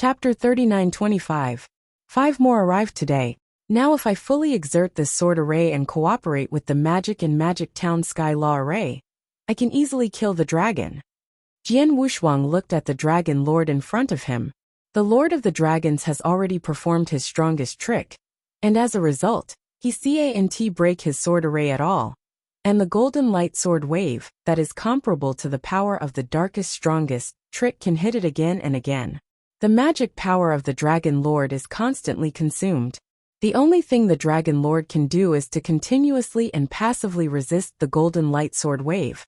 Chapter 39:25. 5 more arrived today. Now if I fully exert this sword array and cooperate with the magic and Magic Town Sky Law array, I can easily kill the dragon. Jian Wushuang looked at the dragon lord in front of him. The Lord of the Dragons has already performed his strongest trick, and as a result, he can't break his sword array at all. And the golden light sword wave, that is comparable to the power of the darkest strongest trick, can hit it again and again. The magic power of the Dragon Lord is constantly consumed. The only thing the Dragon Lord can do is to continuously and passively resist the golden light sword wave.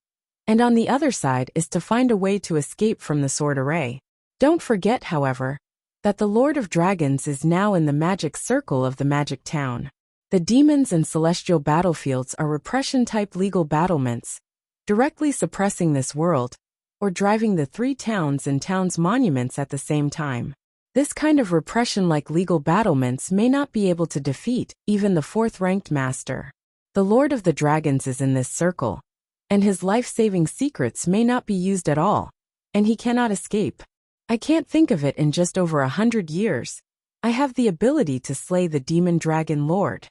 And on the other side is to find a way to escape from the sword array. Don't forget, however, that the Lord of Dragons is now in the magic circle of the Magic Town. The demons and celestial battlefields are repression-type legal battlements, directly suppressing this world, or driving the three towns and towns' monuments at the same time. This kind of repression-like legal battlements may not be able to defeat even the fourth-ranked master. The Lord of the Dragons is in this circle, and his life-saving secrets may not be used at all, and he cannot escape. I can't think of it in just over 100 years. I have the ability to slay the demon dragon lord.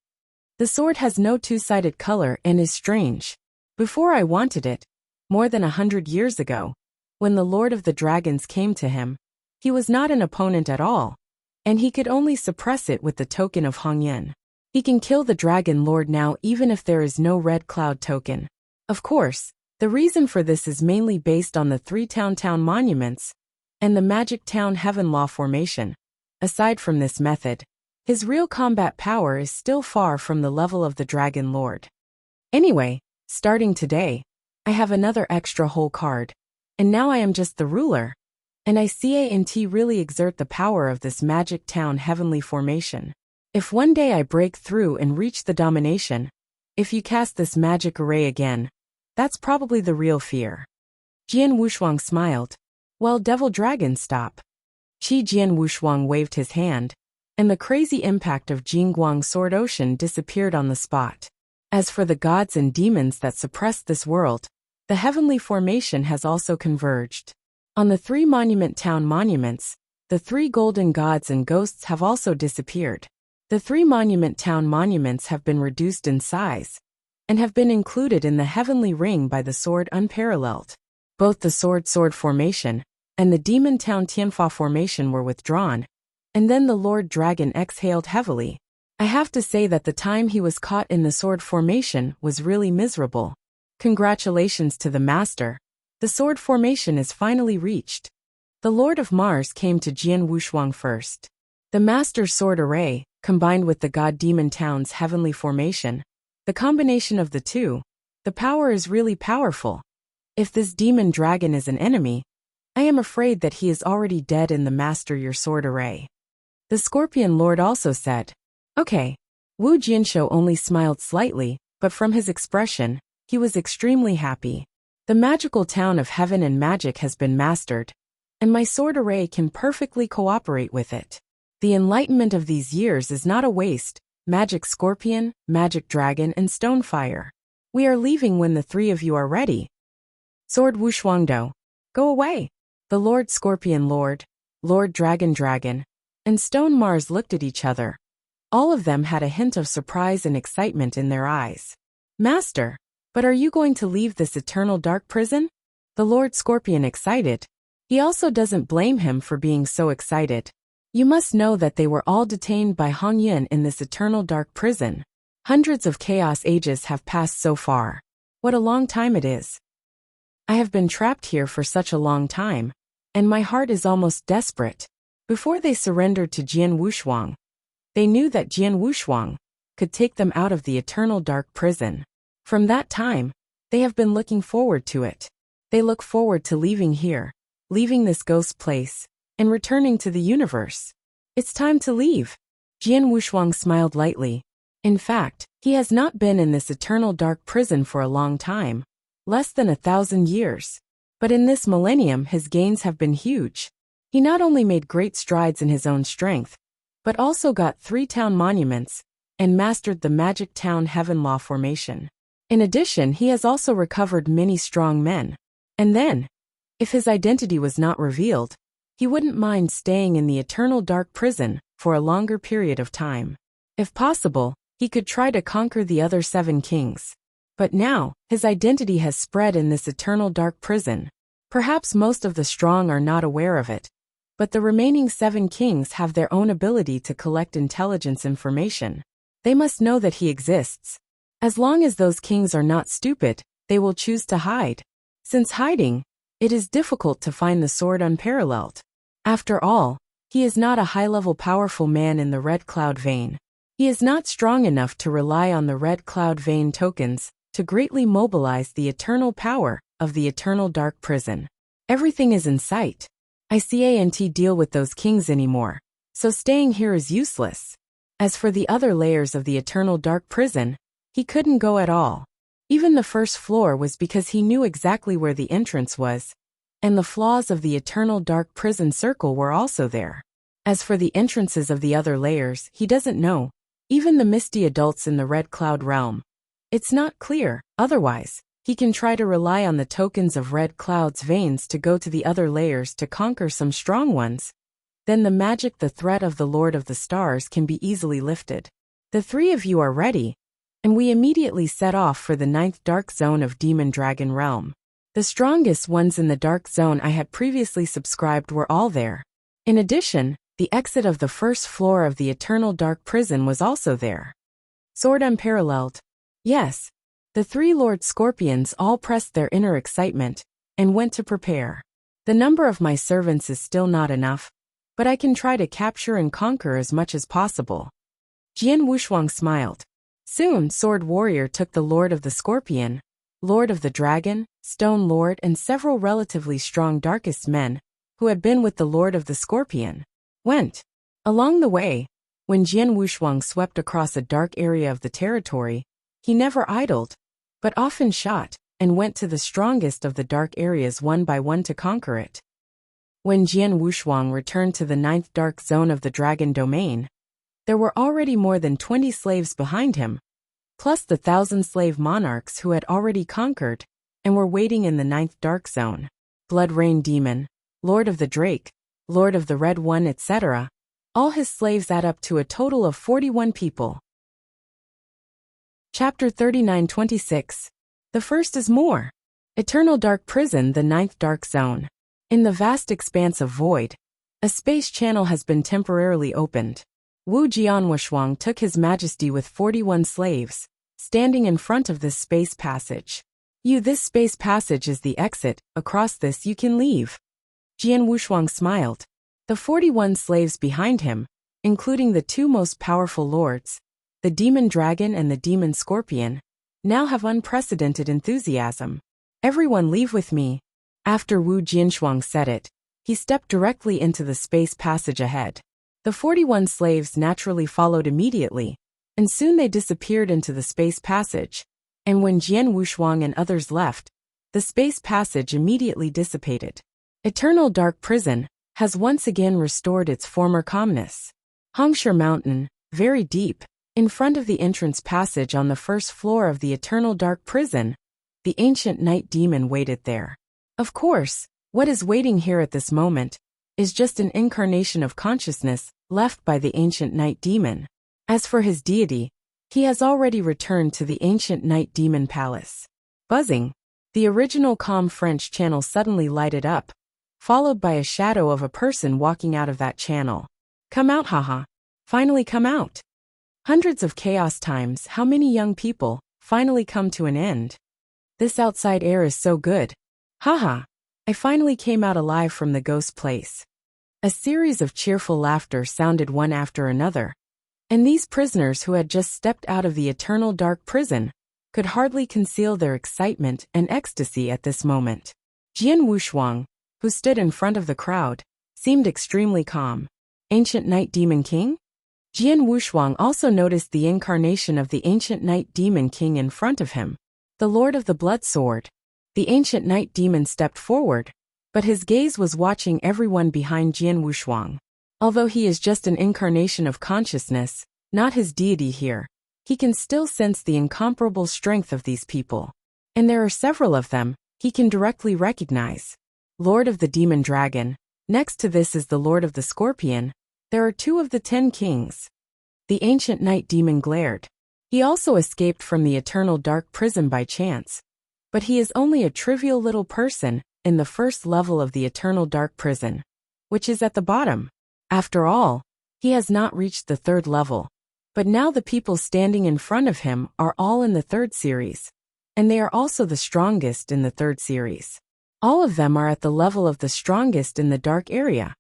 The sword has no two-sided color and is strange. Before I wanted it, more than 100 years ago, when the Lord of the Dragons came to him, he was not an opponent at all, and he could only suppress it with the token of Hongyan. He can kill the Dragon Lord now even if there is no red cloud token. Of course, the reason for this is mainly based on the three town monuments and the Magic Town Heaven Law formation. Aside from this method, his real combat power is still far from the level of the Dragon Lord. Anyway, starting today, I have another extra whole card, and now I am just the ruler, and I can't really exert the power of this Magic Town Heavenly formation. If one day I break through and reach the domination, if you cast this magic array again, that's probably the real fear. Jian Wushuang smiled. Well, Devil Dragon, stop. Jian Wushuang waved his hand, and the crazy impact of Jingguang's sword ocean disappeared on the spot. As for the gods and demons that suppressed this world, the heavenly formation has also converged. On the three Monument Town monuments, the three golden gods and ghosts have also disappeared. The three Monument Town monuments have been reduced in size, and have been included in the heavenly ring by the sword unparalleled. Both the sword formation and the Demon Town Tianfa formation were withdrawn, and then the Lord Dragon exhaled heavily. I have to say that the time he was caught in the sword formation was really miserable. Congratulations to the master. The sword formation is finally reached. The Lord of Mars came to Jian Wushuang first. The master's sword array, combined with the God Demon Town's heavenly formation, the combination of the two, the power is really powerful. If this demon dragon is an enemy, I am afraid that he is already dead in the master your sword array. The Scorpion Lord also said. Okay. Wu Jianshou only smiled slightly, but from his expression, he was extremely happy. The magical town of heaven and magic has been mastered, and my sword array can perfectly cooperate with it. The enlightenment of these years is not a waste. Magic Scorpion, Magic Dragon, and Stonefire. We are leaving when the three of you are ready. Sword Wushuangdo. Go away. The Lord Scorpion Lord, Lord Dragon, and Stone Mars looked at each other. All of them had a hint of surprise and excitement in their eyes. Master, but are you going to leave this eternal dark prison? The Lord Scorpion excited. He also doesn't blame him for being so excited. You must know that they were all detained by Hongyan in this eternal dark prison. Hundreds of chaos ages have passed so far. What a long time it is. I have been trapped here for such a long time, and my heart is almost desperate. Before they surrendered to Jian Wushuang, they knew that Jian Wushuang could take them out of the eternal dark prison. From that time, they have been looking forward to it. They look forward to leaving here, leaving this ghost place, and returning to the universe. It's time to leave. Jian Wushuang smiled lightly. In fact, he has not been in this eternal dark prison for a long time. Less than 1,000 years. But in this millennium his gains have been huge. He not only made great strides in his own strength, but also got 3 town monuments, and mastered the Magic Town Heaven Law formation. In addition, he has also recovered many strong men. And then, if his identity was not revealed, He wouldn't mind staying in the eternal dark prison for a longer period of time. If possible, he could try to conquer the other 7 kings. But now, his identity has spread in this eternal dark prison. Perhaps most of the strong are not aware of it, but the remaining 7 kings have their own ability to collect intelligence information. They must know that he exists. As long as those kings are not stupid, they will choose to hide. Since hiding, it is difficult to find the sword unparalleled. After all, he is not a high-level powerful man in the Red Cloud vein. He is not strong enough to rely on the Red Cloud vein tokens to greatly mobilize the eternal power of the eternal dark prison. Everything is in sight. I can't deal with those kings anymore, so staying here is useless. As for the other layers of the eternal dark prison, he couldn't go at all. Even the first floor was because he knew exactly where the entrance was, and the flaws of the eternal dark prison circle were also there. As for the entrances of the other layers, he doesn't know. Even the misty adults in the Red Cloud realm. It's not clear, otherwise, he can try to rely on the tokens of Red Cloud's veins to go to the other layers to conquer some strong ones. Then the threat of the Lord of the Stars can be easily lifted. The 3 of you are ready, and we immediately set off for the 9th dark zone of Demon Dragon Realm. The strongest ones in the dark zone I had previously subscribed were all there. In addition, the exit of the first floor of the eternal dark prison was also there. Sword unparalleled. Yes. The 3 Lord Scorpions all pressed their inner excitement and went to prepare. The number of my servants is still not enough, but I can try to capture and conquer as much as possible. Jian Wushuang smiled. Soon, Sword Warrior took the Lord of the Scorpion, Lord of the Dragon, Stone Lord, and several relatively strong Darkest men, who had been with the Lord of the Scorpion, went. Along the way, when Jian Wushuang swept across a dark area of the territory, he never idled, but often shot, and went to the strongest of the dark areas one by one to conquer it. When Jian Wushuang returned to the 9th dark zone of the Dragon Domain, there were already more than 20 slaves behind him, plus the 1,000 slave monarchs who had already conquered and were waiting in the 9th dark zone. Blood Rain Demon, Lord of the Drake, Lord of the Red One, etc. All his slaves add up to a total of 41 people. Chapter 39-26. The first is more. Eternal Dark Prison, the 9th Dark Zone. In the vast expanse of void, a space channel has been temporarily opened. Wu Jianwushuang took his majesty with 41 slaves, standing in front of this space passage. This space passage is the exit. Across this you can leave. Jian Wushuang smiled. The 41 slaves behind him, including the 2 most powerful lords, the Demon Dragon and the Demon Scorpion, now have unprecedented enthusiasm. Everyone leave with me. After Wu Jianshuang said it, he stepped directly into the space passage ahead. The 41 slaves naturally followed immediately, and soon they disappeared into the space passage. And when Jian Wushuang and others left, the space passage immediately dissipated. Eternal Dark Prison has once again restored its former calmness. Hongsher Mountain, very deep, in front of the entrance passage on the first floor of the Eternal Dark Prison, the ancient night demon waited there. Of course, what is waiting here at this moment is just an incarnation of consciousness left by the ancient night demon. As for his deity, he has already returned to the ancient night demon palace. Buzzing, the original calm French channel suddenly lighted up, followed by a shadow of a person walking out of that channel. Come out, haha. Finally come out. Hundreds of chaos times, how many young people finally come to an end. This outside air is so good. Haha. I finally came out alive from the ghost place. A series of cheerful laughter sounded one after another, and these prisoners who had just stepped out of the eternal dark prison could hardly conceal their excitement and ecstasy at this moment. Jian Wushuang, who stood in front of the crowd, seemed extremely calm. Ancient Night Demon King? Jian Wushuang also noticed the incarnation of the Ancient Night Demon King in front of him, the Lord of the Blood Sword. The Ancient Night Demon stepped forward, but his gaze was watching everyone behind Jian Wushuang. Although he is just an incarnation of consciousness, not his deity here, he can still sense the incomparable strength of these people. And there are several of them he can directly recognize. Lord of the Demon Dragon, Next to this is the Lord of the Scorpion. There are 2 of the 10 kings. The ancient night demon glared. He also escaped from the eternal dark prison by chance. But he is only a trivial little person in the first level of the eternal dark prison, which is at the bottom. After all, he has not reached the 3rd level. But now the people standing in front of him are all in the 3rd series. And they are also the strongest in the 3rd series. All of them are at the level of the strongest in the dark area.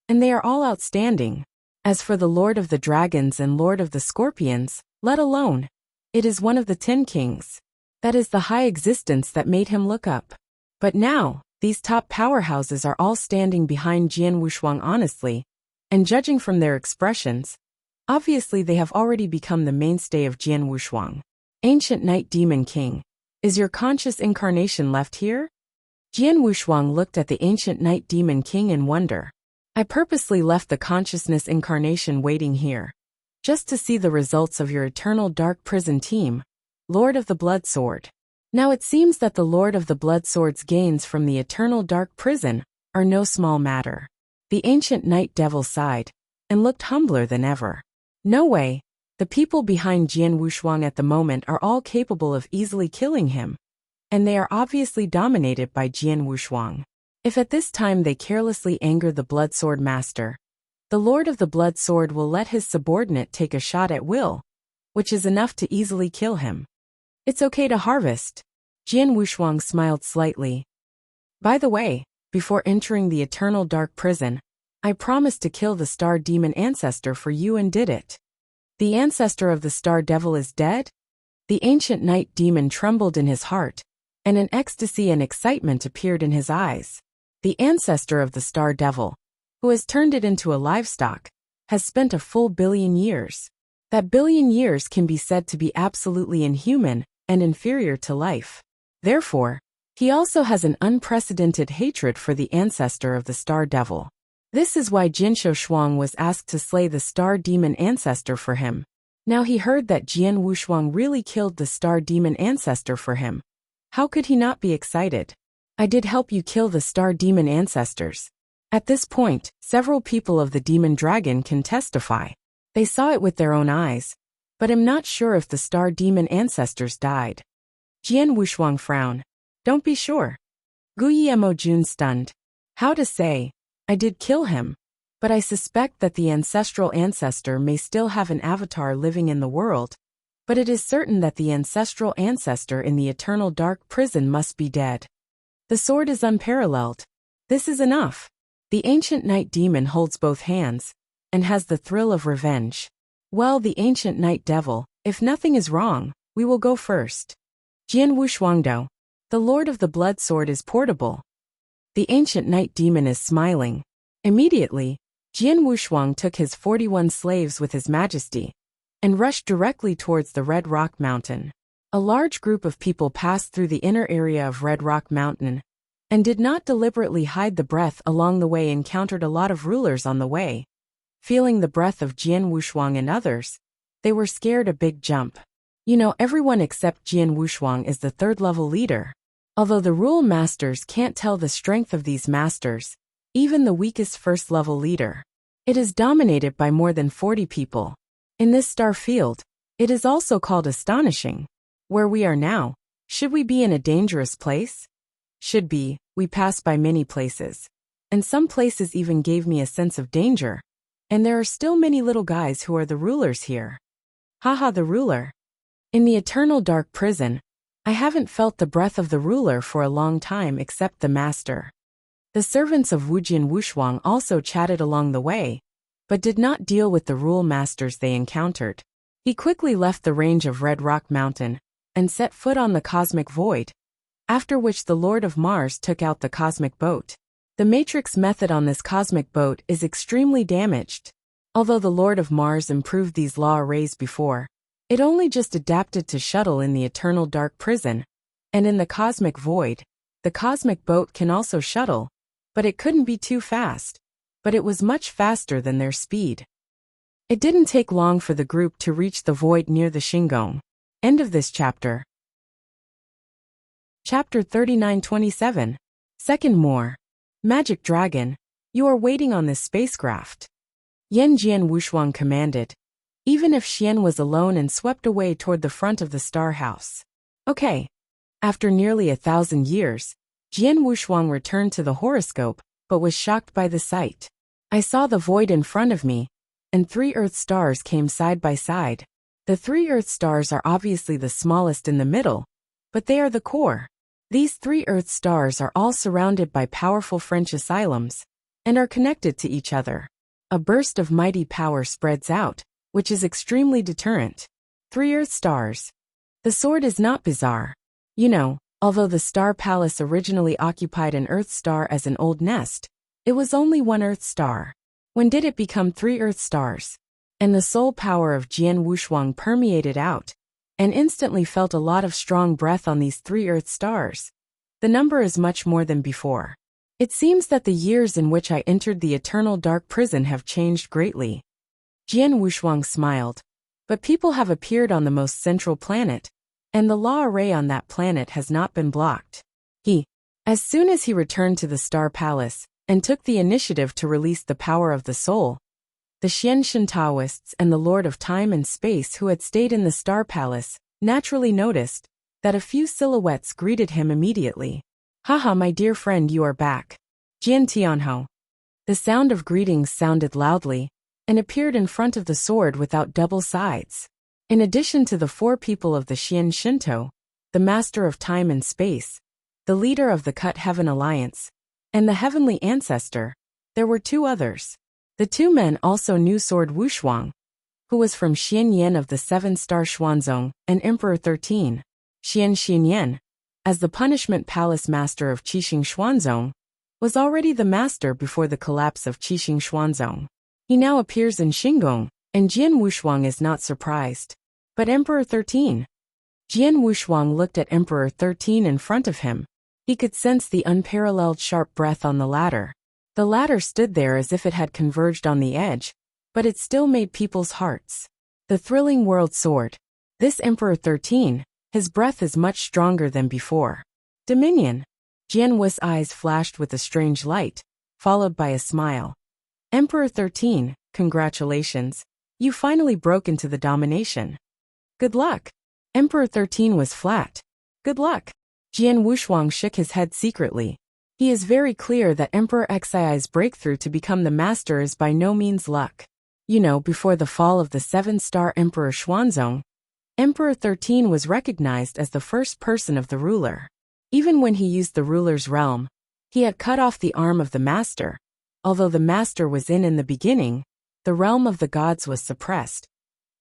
And they are all outstanding. As for the Lord of the Dragons and Lord of the Scorpions, let alone, it is one of the 10 kings. That is the high existence that made him look up. But now, these top powerhouses are all standing behind Jian Wushuang honestly, and judging from their expressions, obviously they have already become the mainstay of Jian Wushuang. Ancient Night Demon King, is your conscious incarnation left here? Jian Wushuang looked at the Ancient Night Demon King in wonder. I purposely left the consciousness incarnation waiting here, just to see the results of your eternal dark prison team, Lord of the Blood Sword. Now it seems that the Lord of the Blood Sword's gains from the eternal dark prison are no small matter. The Ancient Night Devil sighed, and looked humbler than ever. No way, the people behind Jian Wushuang at the moment are all capable of easily killing him. And they are obviously dominated by Jian Wushuang. If at this time they carelessly anger the Blood Sword Master, the Lord of the Blood Sword will let his subordinate take a shot at will, which is enough to easily kill him. It's okay to harvest. Jian Wushuang smiled slightly. By the way, before entering the eternal dark prison, I promised to kill the Star Demon ancestor for you and did it. The ancestor of the Star Devil is dead? The Ancient Night Demon trembled in his heart, and an ecstasy and excitement appeared in his eyes. The ancestor of the Star Devil, who has turned it into a livestock, has spent a full billion years. That billion years can be said to be absolutely inhuman and inferior to life. Therefore, he also has an unprecedented hatred for the ancestor of the Star Devil. This is why Jin Shuang was asked to slay the Star Demon ancestor for him. Now he heard that Jian Wushuang really killed the Star Demon ancestor for him. How could he not be excited? I did help you kill the Star Demon ancestors. At this point, several people of the Demon Dragon can testify. They saw it with their own eyes, but am not sure if the Star Demon ancestors died. Jian Wushuang frowned. Don't be sure. Guillermo Jun stunned. How to say? I did kill him, but I suspect that the ancestral ancestor may still have an avatar living in the world, but it is certain that the ancestral ancestor in the eternal dark prison must be dead. The sword is unparalleled. This is enough. The Ancient Night Demon holds both hands, and has the thrill of revenge. Well, the Ancient Night Devil, if nothing is wrong, we will go first. Jian Wushuangdo, the Lord of the Blood Sword is portable. The Ancient Night Demon is smiling. Immediately, Jian Wushuang took his 41 slaves with his majesty, and rushed directly towards the Red Rock Mountain. A large group of people passed through the inner area of Red Rock Mountain, and did not deliberately hide the breath along the way. Encountered a lot of rulers on the way. Feeling the breath of Jian Wushuang and others, they were scared a big jump. You know, everyone except Jian Wushuang is the 3rd level leader. Although the rule masters can't tell the strength of these masters, even the weakest 1st level leader. It is dominated by more than 40 people. In this star field, it is also called astonishing. Where we are now, should we be in a dangerous place? Should be, we pass by many places. And some places even gave me a sense of danger. And there are still many little guys who are the rulers here. Haha, the ruler. In the eternal dark prison, I haven't felt the breath of the ruler for a long time except the master. The servants of Jian Wushuang also chatted along the way, but did not deal with the rule masters they encountered. He quickly left the range of Red Rock Mountain, and set foot on the cosmic void, after which the Lord of Mars took out the cosmic boat. The matrix method on this cosmic boat is extremely damaged. Although the Lord of Mars improved these law arrays before, it only just adapted to shuttle in the eternal dark prison, and in the cosmic void, the cosmic boat can also shuttle, but it couldn't be too fast, but it was much faster than their speed. It didn't take long for the group to reach the void near the Shinggong. End of this chapter. Chapter 39-27. Second more. Magic Dragon. You are waiting on this spacecraft. Yan Jian Wushuang commanded, even if Xian was alone and swept away toward the front of the star house. Okay. After nearly 1,000 years, Jian Wushuang returned to the horoscope, but was shocked by the sight. I saw the void in front of me, and 3 Earth stars came side by side. The 3 Earth stars are obviously the smallest in the middle, but they are the core. These 3 Earth stars are all surrounded by powerful French asylums, and are connected to each other. A burst of mighty power spreads out, which is extremely deterrent. 3 Earth stars. The sword is not bizarre. You know, although the Star Palace originally occupied an Earth star as an old nest, it was only 1 Earth star. When did it become 3 Earth stars? And the soul power of Jian Wushuang permeated out, and instantly felt a lot of strong breath on these 3 Earth stars. The number is much more than before. It seems that the years in which I entered the eternal dark prison have changed greatly. Jian Wushuang smiled. But people have appeared on the most central planet, and the law array on that planet has not been blocked. As soon as he returned to the Star Palace, and took the initiative to release the power of the soul, the Xian Shan Taoists and the Lord of Time and Space who had stayed in the Star Palace naturally noticed that a few silhouettes greeted him immediately. Haha, my dear friend, you are back. Jian Tianhou. The sound of greetings sounded loudly, and appeared in front of the sword without double sides. In addition to the 4 people of the Xian Shinto, the Master of Time and Space, the leader of the Cut Heaven Alliance, and the Heavenly Ancestor, there were 2 others. The 2 men also knew Sword Wushuang, who was from Xianyan of the 7-star Xuanzong, and Emperor 13, Xian Xinyan, as the Punishment Palace Master of Qixing Xuanzong, was already the master before the collapse of Qixing Xuanzong. He now appears in Xingong, and Jian Wushuang is not surprised. But Emperor 13. Jian Wushuang looked at Emperor 13 in front of him. He could sense the unparalleled sharp breath on the latter. The latter stood there as if it had converged on the edge, but it still made people's hearts. The thrilling world sword. This Emperor 13, his breath is much stronger than before. Dominion. Jian Wu's eyes flashed with a strange light, followed by a smile. Emperor 13, congratulations. You finally broke into the domination. Good luck. Emperor 13 was flat. Good luck. Jian Wushuang shook his head secretly. He is very clear that Emperor Xi's breakthrough to become the master is by no means luck. You know, before the fall of the 7-star Emperor Xuanzong, Emperor 13 was recognized as the first person of the ruler. Even when he used the ruler's realm, he had cut off the arm of the master. Although the master was in the beginning, the realm of the gods was suppressed.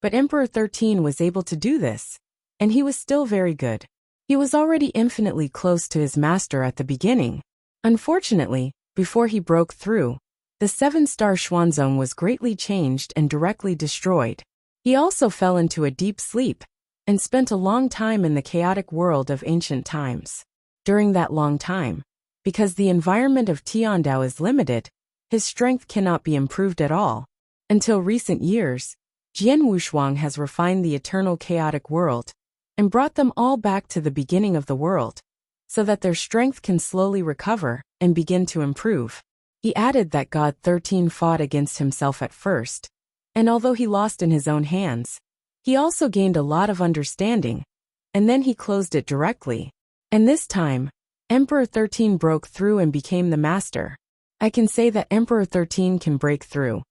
But Emperor 13 was able to do this, and he was still very good. He was already infinitely close to his master at the beginning. Unfortunately, before he broke through, the 7-star Xuanzong was greatly changed and directly destroyed. He also fell into a deep sleep, and spent a long time in the chaotic world of ancient times. During that long time, because the environment of Tiandao is limited, his strength cannot be improved at all. Until recent years, Jian Wushuang has refined the eternal chaotic world, and brought them all back to the beginning of the world, so that their strength can slowly recover and begin to improve. He added that God 13 fought against himself at first, and although he lost in his own hands, he also gained a lot of understanding, and then he closed it directly. And this time, Emperor 13 broke through and became the master. I can say that Emperor 13 can break through.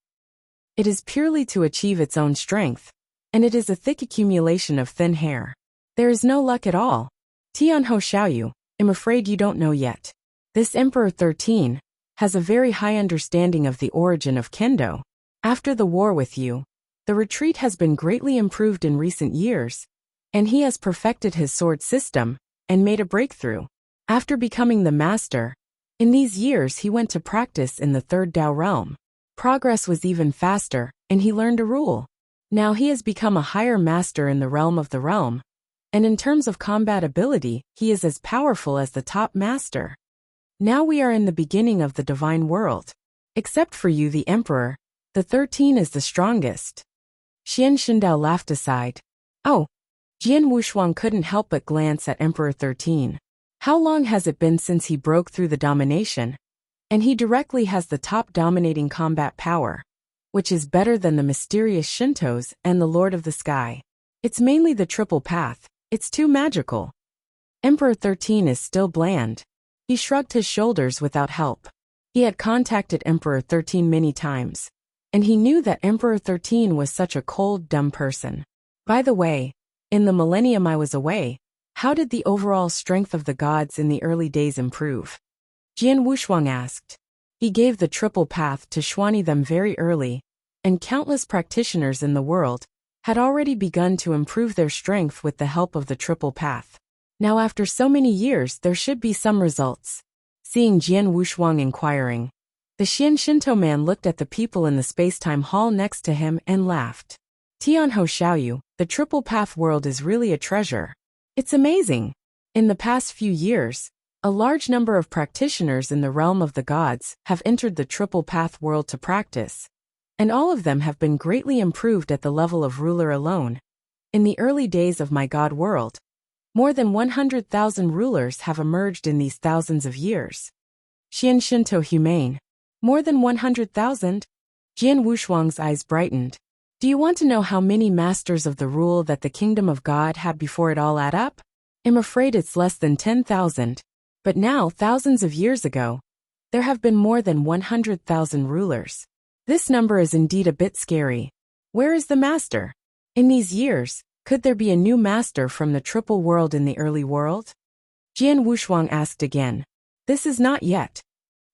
It is purely to achieve its own strength, and it is a thick accumulation of thin hair. There is no luck at all. Tianhou Xiaoyu, I'm afraid you don't know yet. This Emperor 13 has a very high understanding of the origin of Kendo. After the war with you, the retreat has been greatly improved in recent years, and he has perfected his sword system and made a breakthrough. After becoming the master, in these years he went to practice in the 3rd Dao realm. Progress was even faster, and he learned a rule. Now he has become a higher master in the realm of the realm, and in terms of combat ability, he is as powerful as the top master. Now we are in the beginning of the divine world. Except for you, the Emperor, the 13 is the strongest. Xian Shindao laughed aside. Oh. Jian Wushuang couldn't help but glance at Emperor 13. How long has it been since he broke through the domination? And he directly has the top dominating combat power, which is better than the mysterious Shintos and the Lord of the Sky. It's mainly the triple path. It's too magical. Emperor 13 is still bland. He shrugged his shoulders without help. He had contacted Emperor 13 many times, and he knew that Emperor 13 was such a cold, dumb person. By the way, in the millennium I was away, how did the overall strength of the gods in the early days improve? Jian Wushuang asked. He gave the triple path to Xuani them very early, and countless practitioners in the world had already begun to improve their strength with the help of the triple path. Now after so many years there should be some results. Seeing Jian Wushuang inquiring, the Xian Shinto man looked at the people in the space-time hall next to him and laughed. Tianho Xiaoyu, the triple path world is really a treasure. It's amazing. In the past few years, a large number of practitioners in the realm of the gods have entered the triple path world to practice, and all of them have been greatly improved at the level of ruler alone. In the early days of my god world, more than 100,000 rulers have emerged in these thousands of years. Xian Shinto humane. More than 100,000? Jian Wushuang's eyes brightened. Do you want to know how many masters of the rule that the kingdom of God had before it all add up? I'm afraid it's less than 10,000. But now, thousands of years ago, there have been more than 100,000 rulers. This number is indeed a bit scary. Where is the master? In these years, could there be a new master from the triple world in the early world? Jian Wushuang asked again. This is not yet.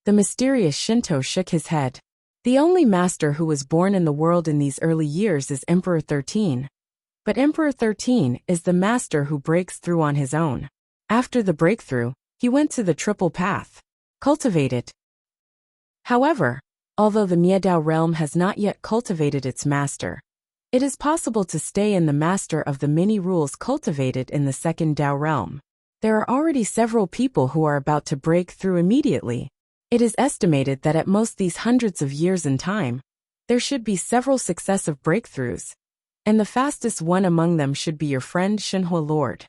The mysterious Shinto shook his head. The only master who was born in the world in these early years is Emperor 13. But Emperor 13 is the master who breaks through on his own. After the breakthrough, he went to the triple path. Cultivate it. However, although the Miedao realm has not yet cultivated its master, it is possible to stay in the master of the many rules cultivated in the second Dao realm. There are already several people who are about to break through immediately. It is estimated that at most these hundreds of years in time, there should be several successive breakthroughs, and the fastest one among them should be your friend Shinhua Lord.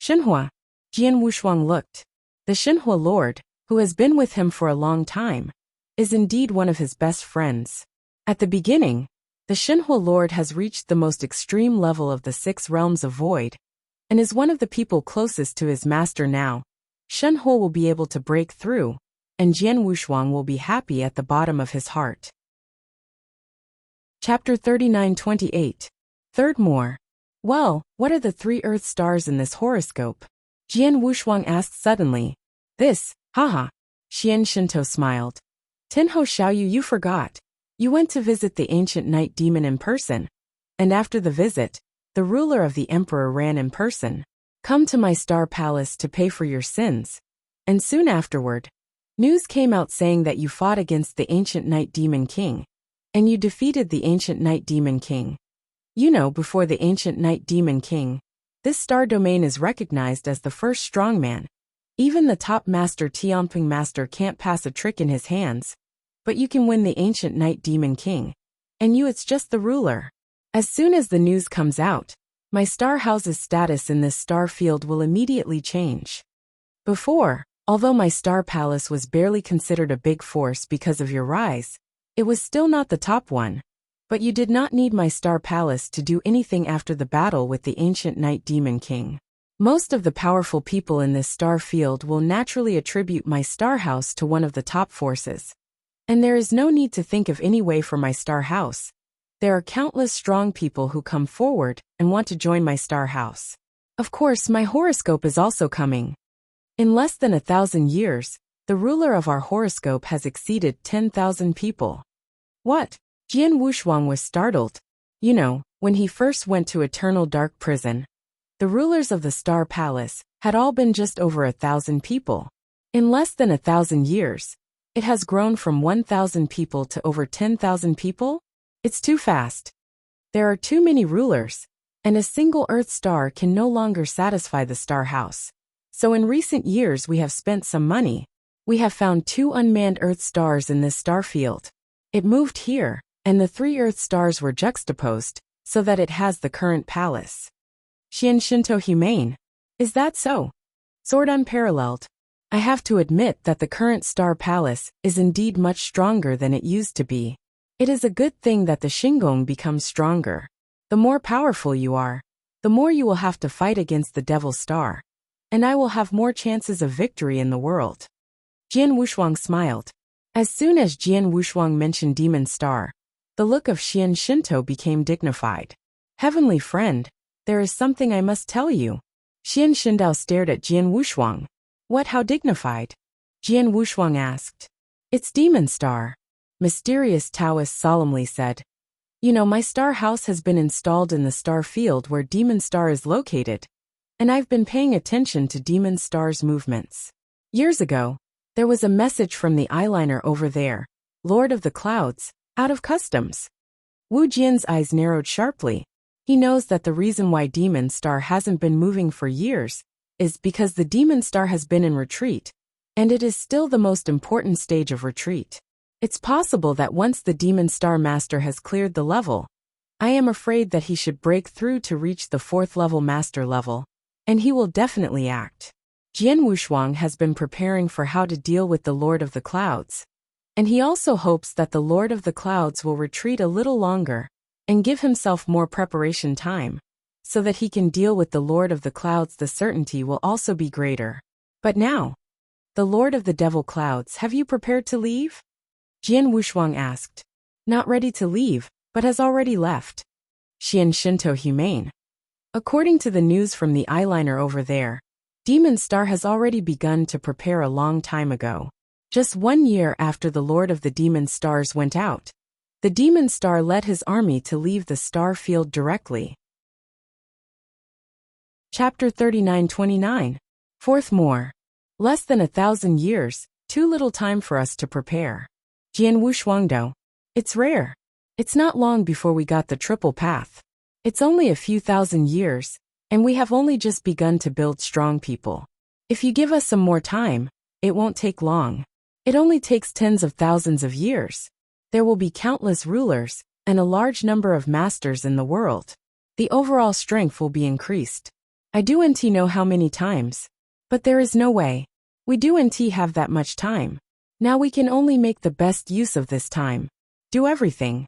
Shinhua? Jian Wushuang looked. The Shinhua Lord, who has been with him for a long time, is indeed one of his best friends. At the beginning, the Shinhua Lord has reached the most extreme level of the 6 realms of void, and is one of the people closest to his master now. Shinhua will be able to break through, and Jian Wushuang will be happy at the bottom of his heart. Chapter 39-28. Third more. Well, what are the 3 earth stars in this horoscope? Jian Wushuang asked suddenly. This, haha. Xian Shinto smiled. Tenho Xiaoyu, you forgot. You went to visit the ancient night demon in person. And after the visit, the ruler of the emperor ran in person. Come to my star palace to pay for your sins. And soon afterward, news came out saying that you fought against the ancient night demon king. And you defeated the ancient night demon king. You know, before the ancient night demon king, this star domain is recognized as the first strongman. Even the top master Tianping master can't pass a trick in his hands. But you can win the ancient night demon king. And it's just the ruler. As soon as the news comes out, my star house's status in this star field will immediately change. Before, although my star palace was barely considered a big force because of your rise, it was still not the top one. But you did not need my star palace to do anything after the battle with the ancient night demon king. Most of the powerful people in this star field will naturally attribute my star house to one of the top forces. And there is no need to think of any way for my star house. There are countless strong people who come forward and want to join my star house. Of course, my horoscope is also coming. In less than 1,000 years, the ruler of our horoscope has exceeded 10,000 people. What? Jian Wushuang was startled. You know, when he first went to Eternal Dark Prison, the rulers of the Star Palace had all been just over 1,000 people. In less than 1,000 years, it has grown from 1,000 people to over 10,000 people? It's too fast. There are too many rulers, and a single Earth star can no longer satisfy the star house. So in recent years we have spent some money. We have found 2 unmanned Earth stars in this star field. It moved here, and the 3 Earth stars were juxtaposed, so that it has the current palace. Xian Shinto humane. Is that so? Sword unparalleled. I have to admit that the current Star Palace is indeed much stronger than it used to be. It is a good thing that the Shingon becomes stronger. The more powerful you are, the more you will have to fight against the Devil Star, and I will have more chances of victory in the world. Jian Wushuang smiled. As soon as Jian Wushuang mentioned Demon Star, the look of Xian Shinto became dignified. Heavenly friend, there is something I must tell you. Xian Shindao stared at Jian Wushuang. What, how dignified? Jian Wushuang asked. It's Demon Star. Mysterious Taoist solemnly said. You know, my star house has been installed in the star field where Demon Star is located, and I've been paying attention to Demon Star's movements. Years ago, there was a message from the eyeliner over there, Lord of the Clouds, out of customs. Wu Jian's eyes narrowed sharply. He knows that the reason why Demon Star hasn't been moving for years is because the Demon Star has been in retreat, and it is still the most important stage of retreat. It's possible that once the Demon Star Master has cleared the level, I am afraid that he should break through to reach the 4th level Master level, and he will definitely act. Jian Wushuang has been preparing for how to deal with the Lord of the Clouds, and he also hopes that the Lord of the Clouds will retreat a little longer and give himself more preparation time, so that he can deal with the Lord of the Clouds. The certainty will also be greater. But now, the Lord of the Devil Clouds, have you prepared to leave? Jian Wushuang asked. Not ready to leave, but has already left. Xian Shinto humane. According to the news from the eyeliner over there, Demon Star has already begun to prepare a long time ago. Just 1 year after the Lord of the Demon Stars went out, the Demon Star led his army to leave the star field directly. Chapter 39-29. Fourth more. Less than 1,000 years, too little time for us to prepare. Jian Wushuangdo. It's rare. It's not long before we got the triple path. It's only a few thousand years, and we have only just begun to build strong people. If you give us some more time, it won't take long. It only takes tens of thousands of years. There will be countless rulers, and a large number of masters in the world. The overall strength will be increased. I do know how many times. But there is no way. We do have that much time. Now we can only make the best use of this time. Do everything.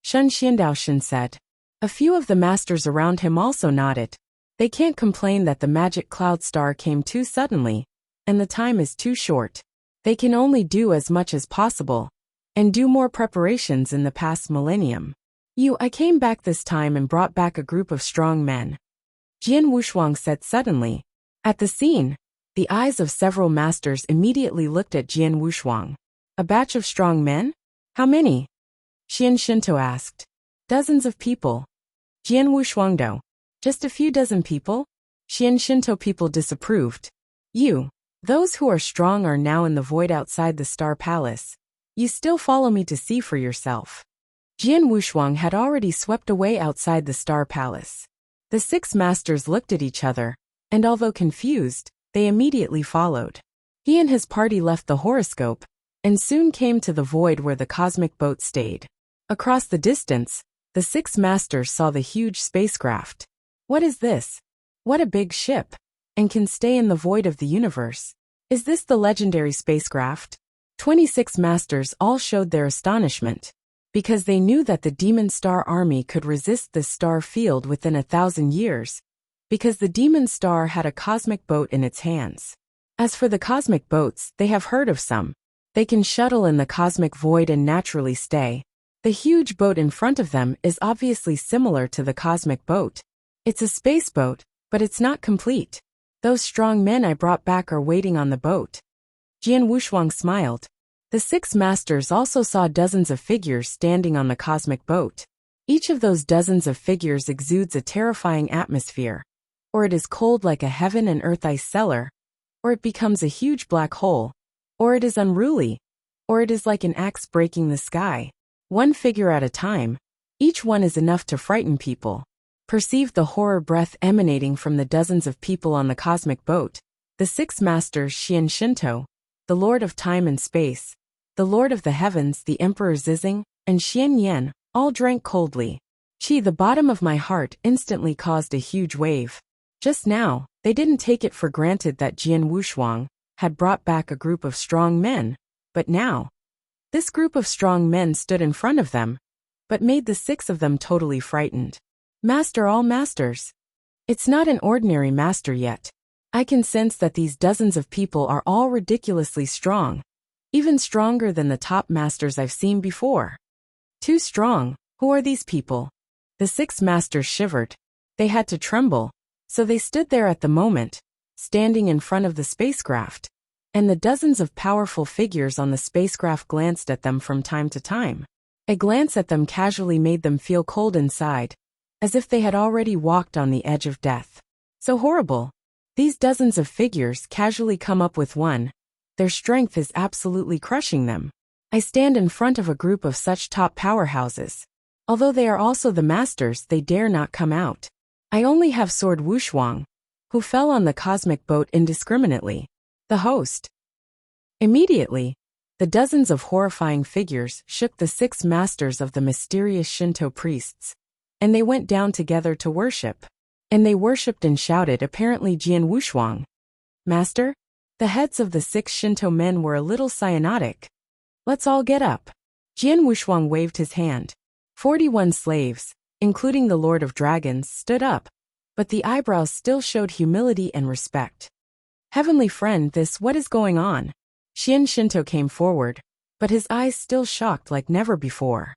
Shun Xiandaoshan said. A few of the masters around him also nodded. They can't complain that the magic cloud star came too suddenly, and the time is too short. They can only do as much as possible, and do more preparations in the past millennium. I came back this time and brought back a group of strong men. Jian Wushuang said suddenly. At the scene, the eyes of several masters immediately looked at Jian Wushuang. A batch of strong men? How many? Xian Shinto asked. Dozens of people. Jian Wushuangdo. Just a few dozen people? Xian Shinto people disapproved. Those who are strong are now in the void outside the Star Palace. You still follow me to see for yourself. Jian Wushuang had already swept away outside the Star Palace. The 6 masters looked at each other, and although confused, they immediately followed. He and his party left the horoscope, and soon came to the void where the cosmic boat stayed. Across the distance, the 6 masters saw the huge spacecraft. What is this? What a big ship, and can stay in the void of the universe. Is this the legendary spacecraft? 26 masters all showed their astonishment, because they knew that the Demon Star army could resist this star field within 1,000 years, because the Demon Star had a cosmic boat in its hands. As for the cosmic boats, they have heard of some. They can shuttle in the cosmic void and naturally stay. The huge boat in front of them is obviously similar to the cosmic boat. It's a space boat, but it's not complete. Those strong men I brought back are waiting on the boat. Jian Wushuang smiled. The 6 masters also saw dozens of figures standing on the cosmic boat. Each of those dozens of figures exudes a terrifying atmosphere. Or it is cold like a heaven and earth ice cellar, or it becomes a huge black hole, or it is unruly, or it is like an axe breaking the sky. One figure at a time, each one is enough to frighten people. Perceived the horror breath emanating from the dozens of people on the cosmic boat. The 6 masters Xian Shinto, the Lord of Time and Space, the Lord of the Heavens, the Emperor Zizing, and Xian Yan, all drank coldly. The bottom of my heart instantly caused a huge wave. Just now, they didn't take it for granted that Jian Wushuang, had brought back a group of strong men, but now, this group of strong men stood in front of them, but made the 6 of them totally frightened. Master, all masters. It's not an ordinary master yet. I can sense that these dozens of people are all ridiculously strong, even stronger than the top masters I've seen before. Too strong. Who are these people? The 6 masters shivered. They had to tremble, so they stood there at the moment, standing in front of the spacecraft, and the dozens of powerful figures on the spacecraft glanced at them from time to time. A glance at them casually made them feel cold inside, as if they had already walked on the edge of death. So horrible. These dozens of figures casually come up with one. Their strength is absolutely crushing them. I stand in front of a group of such top powerhouses. Although they are also the masters, they dare not come out. I only have Sword Wuxia, who fell on the cosmic boat indiscriminately. The host. Immediately, the dozens of horrifying figures shook the 6 masters of the mysterious Shinto priests, and they went down together to worship. And they worshipped and shouted, apparently Jian Wuxia. Master? The heads of the 6 Shinto men were a little cyanotic. Let's all get up. Jian Wuxia waved his hand. 41 slaves, including the Lord of Dragons, stood up, but the eyebrows still showed humility and respect. Heavenly friend, what is going on? Xian Shinto came forward, but his eyes still shocked like never before.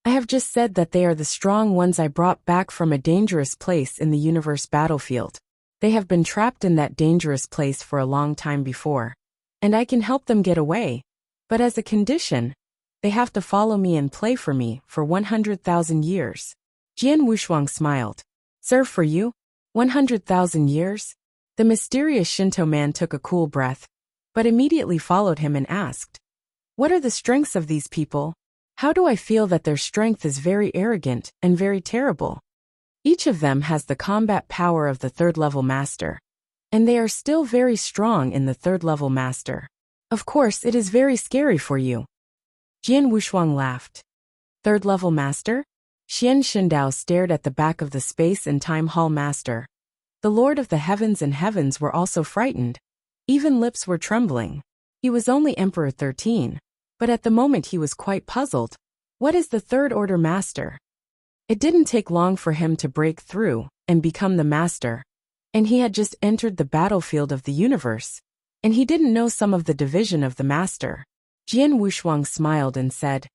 I have just said that they are the strong ones I brought back from a dangerous place in the universe battlefield. They have been trapped in that dangerous place for a long time before, and I can help them get away, but as a condition, they have to follow me and play for me for 100,000 years. Jian Wuxia smiled. Serve for you? 100,000 years? The mysterious Shinto man took a cool breath, but immediately followed him and asked, what are the strengths of these people? How do I feel that their strength is very arrogant and very terrible? Each of them has the combat power of the 3rd level master, and they are still very strong in the 3rd level master. Of course, it is very scary for you. Jian Wuxia laughed. 3rd level master? Xian Shindao stared at the back of the space and time hall master. The Lord of the Heavens and Heavens were also frightened. Even lips were trembling. He was only Emperor 13. But at the moment he was quite puzzled. What is the 3rd order master? It didn't take long for him to break through and become the master. And he had just entered the battlefield of the universe. And he didn't know some of the division of the master. Jian Wuxia smiled and said,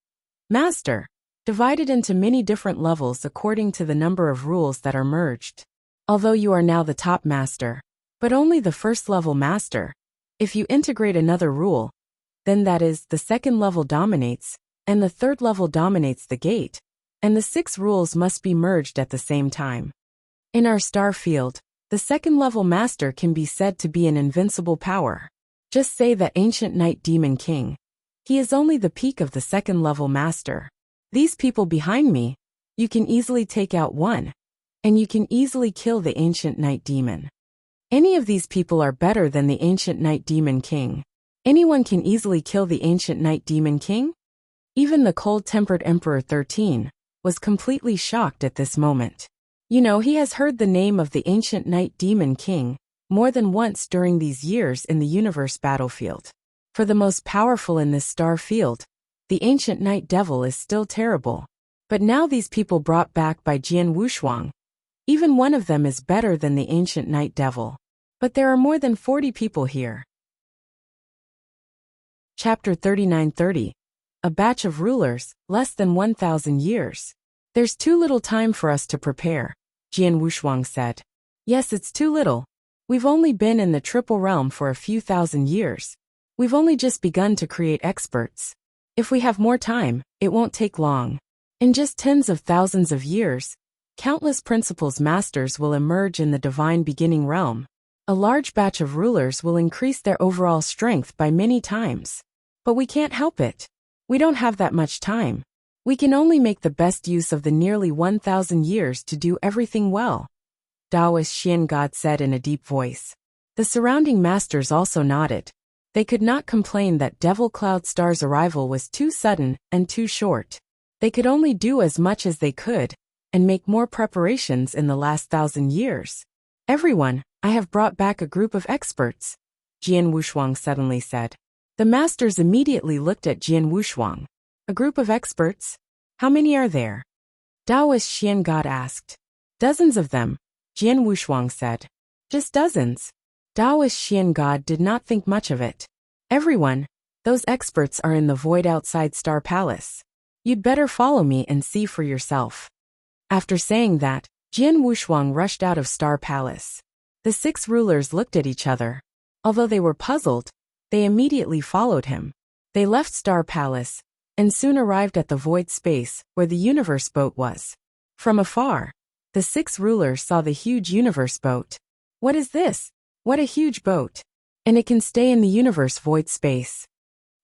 Master, divided into many different levels according to the number of rules that are merged. Although you are now the top master, but only the 1st level master. If you integrate another rule, then that is, the 2nd level dominates, and the 3rd level dominates the gate, and the 6 rules must be merged at the same time. In our star field, the 2nd level master can be said to be an invincible power. Just say that ancient Night Demon King. He is only the peak of the 2nd level master. These people behind me, you can easily take out one, and you can easily kill the ancient Night Demon. Any of these people are better than the ancient Night Demon King. Anyone can easily kill the ancient Night Demon King? Even the cold-tempered Emperor 13 was completely shocked at this moment. You know, he has heard the name of the ancient Night Demon King more than once during these years in the universe battlefield. For the most powerful in this star field, the ancient Night Devil is still terrible. But now these people brought back by Jian Wuxia, even one of them is better than the ancient Night Devil. But there are more than 40 people here. Chapter 3930. A batch of rulers, less than 1,000 years. There's too little time for us to prepare, Jian Wuxia said. Yes, it's too little. We've only been in the triple realm for a few thousand years. We've only just begun to create experts. If we have more time, it won't take long. In just tens of thousands of years, countless principles masters will emerge in the divine beginning realm. A large batch of rulers will increase their overall strength by many times. But we can't help it. We don't have that much time. We can only make the best use of the nearly 1,000 years to do everything well. Taoist Xian God said in a deep voice. The surrounding masters also nodded. They could not complain that Devil Cloud Star's arrival was too sudden and too short. They could only do as much as they could, and make more preparations in the last 1,000 years. Everyone, I have brought back a group of experts. Jian Wushuang suddenly said. The masters immediately looked at Jian Wushuang. A group of experts? How many are there? Daoist Xian God asked. Dozens of them, Jian Wushuang said. Just dozens? Daoist Xian God did not think much of it. Everyone, those experts are in the void outside Star Palace. You'd better follow me and see for yourself. After saying that, Jian Wushuang rushed out of Star Palace. The 6 rulers looked at each other. Although they were puzzled, they immediately followed him. They left Star Palace, and soon arrived at the void space where the universe boat was. From afar, the 6 rulers saw the huge universe boat. What is this? What a huge boat! And it can stay in the universe void space.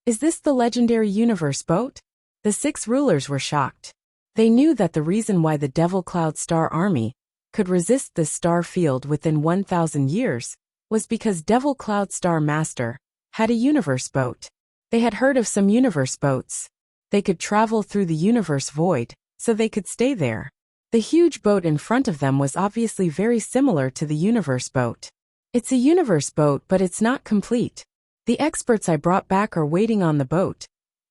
Is this the legendary universe boat? The 6 rulers were shocked. They knew that the reason why the Devil Cloud Star Army could resist this star field within 1,000 years was because Devil Cloud Star Master had a universe boat. They had heard of some universe boats. They could travel through the universe void, so they could stay there. The huge boat in front of them was obviously very similar to the universe boat. It's a universe boat, but it's not complete. The experts I brought back are waiting on the boat,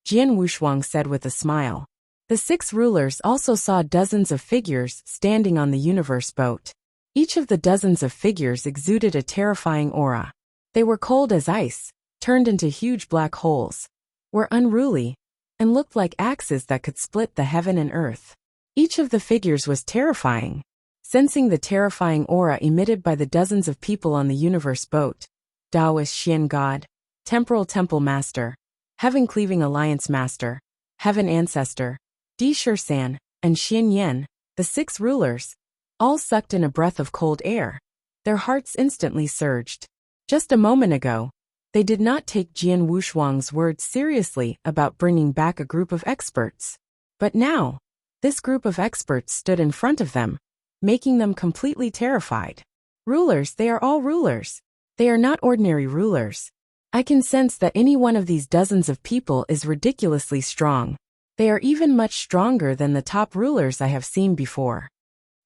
Jian Wushuang said with a smile. The 6 rulers also saw dozens of figures standing on the universe boat. Each of the dozens of figures exuded a terrifying aura. They were cold as ice, turned into huge black holes, were unruly, and looked like axes that could split the heaven and earth. Each of the figures was terrifying. Sensing the terrifying aura emitted by the dozens of people on the universe boat, Daoist Xian God, Temporal Temple Master, Heaven Cleaving Alliance Master, Heaven Ancestor, Di Shersan, and Xian Yan, the 6 rulers, all sucked in a breath of cold air. Their hearts instantly surged. Just a moment ago, they did not take Jian Wushuang's words seriously about bringing back a group of experts. But now, this group of experts stood in front of them, making them completely terrified. Rulers, they are all rulers. They are not ordinary rulers. I can sense that any one of these dozens of people is ridiculously strong. They are even much stronger than the top rulers I have seen before.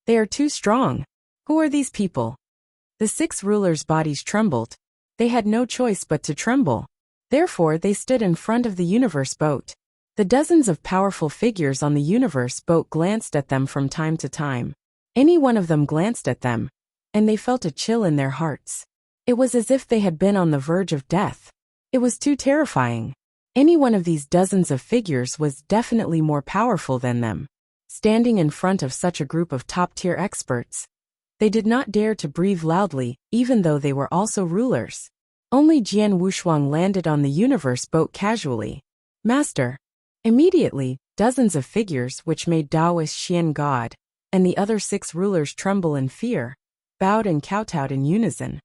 They are too strong. Who are these people? The 6 rulers' bodies trembled. They had no choice but to tremble. Therefore, they stood in front of the universe boat. The dozens of powerful figures on the universe boat glanced at them from time to time. Any one of them glanced at them, and they felt a chill in their hearts. It was as if they had been on the verge of death. It was too terrifying. Any one of these dozens of figures was definitely more powerful than them. Standing in front of such a group of top-tier experts, they did not dare to breathe loudly, even though they were also rulers. Only Jian Wushuang landed on the universe boat casually. Master. Immediately, dozens of figures which made Daoist Xian God and the other 6 rulers tremble in fear, bowed and kowtowed in unison.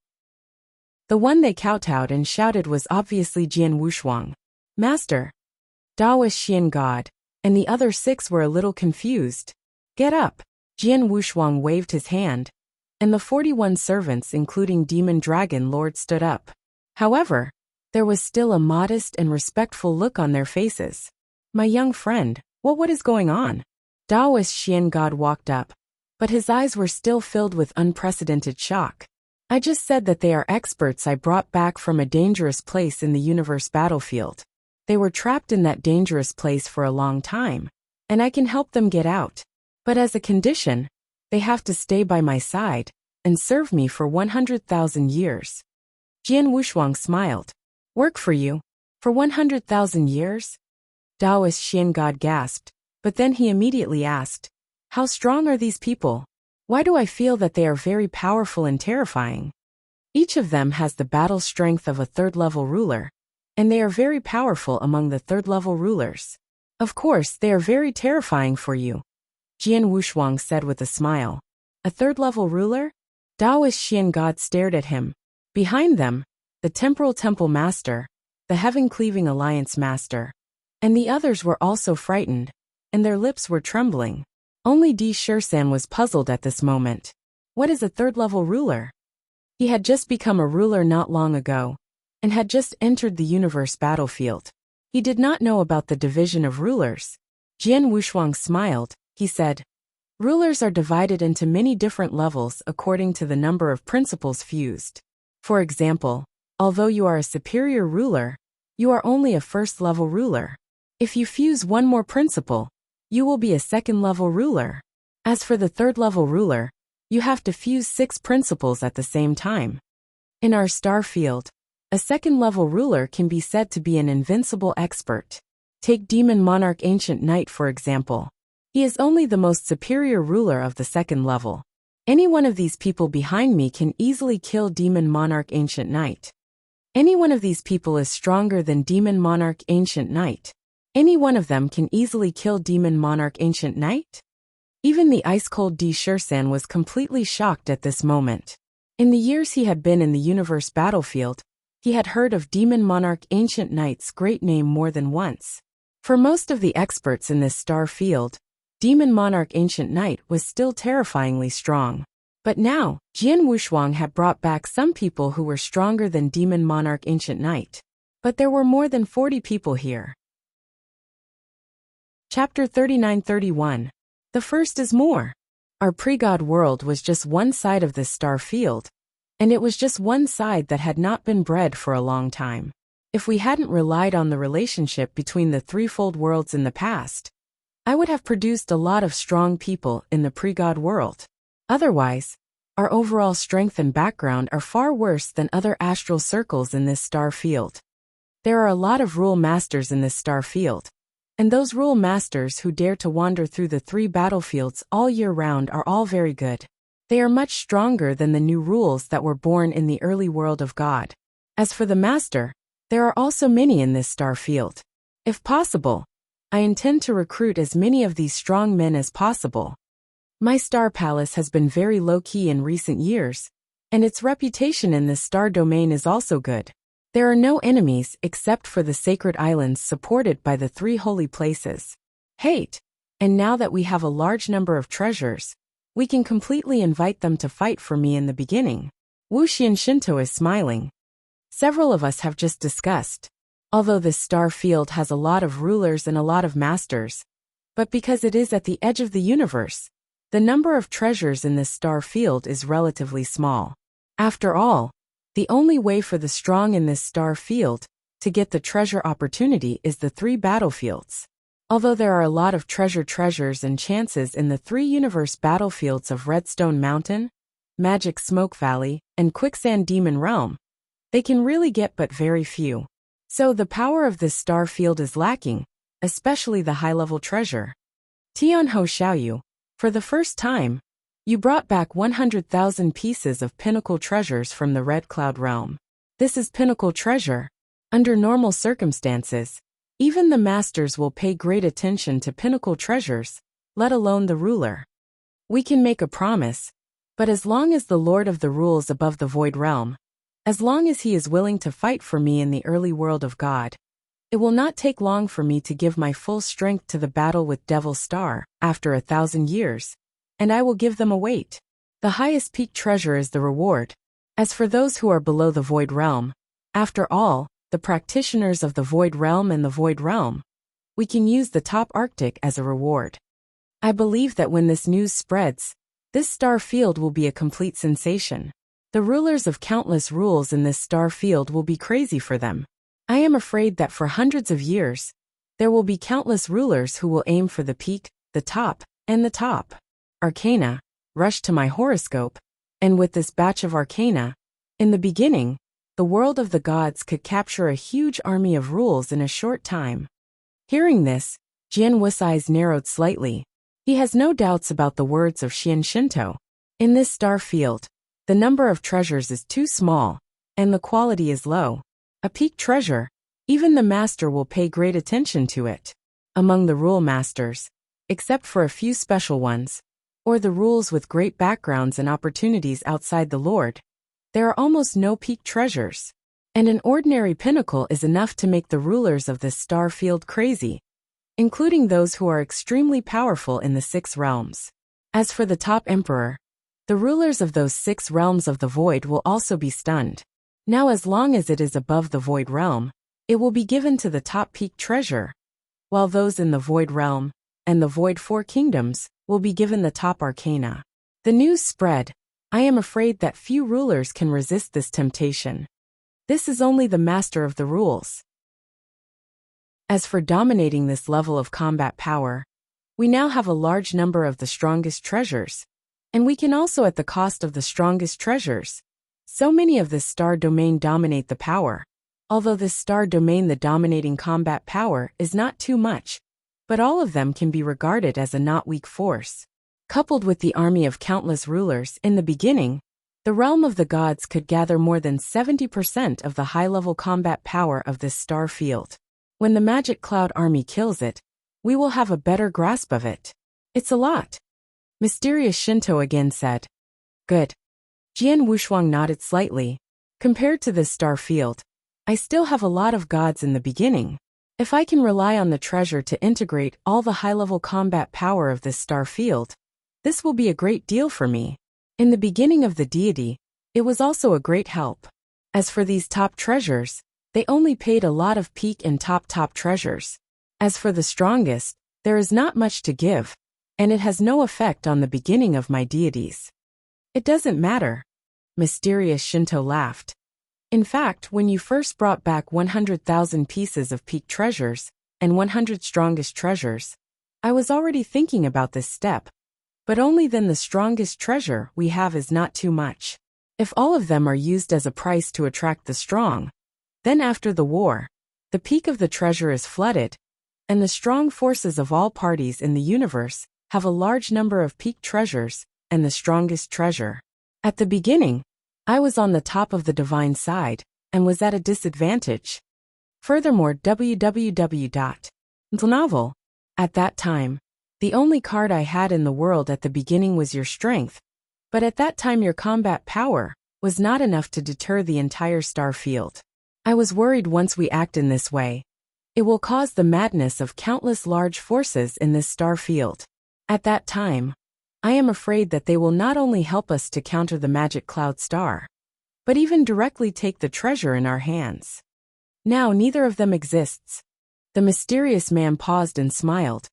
The one they kowtowed and shouted was obviously Jian Wushuang. Master. Daoist Xian God, and the other 6 were a little confused. Get up. Jian Wushuang waved his hand, and the 41 servants including Demon Dragon Lord stood up. However, there was still a modest and respectful look on their faces. My young friend, what is going on? Daoist Xian God walked up, but his eyes were still filled with unprecedented shock. I just said that they are experts I brought back from a dangerous place in the universe battlefield. They were trapped in that dangerous place for a long time, and I can help them get out. But as a condition, they have to stay by my side and serve me for 100,000 years. Jian Wushuang smiled. Work for you? For 100,000 years? Daoist Xian God gasped, but then he immediately asked, how strong are these people? Why do I feel that they are very powerful and terrifying? Each of them has the battle strength of a 3rd-level ruler, and they are very powerful among the 3rd-level rulers. Of course, they are very terrifying for you, Jian Wushuang said with a smile. A 3rd-level ruler? Daoist Xian God stared at him. Behind them, the Temporal Temple Master, the Heaven Cleaving Alliance Master, and the others were also frightened, and their lips were trembling. Only Di Shersan was puzzled at this moment. What is a 3rd-level ruler? He had just become a ruler not long ago, and had just entered the universe battlefield. He did not know about the division of rulers. Jian Wushuang smiled. He said, rulers are divided into many different levels according to the number of principles fused. For example, Although you are a superior ruler, you are only a first-level ruler. If you fuse one more principle, you will be a second-level ruler. As for the third-level ruler, you have to fuse 6 principles at the same time. In our star field, a second-level ruler can be said to be an invincible expert. Take Demon Monarch Ancient Knight for example. He is only the most superior ruler of the second level. Any one of these people behind me can easily kill Demon Monarch Ancient Knight. Any one of these people is stronger than Demon Monarch Ancient Knight. Any one of them can easily kill Demon Monarch Ancient Knight? Even the ice-cold D. Shursan was completely shocked at this moment. In the years he had been in the universe battlefield, he had heard of Demon Monarch Ancient Knight's great name more than once. For most of the experts in this star field, Demon Monarch Ancient Knight was still terrifyingly strong. But now, Jian Wushuang had brought back some people who were stronger than Demon Monarch Ancient Knight. But there were more than 40 people here. Chapter 39-31. The first is more. Our pre-God world was just one side of this star field, and it was just one side that had not been bred for a long time. If we hadn't relied on the relationship between the threefold worlds in the past, I would have produced a lot of strong people in the pre-God world. Otherwise, our overall strength and background are far worse than other astral circles in this star field. There are a lot of rule masters in this star field, and those rule masters who dare to wander through the 3 battlefields all year round are all very good. They are much stronger than the new rules that were born in the early world of God. As for the master, there are also many in this star field. If possible, I intend to recruit as many of these strong men as possible. My star palace has been very low-key in recent years, and its reputation in this star domain is also good. There are no enemies except for the sacred islands supported by the 3 holy places. Hate. And now that we have a large number of treasures, we can completely invite them to fight for me in the beginning. Wuxian Shinto is smiling. Several of us have just discussed. Although this star field has a lot of rulers and a lot of masters, but because it is at the edge of the universe, the number of treasures in this star field is relatively small. After all, the only way for the strong in this star field to get the treasure opportunity is the 3 battlefields. Although there are a lot of treasures and chances in the 3 universe battlefields of Redstone Mountain, Magic Smoke Valley, and Quicksand Demon Realm, they can really get but very few. So the power of this star field is lacking, especially the high-level treasure. Tianho Xiaoyu, for the first time, you brought back 100,000 pieces of pinnacle treasures from the Red Cloud realm. This is pinnacle treasure. Under normal circumstances, even the masters will pay great attention to pinnacle treasures, let alone the ruler. We can make a promise, but as long as the Lord of the rules above the Void Realm, as long as he is willing to fight for me in the early world of God, it will not take long for me to give my full strength to the battle with Devil Star, after 1,000 years, and I will give them a weight. The highest peak treasure is the reward. As for those who are below the Void Realm, after all, the practitioners of the Void Realm and the Void Realm, we can use the top Arctic as a reward. I believe that when this news spreads, this star field will be a complete sensation. The rulers of countless rules in this star field will be crazy for them. I am afraid that for hundreds of years, there will be countless rulers who will aim for the peak, the top, and the top. Arcana, rush to my horoscope, and with this batch of Arcana, in the beginning, the world of the gods could capture a huge army of rules in a short time. Hearing this, Jian Wu's eyes narrowed slightly. He has no doubts about the words of Xian Shinto. In this star field, the number of treasures is too small, and the quality is low. A peak treasure, even the master will pay great attention to it. Among the rule masters, except for a few special ones, or the rules with great backgrounds and opportunities outside the Lord, there are almost no peak treasures. And an ordinary pinnacle is enough to make the rulers of this star field crazy, including those who are extremely powerful in the 6 realms. As for the top emperor, the rulers of those 6 realms of the void will also be stunned. Now as long as it is above the void realm, it will be given to the top peak treasure, while those in the void realm, and the void 4 kingdoms, will be given the top arcana. The news spread. I am afraid that few rulers can resist this temptation. This is only the master of the rules. As for dominating this level of combat power, we now have a large number of the strongest treasures, and we can also at the cost of the strongest treasures. So many of this star domain dominate the power. Although this star domain the dominating combat power is not too much, but all of them can be regarded as a not weak force. Coupled with the army of countless rulers in the beginning, the realm of the gods could gather more than 70% of the high-level combat power of this star field. When the magic cloud army kills it, we will have a better grasp of it. It's a lot. Mysterious Shinto again said. Good. Jian Wushuang nodded slightly. Compared to this star field, I still have a lot of gods in the beginning. If I can rely on the treasure to integrate all the high-level combat power of this star field, this will be a great deal for me. In the beginning of the deity, it was also a great help. As for these top treasures, they only paid a lot of peak and top treasures. As for the strongest, there is not much to give, and it has no effect on the beginning of my deities. It doesn't matter. Mysterious Shinto laughed. In fact, when you first brought back 100,000 pieces of peak treasures and 100 strongest treasures, I was already thinking about this step. But only then the strongest treasure we have is not too much. If all of them are used as a price to attract the strong, then after the war, the peak of the treasure is flooded, and the strong forces of all parties in the universe have a large number of peak treasures and the strongest treasure. At the beginning, I was on the top of the divine side and was at a disadvantage. Furthermore, www.novel. At that time, the only card I had in the world at the beginning was your strength, but at that time your combat power was not enough to deter the entire star field. I was worried once we act in this way, it will cause the madness of countless large forces in this star field. At that time, I am afraid that they will not only help us to counter the magic cloud star, but even directly take the treasure in our hands. Now neither of them exists. The mysterious man paused and smiled.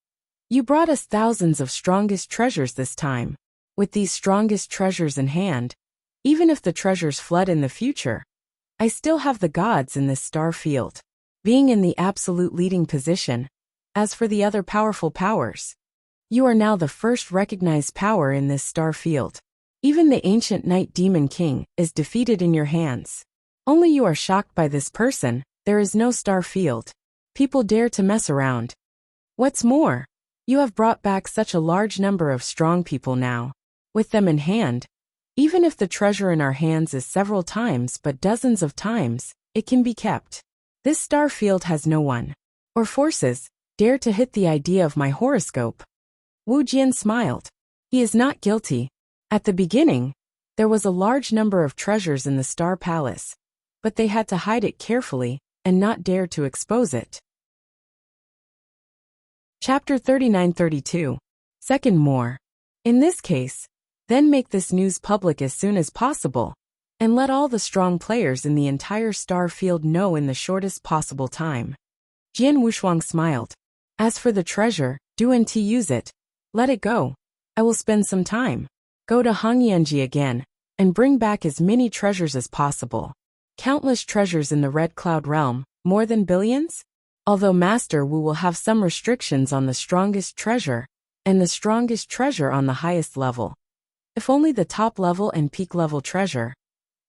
You brought us thousands of strongest treasures this time. With these strongest treasures in hand, even if the treasures flood in the future, I still have the gods in this star field, being in the absolute leading position. As for the other powerful powers, you are now the first recognized power in this star field. Even the ancient Night Demon King is defeated in your hands. Only you are shocked by this person. There is no star field. People dare to mess around. What's more, you have brought back such a large number of strong people now. With them in hand, even if the treasure in our hands is several times but dozens of times, it can be kept. This star field has no one, or forces, dare to hit the idea of my horoscope. Wu Jian smiled. He is not guilty. At the beginning, there was a large number of treasures in the Star Palace, but they had to hide it carefully and not dare to expose it. Chapter 39-32. Second more. In this case, then make this news public as soon as possible, and let all the strong players in the entire star field know in the shortest possible time. Jian Wushuang smiled. As for the treasure, do and use it. Let it go. I will spend some time. Go to Hongyanji again, and bring back as many treasures as possible. Countless treasures in the Red Cloud realm, more than billions? Although Master Wu will have some restrictions on the strongest treasure, and the strongest treasure on the highest level. If only the top level and peak level treasure,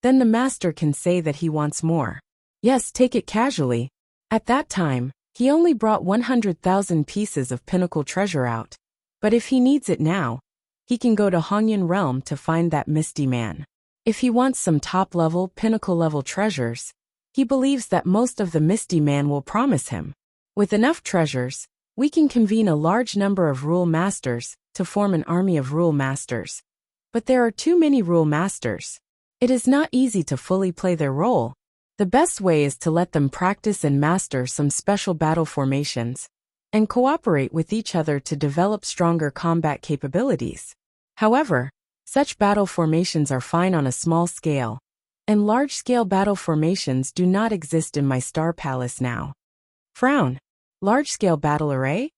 then the Master can say that he wants more. Yes, take it casually. At that time, he only brought 100,000 pieces of pinnacle treasure out. But if he needs it now, he can go to Hongyan realm to find that misty man. If he wants some top-level, pinnacle-level treasures, he believes that most of the misty man will promise him. With enough treasures, we can convene a large number of rule masters to form an army of rule masters. But there are too many rule masters. It is not easy to fully play their role. The best way is to let them practice and master some special battle formations, and cooperate with each other to develop stronger combat capabilities. However, such battle formations are fine on a small scale, and large-scale battle formations do not exist in my Star Palace now. Frown. Large-scale battle array?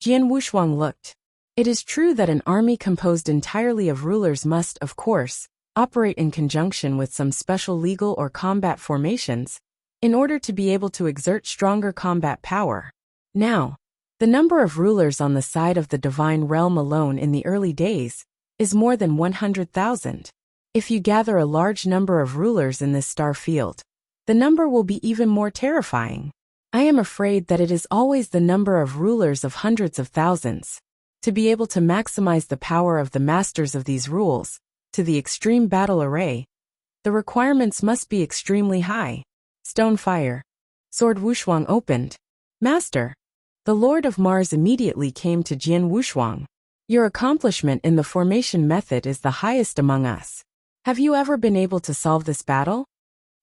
Jian Wushuang looked. It is true that an army composed entirely of rulers must, of course, operate in conjunction with some special legal or combat formations, in order to be able to exert stronger combat power. Now, the number of rulers on the side of the divine realm alone in the early days is more than 100,000. If you gather a large number of rulers in this star field, the number will be even more terrifying. I am afraid that it is always the number of rulers of hundreds of thousands. To be able to maximize the power of the masters of these rules, to the extreme battle array, the requirements must be extremely high. Stone fire. Sword Wushuang opened. Master. The Lord of Mars immediately came to Jian Wushuang. Your accomplishment in the formation method is the highest among us. Have you ever been able to solve this battle?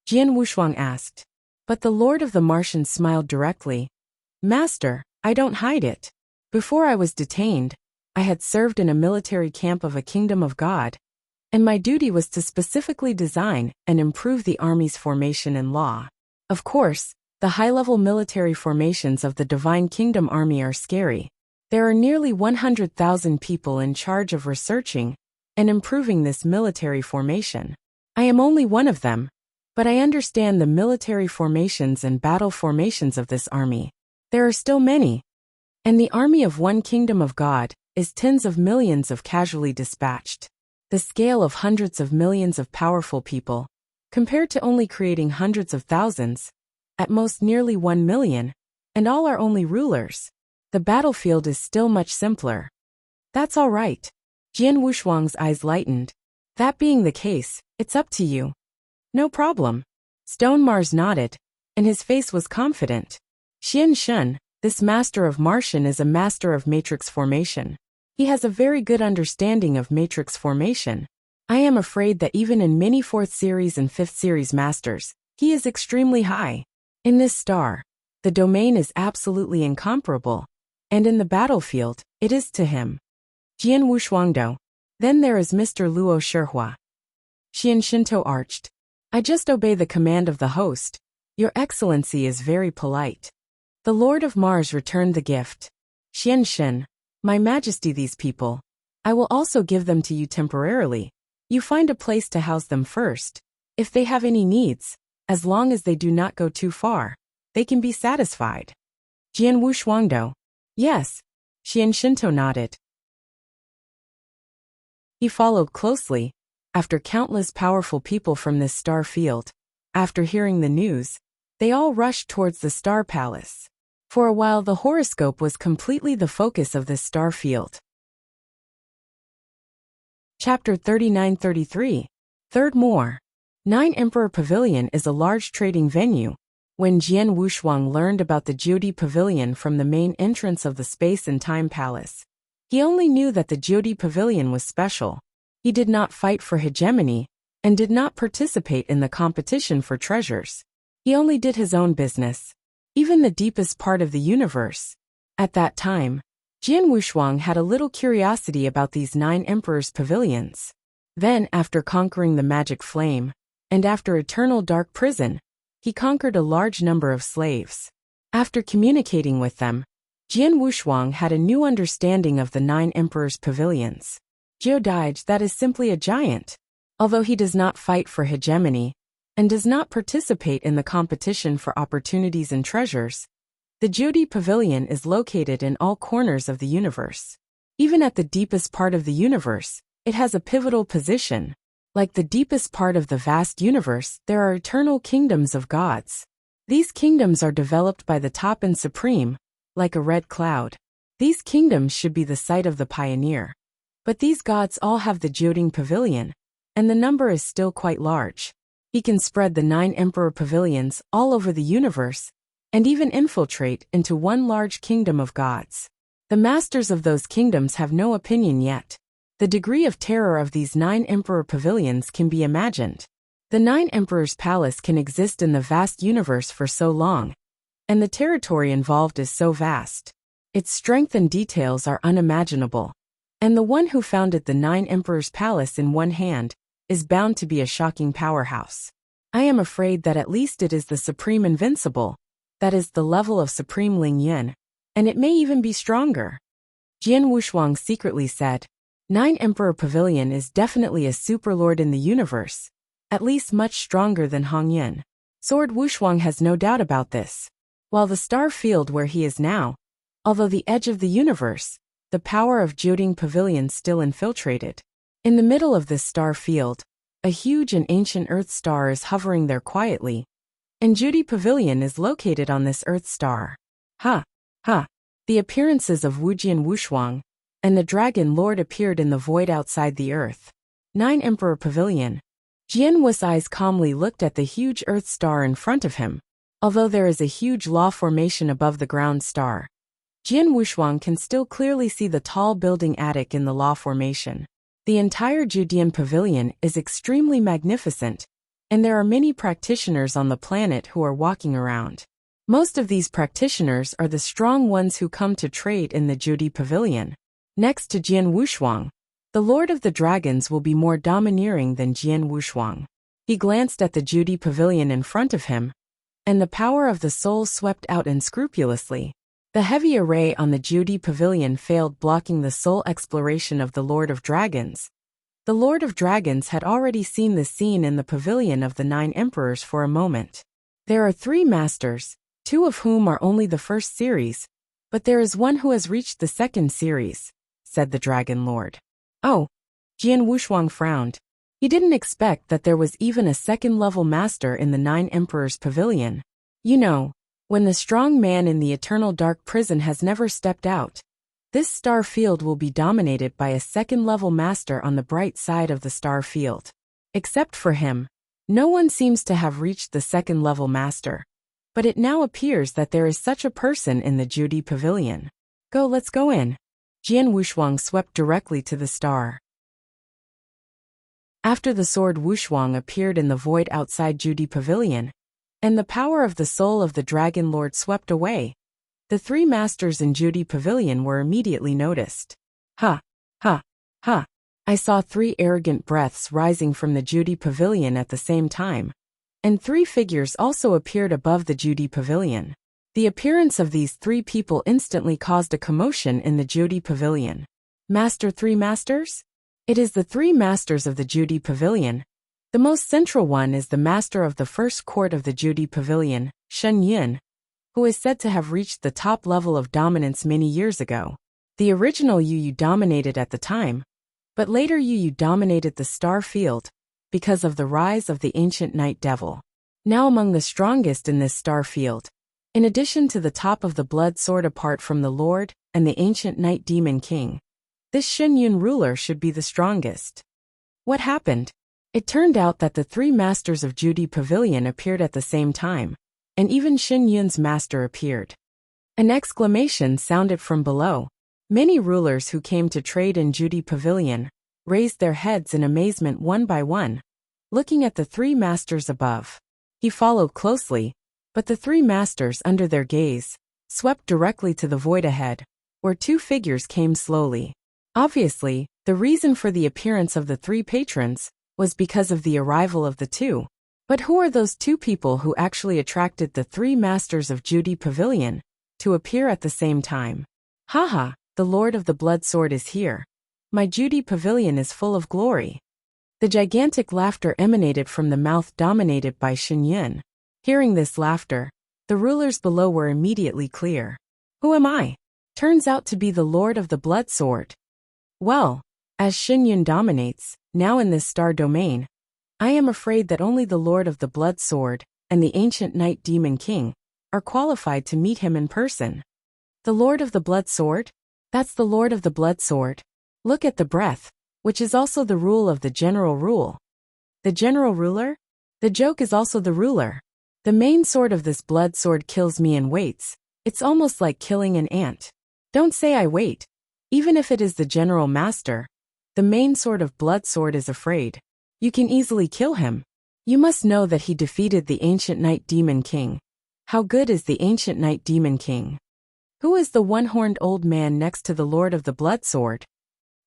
Jian Wushuang asked. But the Lord of the Martians smiled directly. Master, I don't hide it. Before I was detained, I had served in a military camp of a kingdom of God, and my duty was to specifically design and improve the army's formation and law. Of course, the high-level military formations of the Divine Kingdom Army are scary. There are nearly 100,000 people in charge of researching and improving this military formation. I am only one of them, but I understand the military formations and battle formations of this army. There are still many. And the army of one kingdom of God is tens of millions of casually dispatched. The scale of hundreds of millions of powerful people, compared to only creating hundreds of thousands, at most nearly 1 million, and all are only rulers. The battlefield is still much simpler. That's all right. Jian Wushuang's eyes lightened. That being the case, it's up to you. No problem. Stone Mars nodded, and his face was confident. Xian Shun, this master of Martian, is a master of matrix formation. He has a very good understanding of matrix formation. I am afraid that even in many 4th series and 5th series masters, he is extremely high. In this star, the domain is absolutely incomparable, and in the battlefield, it is to him. Jian Wushuangdo. Then there is Mr. Luo Shihua. Xian Shinto arched. I just obey the command of the host. Your Excellency is very polite. The Lord of Mars returned the gift. Xian Shin, My Majesty, these people. I will also give them to you temporarily. You find a place to house them first. If they have any needs, as long as they do not go too far, they can be satisfied. Jian Wushuangdo. Yes. Xian Shinto nodded. He followed closely, after countless powerful people from this star field. After hearing the news, they all rushed towards the star palace. For a while the horoscope was completely the focus of this star field. Chapter 39-33. Third More. 9 Emperor Pavilion is a large trading venue. When Jian Wushuang learned about the Jyoti Pavilion from the main entrance of the Space and Time Palace, he only knew that the Jyoti Pavilion was special. He did not fight for hegemony, and did not participate in the competition for treasures. He only did his own business. Even the deepest part of the universe. At that time, Jian Wushuang had a little curiosity about these 9 emperors' pavilions. Then, after conquering the magic flame, and after eternal dark prison, he conquered a large number of slaves. After communicating with them, Jian Wushuang had a new understanding of the 9 emperors' pavilions. Jiudaij, that is simply a giant. Although he does not fight for hegemony, and does not participate in the competition for opportunities and treasures, the Jyoti Pavilion is located in all corners of the universe. Even at the deepest part of the universe, it has a pivotal position. Like the deepest part of the vast universe, there are eternal kingdoms of gods. These kingdoms are developed by the top and supreme, like a red cloud. These kingdoms should be the site of the pioneer. But these gods all have the Jyoti Pavilion, and the number is still quite large. He can spread the 9 emperor pavilions all over the universe, and even infiltrate into one large kingdom of gods. The masters of those kingdoms have no opinion yet. The degree of terror of these 9 emperor pavilions can be imagined. The 9 emperors' palace can exist in the vast universe for so long, and the territory involved is so vast. Its strength and details are unimaginable. And the one who founded the 9 emperors' palace in one hand is bound to be a shocking powerhouse. I am afraid that at least it is the Supreme Invincible, that is the level of Supreme Ling Yun, and it may even be stronger. Jian Wushuang secretly said, Nine Emperor Pavilion is definitely a superlord in the universe, at least much stronger than Hong Yun. Sword Wuxia has no doubt about this. While the star field where he is now, although the edge of the universe, the power of Jiuding Pavilion still infiltrated. In the middle of this star field, a huge and ancient Earth star is hovering there quietly, and Jiuding Pavilion is located on this Earth star. Ha! Ha! The appearances of Wuxia and Wuxia and the Dragon Lord appeared in the void outside the Earth. Nine Emperor Pavilion. Jian Wu's eyes calmly looked at the huge Earth star in front of him. Although there is a huge law formation above the ground star, Jian Wuxia can still clearly see the tall building attic in the law formation. The entire Jiuding Pavilion is extremely magnificent, and there are many practitioners on the planet who are walking around. Most of these practitioners are the strong ones who come to trade in the Jiuding Pavilion. Next to Jian Wuxia, the Lord of the Dragons will be more domineering than Jian Wuxia. He glanced at the Jiuding Pavilion in front of him, and the power of the soul swept out unscrupulously. The heavy array on the Jiuding Pavilion failed, blocking the soul exploration of the Lord of Dragons. The Lord of Dragons had already seen the scene in the pavilion of the Nine Emperors for a moment. There are 3 masters, 2 of whom are only the first series, but there is one who has reached the second series, said the Dragon Lord. Oh, Jian Wuxia frowned. He didn't expect that there was even a second-level master in the Nine Emperors Pavilion. You know, when the strong man in the eternal dark prison has never stepped out, this star field will be dominated by a second-level master on the bright side of the star field. Except for him, no one seems to have reached the second-level master. But it now appears that there is such a person in the Jiuding Pavilion. Let's go in. Jian Wuxia swept directly to the star. After the sword Wuxia appeared in the void outside Jiuding Pavilion, and the power of the soul of the Dragon Lord swept away, the 3 masters in Jiuding Pavilion were immediately noticed. Ha! Ha! Ha! I saw 3 arrogant breaths rising from the Jiuding Pavilion at the same time, and 3 figures also appeared above the Jiuding Pavilion. The appearance of these 3 people instantly caused a commotion in the Jiuding Pavilion. Master 3 masters? It is the 3 masters of the Jiuding Pavilion. The most central one is the master of the first court of the Jiuding Pavilion, Shen Yun, who is said to have reached the top level of dominance many years ago. The original Yu dominated at the time, but later Yu dominated the star field because of the rise of the ancient night devil. Now among the strongest in this star field, in addition to the top of the blood sword apart from the Lord and the ancient night demon king, this Shen Yun ruler should be the strongest. What happened? It turned out that the 3 masters of Jiuding Pavilion appeared at the same time, and even Shen Yun's master appeared. An exclamation sounded from below. Many rulers who came to trade in Jiuding Pavilion raised their heads in amazement one by one, looking at the 3 masters above. He followed closely, but the 3 masters under their gaze swept directly to the void ahead, where 2 figures came slowly. Obviously, the reason for the appearance of the 3 patrons was because of the arrival of the 2. But who are those 2 people who actually attracted the 3 masters of Jiuding Pavilion to appear at the same time? Haha, the Lord of the Blood Sword is here. My Jiuding Pavilion is full of glory. The gigantic laughter emanated from the mouth dominated by Shen Yun. Hearing this laughter, the rulers below were immediately clear. Who am I? Turns out to be the Lord of the Blood Sword. Well, as Shen Yun dominates, now in this star domain, I am afraid that only the Lord of the Blood Sword and the ancient Night Demon King are qualified to meet him in person. The Lord of the Blood Sword? That's the Lord of the Blood Sword. Look at the breath, which is also the rule of the general rule. The general ruler? The joke is also the ruler. The main sword of this blood sword kills me and waits. It's almost like killing an ant. Don't say I wait. Even if it is the general master, the main sword of blood sword is afraid. You can easily kill him. You must know that he defeated the ancient Night Demon King. How good is the ancient Night Demon King? Who is the one-horned old man next to the Lord of the Blood Sword?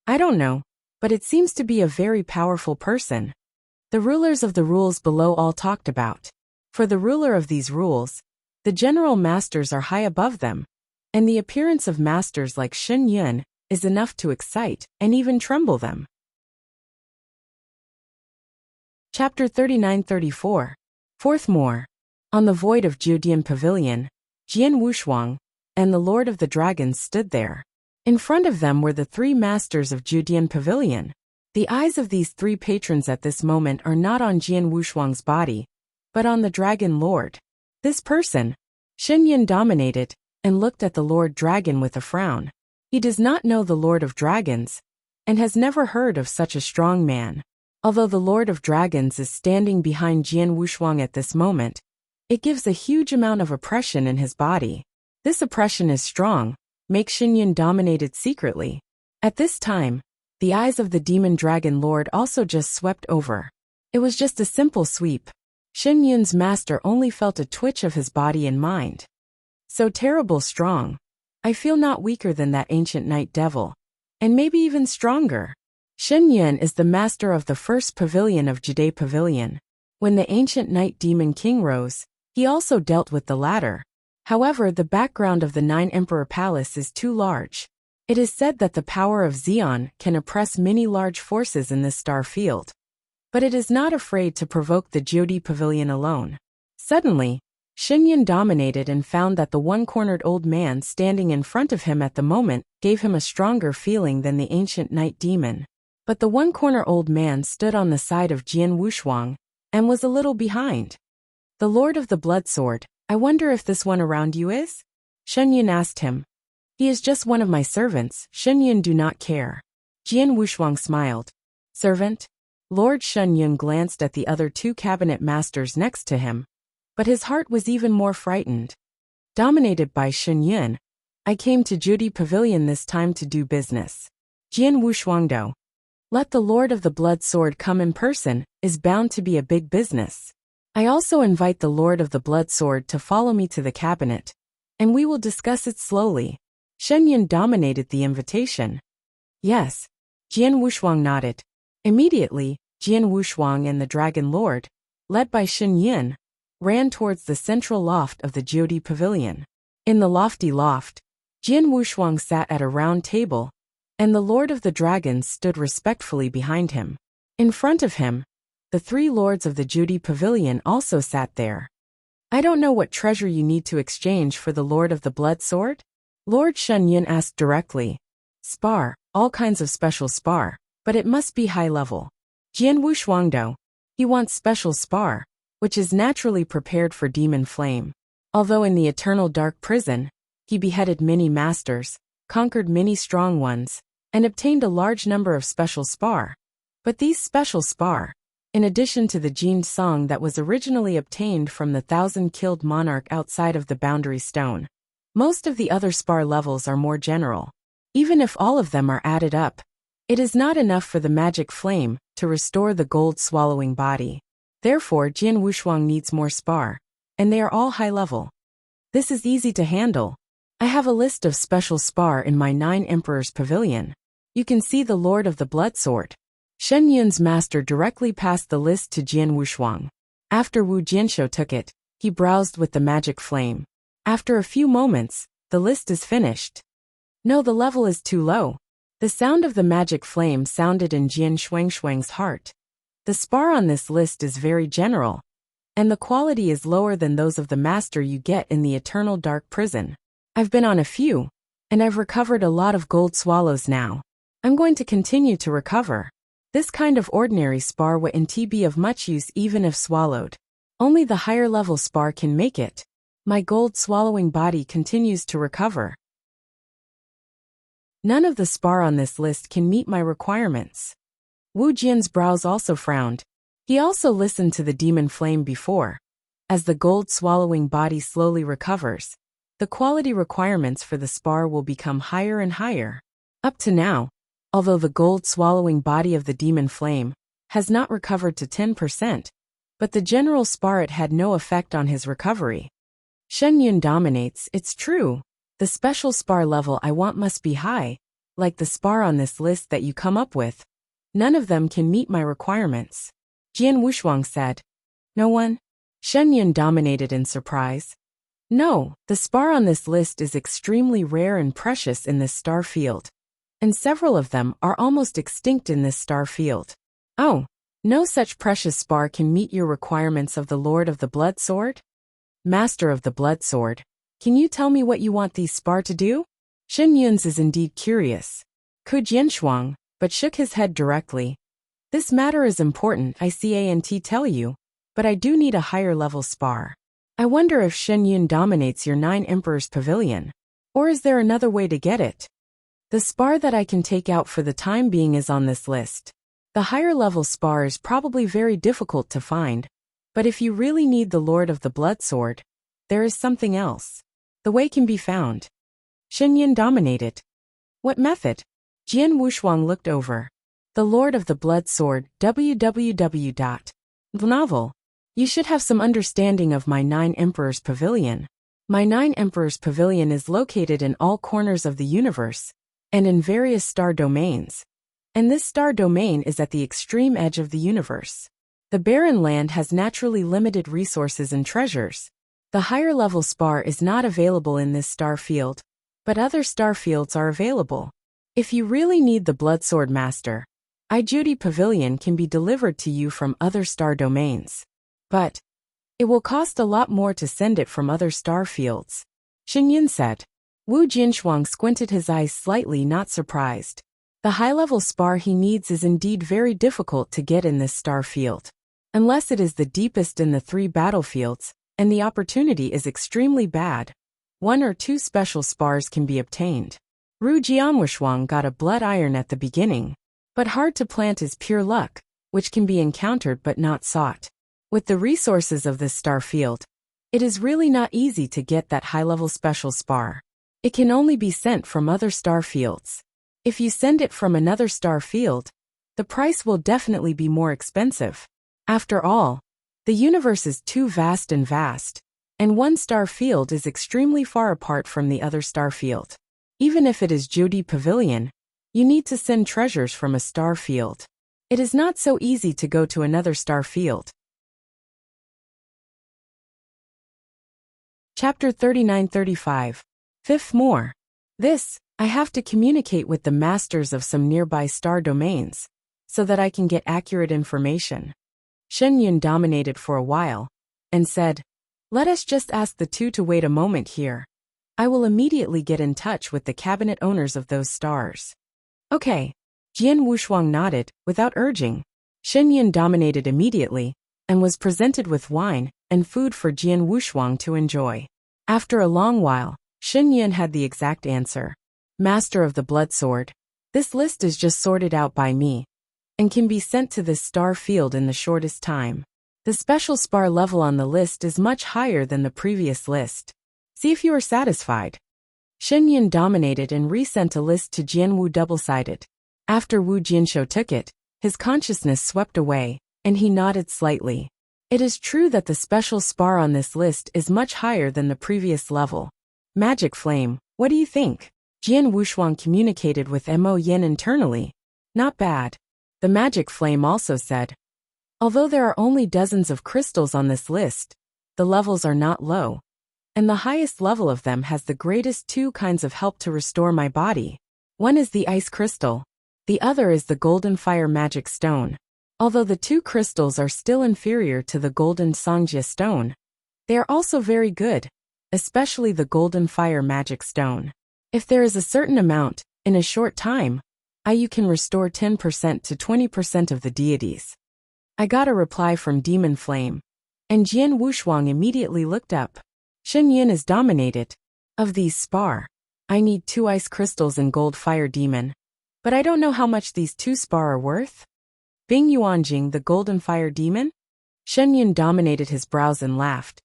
I don't know, but it seems to be a very powerful person. The rulers of the rules below all talked about. For the ruler of these rules, the general masters are high above them, and the appearance of masters like Shen Yun is enough to excite and even tremble them. Chapter 39-34. Fourth More. On the void of Jiudian Pavilion, Jian Wushuang and the Lord of the Dragons stood there. In front of them were the three masters of Jiudian Pavilion. The eyes of these three patrons at this moment are not on Jian Wushuang's body, but on the Dragon Lord. This person, Shenyan dominated and looked at the Lord Dragon with a frown. He does not know the Lord of Dragons and has never heard of such a strong man. Although the Lord of Dragons is standing behind Jian Wushuang at this moment, it gives a huge amount of oppression in his body. This oppression is strong, makes Shenyan dominated secretly. At this time, the eyes of the Demon Dragon Lord also just swept over. It was just a simple sweep. Shenyan's master only felt a twitch of his body and mind. So terrible strong. I feel not weaker than that ancient night devil, and maybe even stronger. Shenyan is the master of the first pavilion of Jide Pavilion. When the ancient night demon king rose, he also dealt with the latter. However, the background of the Nine Emperor Palace is too large. It is said that the power of Xion can oppress many large forces in this star field. But it is not afraid to provoke the Jide Pavilion alone. Suddenly, Shenyan dominated and found that the one-cornered old man standing in front of him at the moment gave him a stronger feeling than the ancient night demon. But the one-corner old man stood on the side of Jian Wushuang and was a little behind. The Lord of the Blood Sword, I wonder if this one around you is? Shenyan asked him. He is just one of my servants. Shenyan do not care. Jian Wushuang smiled. Servant? Lord Shenyan glanced at the other two cabinet masters next to him, but his heart was even more frightened. Dominated by Shenyan, I came to Jide Pavilion this time to do business. Jian Wushuangdo. Let the Lord of the Blood Sword come in person, is bound to be a big business. I also invite the Lord of the Blood Sword to follow me to the cabinet, and we will discuss it slowly. Shenyan dominated the invitation. Yes. Jian Wushuang nodded. Immediately, Jian Wushuang and the Dragon Lord, led by Shenyan, ran towards the central loft of the Jide Pavilion. In the lofty loft, Jian Wushuang sat at a round table, and the Lord of the Dragons stood respectfully behind him. In front of him, the three lords of the Jide Pavilion also sat there. I don't know what treasure you need to exchange for the Lord of the Blood Sword? Lord Shenyan asked directly. Spar, all kinds of special spar, but it must be high level. Jian Wushuangdo. He wants special spar, which is naturally prepared for demon flame. Although in the eternal dark prison, he beheaded many masters, conquered many strong ones, and obtained a large number of special spar. But these special spar, in addition to the Jin Song that was originally obtained from the 1,000-killed monarch outside of the Boundary Stone, most of the other spar levels are more general. Even if all of them are added up, it is not enough for the magic flame to restore the gold-swallowing body. Therefore, Jian Wushuang needs more spar, and they are all high level. This is easy to handle. I have a list of special spar in my 9 Emperors Pavilion. You can see the Lord of the Blood Sword. Shenyan's master directly passed the list to Jian Wushuang. After Wu Jianshou took it, he browsed with the magic flame. After a few moments, the list is finished. No, the level is too low. The sound of the magic flame sounded in Jian Shuangshuang's heart. The spar on this list is very general, and the quality is lower than those of the master you get in the eternal dark prison. I've been on a few, and I've recovered a lot of gold swallows now. I'm going to continue to recover. This kind of ordinary spar wouldn't be of much use even if swallowed. Only the higher level spar can make it. My gold-swallowing body continues to recover. None of the spar on this list can meet my requirements. Wu Jian's brows also frowned. He also listened to the demon flame before. As the gold-swallowing body slowly recovers, the quality requirements for the spar will become higher and higher. Up to now, although the gold-swallowing body of the demon flame has not recovered to 10%, but the general spar it had no effect on his recovery. Shenyan dominates, it's true. The special spar level I want must be high, like the spar on this list that you come up with. None of them can meet my requirements. Jian Wushuang said. No one? Shenyan dominated in surprise. No, the spar on this list is extremely rare and precious in this star field. and several of them are almost extinct in this star field. Oh, no such precious spar can meet your requirements of the Lord of the Blood Sword? Master of the Blood Sword, can you tell me what you want these spar to do? Shen Yun's is indeed curious. Ku Jianshuang, but shook his head directly. This matter is important, I can't tell you, but I do need a higher level spar. I wonder if Shen Yun dominates your 9 Emperors Pavilion. Or is there another way to get it? The spar that I can take out for the time being is on this list. The higher level spar is probably very difficult to find, but if you really need the Lord of the Blood Sword, there is something else. The way can be found. Shen Yun dominated. What method? Jian Wushuang looked over. The Lord of the Blood Sword, www. Novel. You should have some understanding of my 9 Emperors Pavilion. My 9 Emperors Pavilion is located in all corners of the universe, and in various star domains. And this star domain is at the extreme edge of the universe. The barren land has naturally limited resources and treasures. The higher level spar is not available in this star field, but other star fields are available. If you really need the Blood Sword Master, Judy Pavilion can be delivered to you from other star domains. But it will cost a lot more to send it from other star fields, Shen Yun said. Wu Jinshuang squinted his eyes slightly, not surprised. The high-level spar he needs is indeed very difficult to get in this star field. Unless it is the deepest in the 3 battlefields, and the opportunity is extremely bad, 1 or 2 special spars can be obtained. Ru Jianwushuang got a blood iron at the beginning, but hard to plant is pure luck, which can be encountered but not sought. With the resources of this star field, it is really not easy to get that high-level special spar. It can only be sent from other star fields. If you send it from another star field, the price will definitely be more expensive. After all, the universe is too vast, and one star field is extremely far apart from the other star field. Even if it is Judy Pavilion, you need to send treasures from a star field. It is not so easy to go to another star field. Chapter 39-35. Fifth more. This, I have to communicate with the masters of some nearby star domains, so that I can get accurate information. Shen Yun dominated for a while, and said, let us just ask the 2 to wait a moment here. I will immediately get in touch with the cabinet owners of those stars. Okay. Jian Wushuang nodded, without urging. Shen Yun dominated immediately, and was presented with wine and food for Jian Wushuang to enjoy. After a long while, Shen Yun had the exact answer. Master of the Blood Sword, this list is just sorted out by me, and can be sent to this star field in the shortest time. The special spar level on the list is much higher than the previous list. See if you are satisfied. Shen Yun dominated and resent a list to Jian Wu double-sided. After Wu Jianshou took it, his consciousness swept away, and he nodded slightly. It is true that the special spar on this list is much higher than the previous level. Magic Flame, what do you think? Jian Wushuang communicated with Mo Yin internally. Not bad. The Magic Flame also said. Although there are only dozens of crystals on this list, the levels are not low. And the highest level of them has the greatest 2 kinds of help to restore my body. One is the Ice Crystal. The other is the Golden Fire Magic Stone. Although the 2 crystals are still inferior to the Golden Songjia Stone, they are also very good, especially the Golden Fire Magic Stone. If there is a certain amount, in a short time, you can restore 10% to 20% of the deities. I got a reply from Demon Flame, and Jian Wushuang immediately looked up. Shen Yun is dominated. Of these spar, I need 2 ice crystals and Gold Fire Demon, but I don't know how much these 2 spar are worth. Bing Yuanjing, the Golden Fire Demon? Shen Yun dominated his brows and laughed.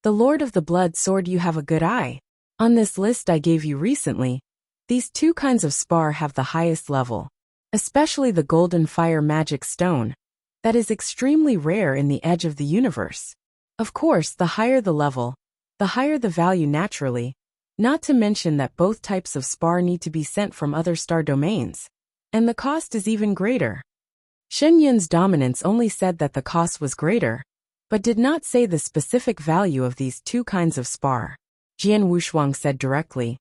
The Lord of the Blood Sword, you have a good eye. On this list I gave you recently, these 2 kinds of spar have the highest level, especially the Golden Fire Magic Stone, that is extremely rare in the edge of the universe. Of course, the higher the level, the higher the value naturally, not to mention that both types of spar need to be sent from other star domains, and the cost is even greater. Shen Yun's dominance only said that the cost was greater, but did not say the specific value of these 2 kinds of spar. Jian Wushuang said directly.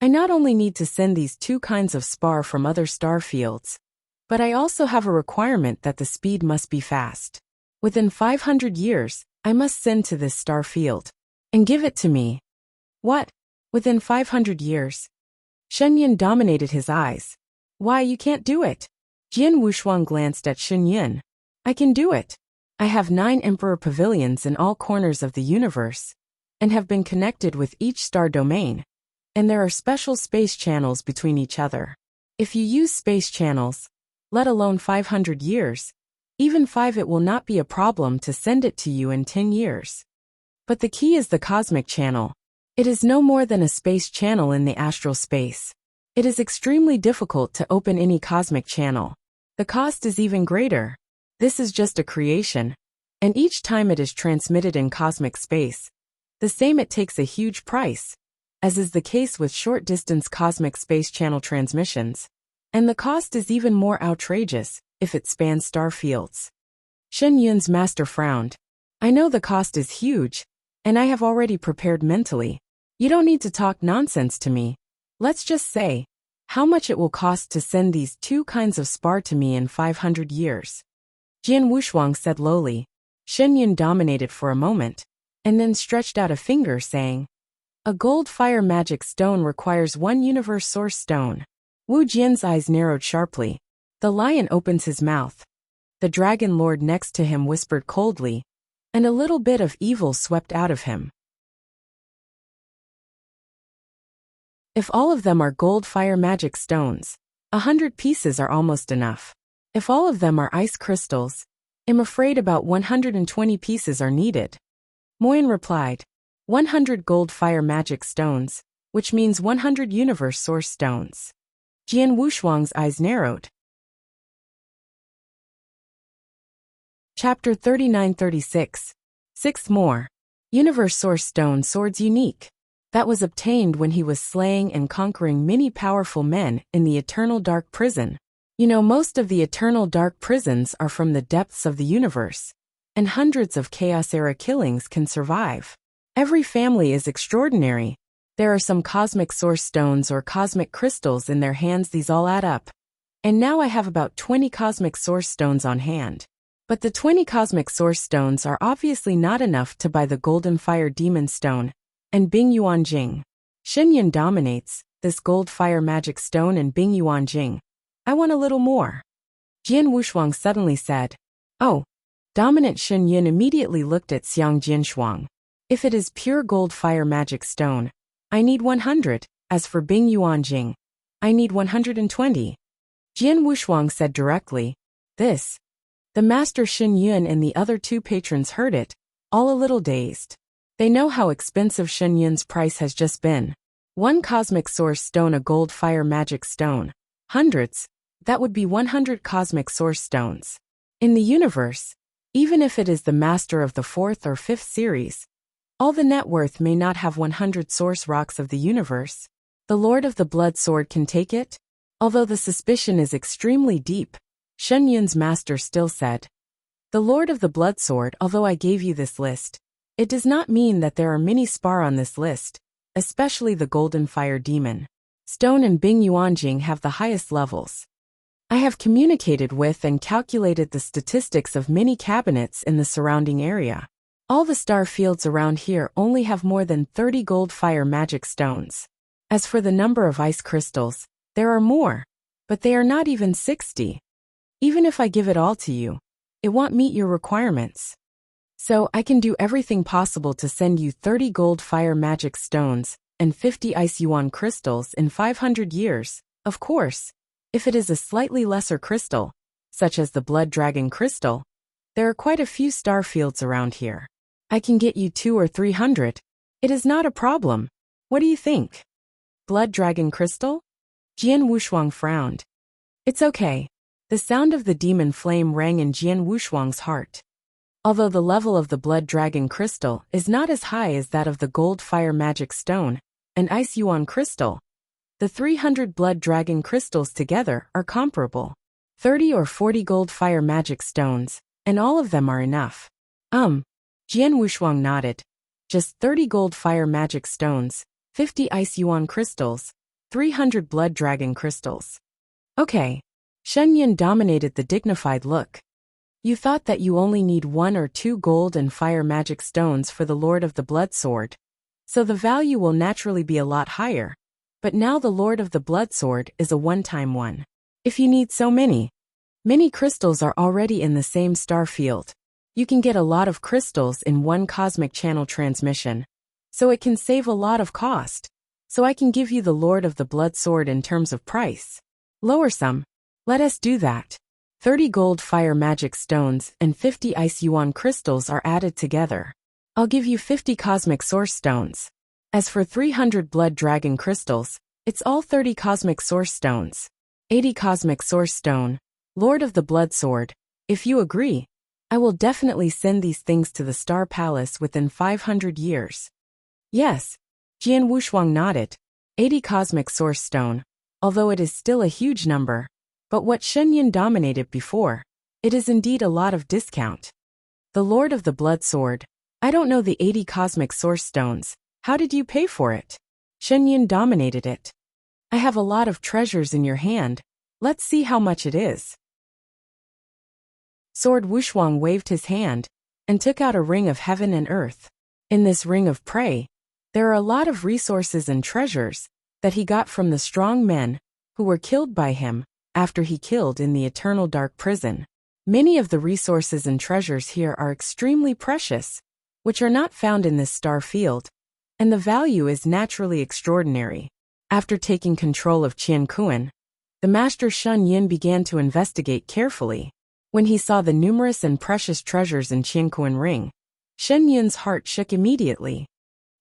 I not only need to send these 2 kinds of spar from other star fields, but I also have a requirement that the speed must be fast. Within 500 years, I must send to this star field and give it to me. What? Within 500 years? Shen Yun dominated his eyes. Why, you can't do it. Jian Wushuang glanced at Shen Yun. I can do it. I have 9 emperor pavilions in all corners of the universe, and have been connected with each star domain, and there are special space channels between each other. If you use space channels, let alone 500 years, even 5 it will not be a problem to send it to you in 10 years. But the key is the cosmic channel. It is no more than a space channel in the astral space. It is extremely difficult to open any cosmic channel. The cost is even greater. This is just a creation, and each time it is transmitted in cosmic space, the same it takes a huge price, as is the case with short-distance cosmic space channel transmissions, and the cost is even more outrageous if it spans star fields. Shen Yun's master frowned. I know the cost is huge, and I have already prepared mentally. You don't need to talk nonsense to me. Let's just say how much it will cost to send these 2 kinds of spar to me in 500 years. Jian Wushuang said lowly. Shen Yun dominated for a moment, and then stretched out a finger saying, a gold fire magic stone requires 1 universe source stone. Wu Jian's eyes narrowed sharply. The lion opens his mouth. The dragon lord next to him whispered coldly, and a little bit of evil swept out of him. If all of them are gold fire magic stones, 100 pieces are almost enough. If all of them are ice crystals, I'm afraid about 120 pieces are needed. Moyen replied, 100 gold fire magic stones, which means 100 universe source stones. Jian Wushuang's eyes narrowed. Chapter 39-36. 6 more. Universe source stone swords unique. That was obtained when he was slaying and conquering many powerful men in the eternal dark prison. You know, most of the eternal dark prisons are from the depths of the universe, and hundreds of chaos-era killings can survive. Every family is extraordinary. There are some cosmic source stones or cosmic crystals in their hands. These all add up. And now I have about 20 cosmic source stones on hand. But the 20 cosmic source stones are obviously not enough to buy the golden fire demon stone and Bing Yuan Jing. Shen Yun dominates this gold fire magic stone and Bing Yuan Jing. I want a little more. Jian Wushuang suddenly said. Oh. Dominant Shen Yun immediately looked at Xiang Jinshuang. If it is pure gold fire magic stone, I need 100. As for Bing Yuan Jing, I need 120. Jian Wushuang said directly. This. The master Shen Yun and the other 2 patrons heard it, all a little dazed. They know how expensive Shen Yun's price has just been. 1 cosmic source stone, a gold fire magic stone. Hundreds. That would be 100 cosmic source stones. In the universe, even if it is the master of the 4th or 5th series, all the net worth may not have 100 source rocks of the universe. The Lord of the Blood Sword can take it? Although the suspicion is extremely deep, Shen Yun's master still said. The Lord of the Blood Sword, although I gave you this list, it does not mean that there are many spar on this list, especially the Golden Fire Demon Stone and Bing Yuanjing have the highest levels. I have communicated with and calculated the statistics of many cabinets in the surrounding area. All the star fields around here only have more than 30 gold fire magic stones. As for the number of ice crystals, there are more, but they are not even 60. Even if I give it all to you, it won't meet your requirements. So I can do everything possible to send you 30 gold fire magic stones and 50 ice yuan crystals in 500 years. Of course, if it is a slightly lesser crystal, such as the blood dragon crystal, there are quite a few star fields around here. I can get you 200 or 300. It is not a problem. What do you think? Blood dragon crystal? Jian Wushuang frowned. It's okay. The sound of the demon flame rang in Jian Wushuang's heart. Although the level of the blood dragon crystal is not as high as that of the gold fire magic stone and ice yuan crystal, the 300 blood dragon crystals together are comparable. 30 or 40 gold fire magic stones, and all of them are enough. Jian Wushuang nodded. Just 30 gold fire magic stones, 50 ice yuan crystals, 300 blood dragon crystals. Okay. Shen Yun dominated the dignified look. You thought that you only need 1 or 2 gold and fire magic stones for the Lord of the Blood Sword, so the value will naturally be a lot higher. But now the Lord of the Blood Sword is a one-time one. If you need so many crystals are already in the same star field. You can get a lot of crystals in one cosmic channel transmission, so it can save a lot of cost. So I can give you the Lord of the Blood Sword in terms of price. Lower some. Let us do that. 30 gold fire magic stones and 50 ice yuan crystals are added together. I'll give you 50 cosmic source stones. As for 300 blood dragon crystals, it's all 30 cosmic source stones. 80 cosmic source stone. Lord of the Blood Sword, if you agree, I will definitely send these things to the Star Palace within 500 years. Yes. Jian Wushuang nodded. 80 cosmic source stone, although it is still a huge number. But what Shen Yun dominated before, it is indeed a lot of discount. The Lord of the Blood Sword, I don't know the 80 cosmic source stones, how did you pay for it? Shen Yun dominated it. I have a lot of treasures in your hand, let's see how much it is. Sword Wushuang waved his hand, and took out a ring of heaven and earth. In this ring of prey, there are a lot of resources and treasures, that he got from the strong men, who were killed by him, after he killed in the eternal dark prison. Many of the resources and treasures here are extremely precious, which are not found in this star field, and the value is naturally extraordinary. After taking control of Qiankuan, the master Shen Yun began to investigate carefully. When he saw the numerous and precious treasures in Qiankuan ring, Shen Yun's heart shook immediately.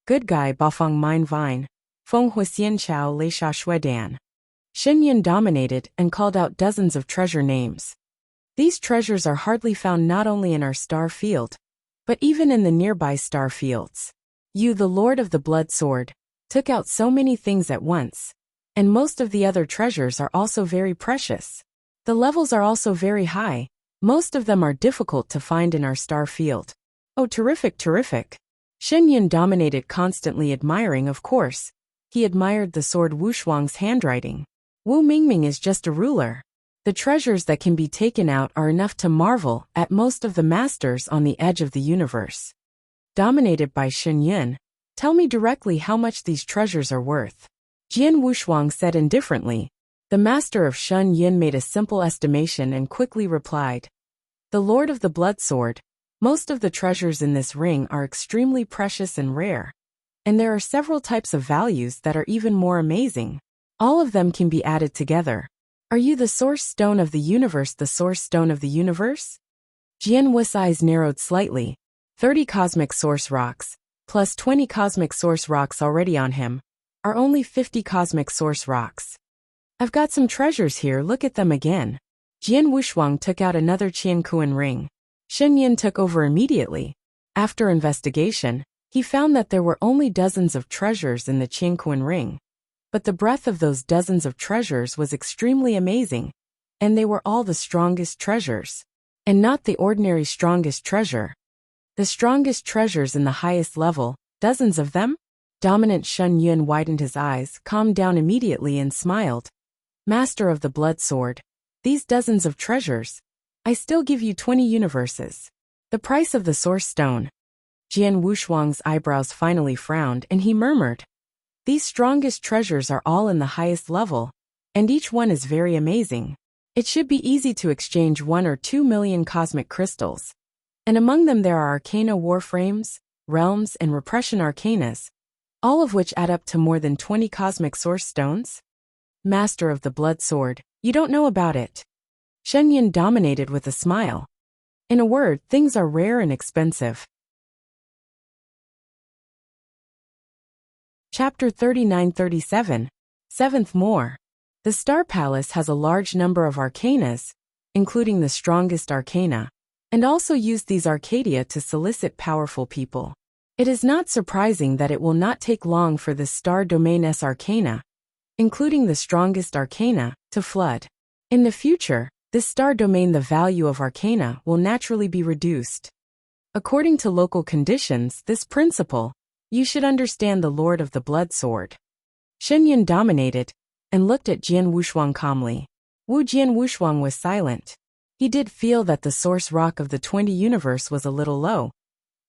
Good guy Bafeng Mine Vine, Feng Huxian Chao Lei Sha Shui Dan. Shen Yun dominated and called out dozens of treasure names. These treasures are hardly found not only in our star field, but even in the nearby star fields. You, the Lord of the Blood Sword, took out so many things at once, and most of the other treasures are also very precious. The levels are also very high, most of them are difficult to find in our star field. Oh, terrific, terrific. Shen Yun dominated, constantly admiring, of course. He admired the sword Wushuang's handwriting. Wu Mingming is just a ruler. The treasures that can be taken out are enough to marvel at most of the masters on the edge of the universe. Dominated by Shen Yun, tell me directly how much these treasures are worth. Jian Wushuang said indifferently. The master of Shen Yun made a simple estimation and quickly replied. The Lord of the Blood Sword, most of the treasures in this ring are extremely precious and rare. And there are several types of values that are even more amazing. All of them can be added together. Are you the source stone of the universe, the source stone of the universe? Jian Wu's eyes narrowed slightly. 30 cosmic source rocks, plus 20 cosmic source rocks already on him, are only 50 cosmic source rocks. I've got some treasures here, look at them again. Jian Wushuang took out another Qiankuan ring. Shen Yun took over immediately. After investigation, he found that there were only dozens of treasures in the Qiankuan ring. But the breadth of those dozens of treasures was extremely amazing, and they were all the strongest treasures. And not the ordinary strongest treasure. The strongest treasures in the highest level, dozens of them? Dominant Shen Yun widened his eyes, calmed down immediately and smiled. Master of the Blood Sword, these dozens of treasures, I still give you 20 universes. The price of the source stone. Jian Wushuang's eyebrows finally frowned and he murmured. These strongest treasures are all in the highest level, and each one is very amazing. It should be easy to exchange 1 or 2 million cosmic crystals. And among them there are arcana warframes, realms and repression arcanas, all of which add up to more than 20 cosmic source stones. Master of the Blood Sword, you don't know about it. Shen Yun dominated with a smile. In a word, things are rare and expensive. Chapter 39-37. 7th More. The Star Palace has a large number of arcanas, including the strongest arcana, and also use these arcadia to solicit powerful people. It is not surprising that it will not take long for the Star Domain's arcana, including the strongest arcana, to flood. In the future, this Star Domain, the value of arcana will naturally be reduced. According to local conditions, this principle, you should understand the Lord of the Blood Sword. Shen Yun dominated, and looked at Jian Wushuang calmly. Jian Wushuang was silent. He did feel that the source rock of the 20 universe was a little low,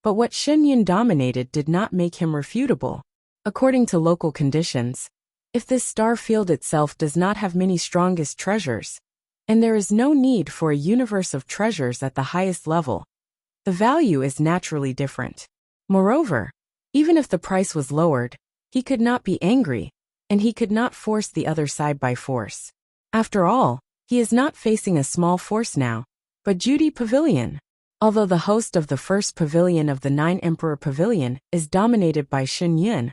but what Shen Yun dominated did not make him refutable. According to local conditions, if this star field itself does not have many strongest treasures, and there is no need for a universe of treasures at the highest level, the value is naturally different. Moreover, even if the price was lowered, he could not be angry, and he could not force the other side by force. After all, he is not facing a small force now, but Judy Pavilion. Although the host of the first pavilion of the 9 Emperor Pavilion is dominated by Shen Yun,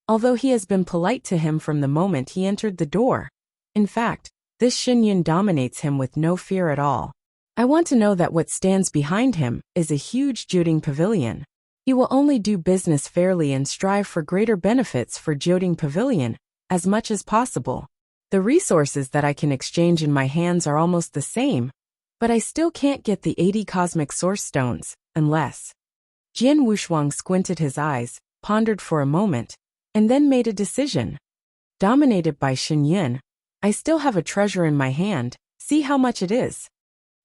although he has been polite to him from the moment he entered the door. In fact, this Shen Yun dominates him with no fear at all. I want to know that what stands behind him is a huge Jiuding Pavilion. He will only do business fairly and strive for greater benefits for Jiuding Pavilion, as much as possible. The resources that I can exchange in my hands are almost the same, but I still can't get the 80 cosmic source stones, unless... Jian Wushuang squinted his eyes, pondered for a moment, and then made a decision. Dominated by Shen Yun, I still have a treasure in my hand, see how much it is.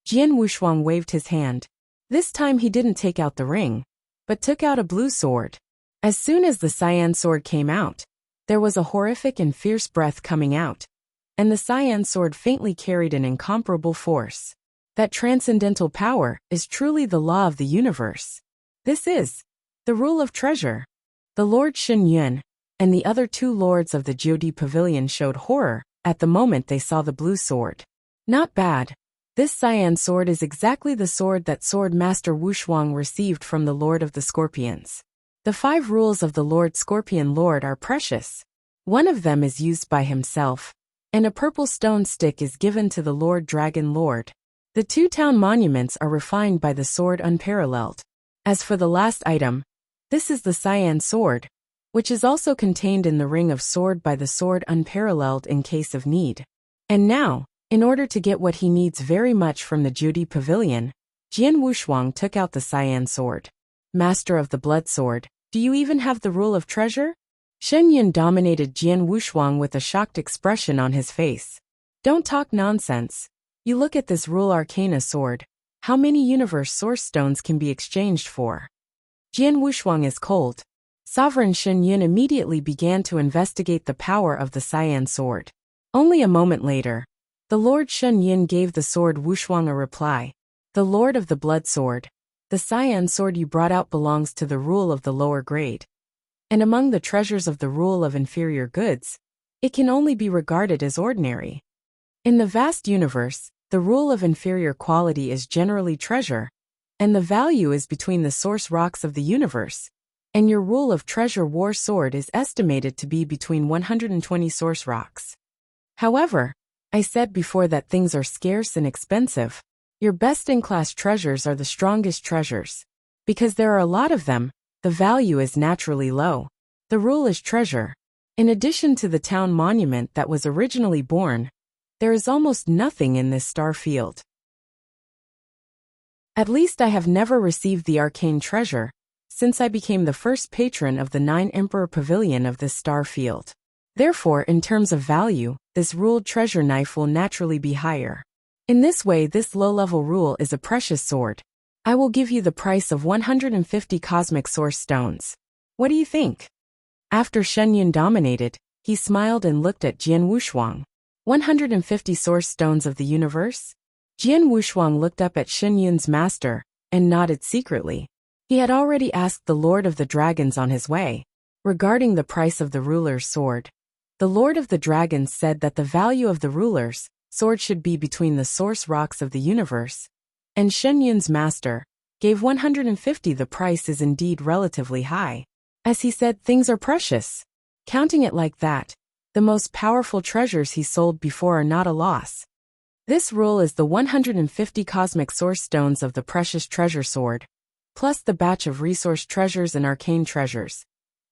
Jian Wushuang waved his hand. This time he didn't take out the ring, but took out a blue sword. As soon as the cyan sword came out, there was a horrific and fierce breath coming out, and the cyan sword faintly carried an incomparable force. That transcendental power is truly the law of the universe. This is the rule of treasure. The Lord Shen Yun and the other 2 lords of the Jiudi Pavilion showed horror at the moment they saw the blue sword. Not bad. This cyan sword is exactly the sword that Sword Master Wushuang received from the Lord of the Scorpions. The 5 rules of the Lord Scorpion Lord are precious. One of them is used by himself, and a purple stone stick is given to the Lord Dragon Lord. The 2 town monuments are refined by the sword unparalleled. As for the last item, this is the cyan sword, which is also contained in the ring of sword by the sword unparalleled in case of need. And now, in order to get what he needs very much from the Jiudi Pavilion, Jian Wushuang took out the cyan sword. Master of the blood sword, do you even have the rule of treasure? Shen Yun dominated Jian Wushuang with a shocked expression on his face. Don't talk nonsense. You look at this rule arcana sword. How many universe source stones can be exchanged for? Jian Wushuang is cold. Sovereign Shen Yun immediately began to investigate the power of the cyan sword. Only a moment later, the Lord Shen Yun gave the sword Wushuang a reply. The Lord of the blood sword, the cyan sword you brought out belongs to the rule of the lower grade. And among the treasures of the rule of inferior goods, it can only be regarded as ordinary. In the vast universe, the rule of inferior quality is generally treasure, and the value is between the source rocks of the universe, and your rule of treasure war sword is estimated to be between 120 source rocks. However, I said before that things are scarce and expensive. Your best-in-class treasures are the strongest treasures. Because there are a lot of them, the value is naturally low. The rule is treasure. In addition to the town monument that was originally born, there is almost nothing in this star field. At least I have never received the arcane treasure, since I became the first patron of the 9 Emperor Pavilion of this star field. Therefore, in terms of value, this ruled treasure knife will naturally be higher. In this way, this low-level rule is a precious sword. I will give you the price of 150 cosmic source stones. What do you think? After Shen Yun dominated, he smiled and looked at Jian Wushuang. 150 source stones of the universe? Jian Wushuang looked up at Shen Yun's master, and nodded secretly. He had already asked the Lord of the Dragons on his way, regarding the price of the ruler's sword. The Lord of the Dragons said that the value of the ruler's sword should be between the source rocks of the universe, and Shen Yun's master gave 150. The price is indeed relatively high. As he said, things are precious. Counting it like that, the most powerful treasures he sold before are not a loss. This rule is the 150 cosmic source stones of the precious treasure sword, plus the batch of resource treasures and arcane treasures,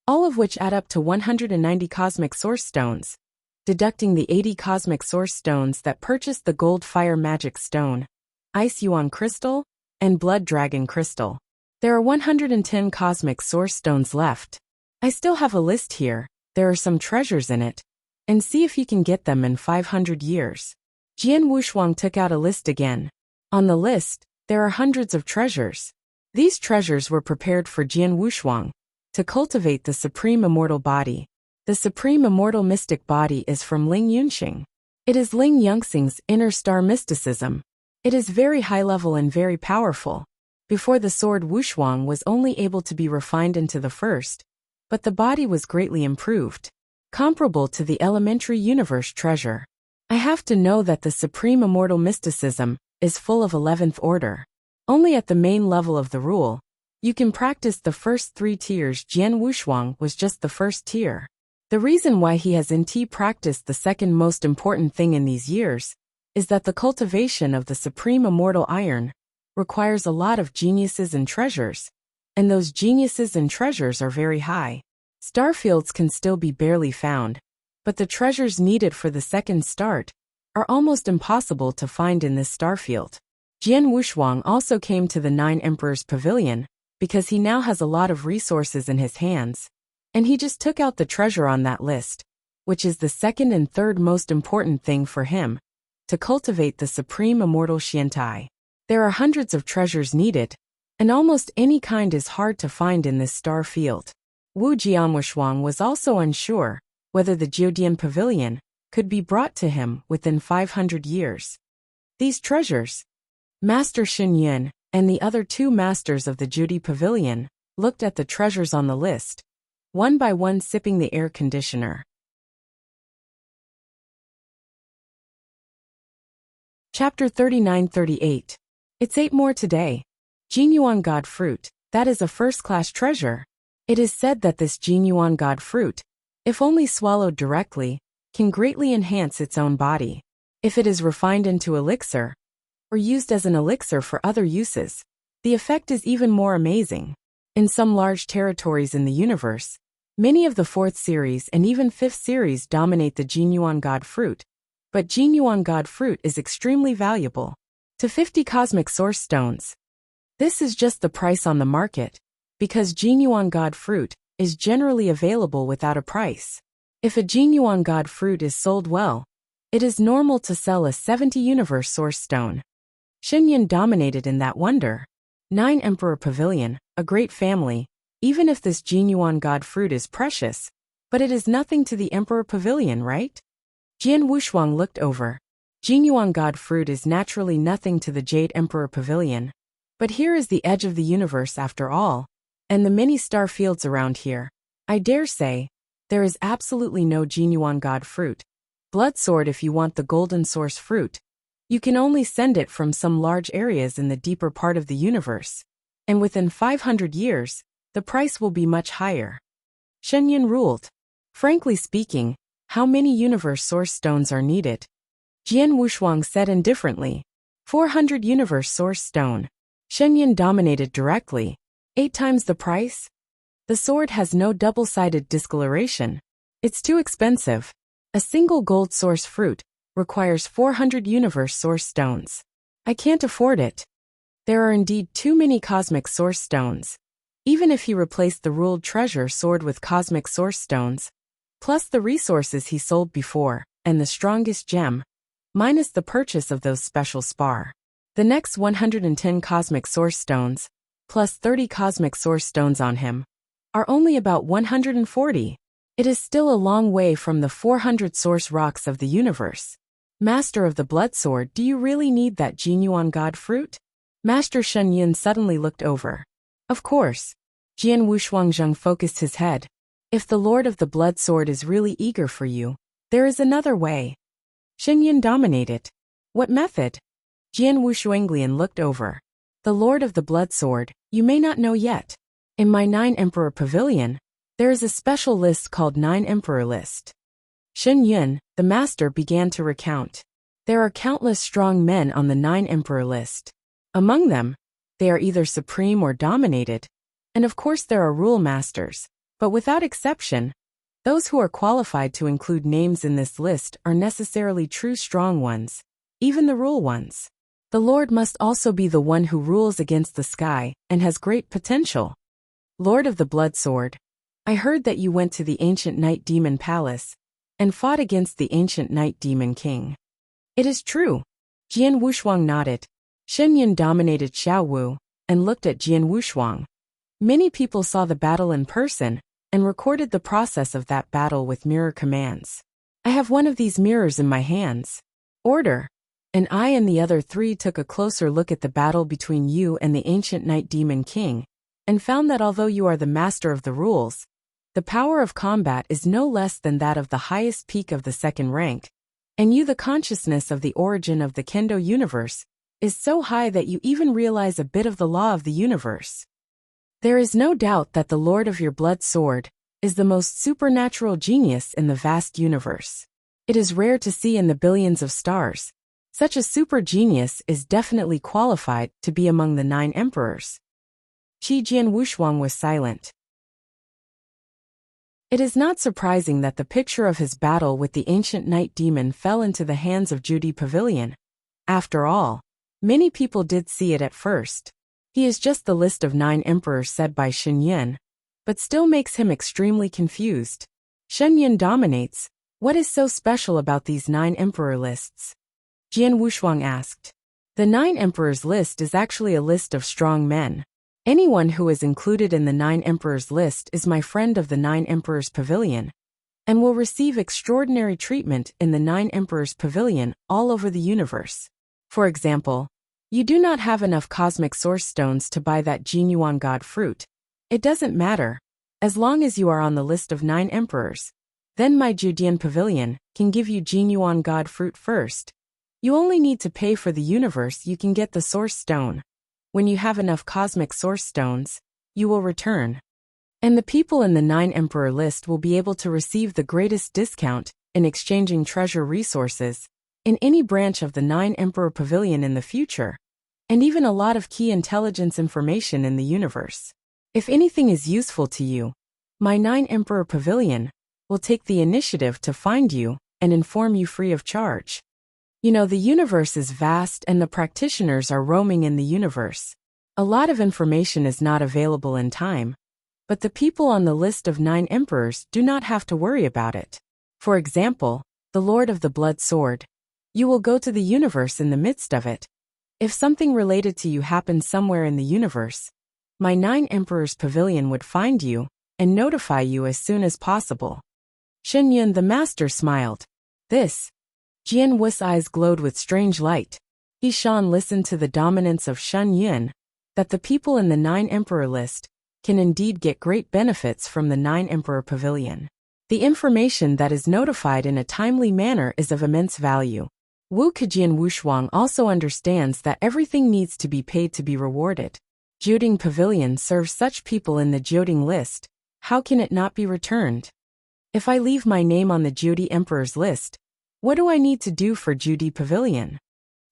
all of which add up to 190 cosmic source stones, deducting the 80 cosmic source stones that purchased the gold fire magic stone, ice yuan crystal, and blood dragon crystal. There are 110 cosmic source stones left. I still have a list here. There are some treasures in it, and see if you can get them in 500 years. Jian Wushuang took out a list again. On the list, there are hundreds of treasures. These treasures were prepared for Jian Wushuang to cultivate the supreme immortal body. The supreme immortal mystic body is from Ling Yunxing. It is Ling Yunxing's inner star mysticism. It is very high level and very powerful. Before the sword Wushuang was only able to be refined into the first, but the body was greatly improved, comparable to the elementary universe treasure. I have to know that the supreme immortal mysticism is full of 11th order. Only at the main level of the rule, you can practice the first 3 tiers. Jian Wushuang was just the first tier. The reason why he has practiced the second most important thing in these years is that the cultivation of the supreme immortal iron requires a lot of geniuses and treasures, and those geniuses and treasures are very high. Starfields can still be barely found, but the treasures needed for the second start are almost impossible to find in this starfield. Jian Wushuang also came to the 9 Emperors Pavilion because he now has a lot of resources in his hands, and he just took out the treasure on that list, which is the second and third most important thing for him, to cultivate the supreme immortal Xiantai. There are hundreds of treasures needed, and almost any kind is hard to find in this star field. Wu Jianwushuang was also unsure whether the Jiodian Pavilion could be brought to him within 500 years. These treasures, Master Shen Yun and the other 2 masters of the Jiodi Pavilion looked at the treasures on the list, one by one sipping the air conditioner. Chapter 39-38. It's 8 more today. Jinyuan God Fruit, that is a first-class treasure. It is said that this Jinyuan God Fruit, if only swallowed directly, can greatly enhance its own body. If it is refined into elixir, or used as an elixir for other uses, the effect is even more amazing. In some large territories in the universe, many of the 4th series and even 5th series dominate the Jinyuan God Fruit, but Jinyuan God Fruit is extremely valuable. To 50 cosmic source stones. This is just the price on the market, because Jinyuan God Fruit is generally available without a price. If a Jinyuan God Fruit is sold well, it is normal to sell a 70 universe source stone. Shenyan dominated in that wonder. 9 Emperor Pavilion, a great family, even if this Jinyuan God Fruit is precious, but it is nothing to the Emperor Pavilion, right? Jian Wushuang looked over. Jinyuan God Fruit is naturally nothing to the Jade Emperor Pavilion, but here is the edge of the universe after all, and the many star fields around here. I dare say, there is absolutely no Jinyuan God Fruit. Blood Sword. If you want the golden source fruit, you can only send it from some large areas in the deeper part of the universe, and within 500 years, the price will be much higher. Shenyan ruled. Frankly speaking, how many universe source stones are needed? Jian Wushuang said indifferently. 400 universe source stone. Shenyan dominated directly. 8 times the price? The sword has no double-sided discoloration. It's too expensive. A single gold source fruit requires 400 universe source stones. I can't afford it. There are indeed too many cosmic source stones. Even if he replaced the ruled treasure sword with cosmic source stones, plus the resources he sold before, and the strongest gem, minus the purchase of those special spar, the next 110 cosmic source stones, plus 30 cosmic source stones on him, are only about 140. It is still a long way from the 400 source rocks of the universe. Master of the Blood Sword, do you really need that Jinyuan God Fruit? Master Shen Yun suddenly looked over. Of course. Jian Wushuangzheng focused his head. If the Lord of the Blood Sword is really eager for you, there is another way. Shen Yun dominated. What method? Jian Wushuanglian looked over. The Lord of the Blood Sword, you may not know yet. In my 9 Emperor Pavilion, there is a special list called 9 Emperor List. Shen Yun, the master, began to recount. There are countless strong men on the 9 Emperor list. Among them, they are either supreme or dominated, and of course there are rule masters, but without exception, those who are qualified to include names in this list are necessarily true strong ones, even the rule ones. The Lord must also be the one who rules against the sky and has great potential. Lord of the Blood Sword, I heard that you went to the ancient Night Demon Palace and fought against the ancient night demon king. It is true. Jian Wushuang nodded. Shen Yun dominated Xiao Wu and looked at Jian Wushuang. Many people saw the battle in person and recorded the process of that battle with mirror commands. I have one of these mirrors in my hands. Order. And I and the other three took a closer look at the battle between you and the ancient night demon king, and found that although you are the master of the rules, the power of combat is no less than that of the highest peak of the second rank, and you the consciousness of the origin of the Kendo universe is so high that you even realize a bit of the law of the universe. There is no doubt that the Lord of your blood sword is the most supernatural genius in the vast universe. It is rare to see in the billions of stars. Such a super genius is definitely qualified to be among the 9 emperors. Jian Wushuang was silent. It is not surprising that the picture of his battle with the ancient night demon fell into the hands of Judy Pavilion. After all, many people did see it at first. He is just the list of 9 emperors said by Shen Yun, but still makes him extremely confused. Shen Yun dominates. What is so special about these 9 emperor lists? Jian Wushuang asked. The 9 emperors list is actually a list of strong men. Anyone who is included in the 9 emperors list is my friend of the 9 emperors pavilion, and will receive extraordinary treatment in the 9 emperors pavilion all over the universe. For example, you do not have enough cosmic source stones to buy that Jinyuan god fruit. It doesn't matter. As long as you are on the list of 9 emperors, then my Judian pavilion can give you Jinyuan god fruit first. You only need to pay for the universe you can get the source stone. When you have enough cosmic source stones, you will return. And the people in the 9 emperor list will be able to receive the greatest discount in exchanging treasure resources in any branch of the 9 emperor pavilion in the future, and even a lot of key intelligence information in the universe. If anything is useful to you, my 9 emperor pavilion will take the initiative to find you and inform you free of charge. You know, the universe is vast and the practitioners are roaming in the universe. A lot of information is not available in time, but the people on the list of 9 emperors do not have to worry about it. For example, the Lord of the Blood Sword. You will go to the universe in the midst of it. If something related to you happens somewhere in the universe, my 9 emperors pavilion would find you and notify you as soon as possible. Shen Yun the master smiled. This. Jian Wu's eyes glowed with strange light. He Shan listened to the dominance of Shen Yun, that the people in the 9 emperor list can indeed get great benefits from the 9 emperor pavilion. The information that is notified in a timely manner is of immense value. Jian Wushuang also understands that everything needs to be paid to be rewarded. Jiuding Pavilion serves such people in the Jiuding list. How can it not be returned? If I leave my name on the Jiudi Emperor's list, what do I need to do for Jiudi Pavilion?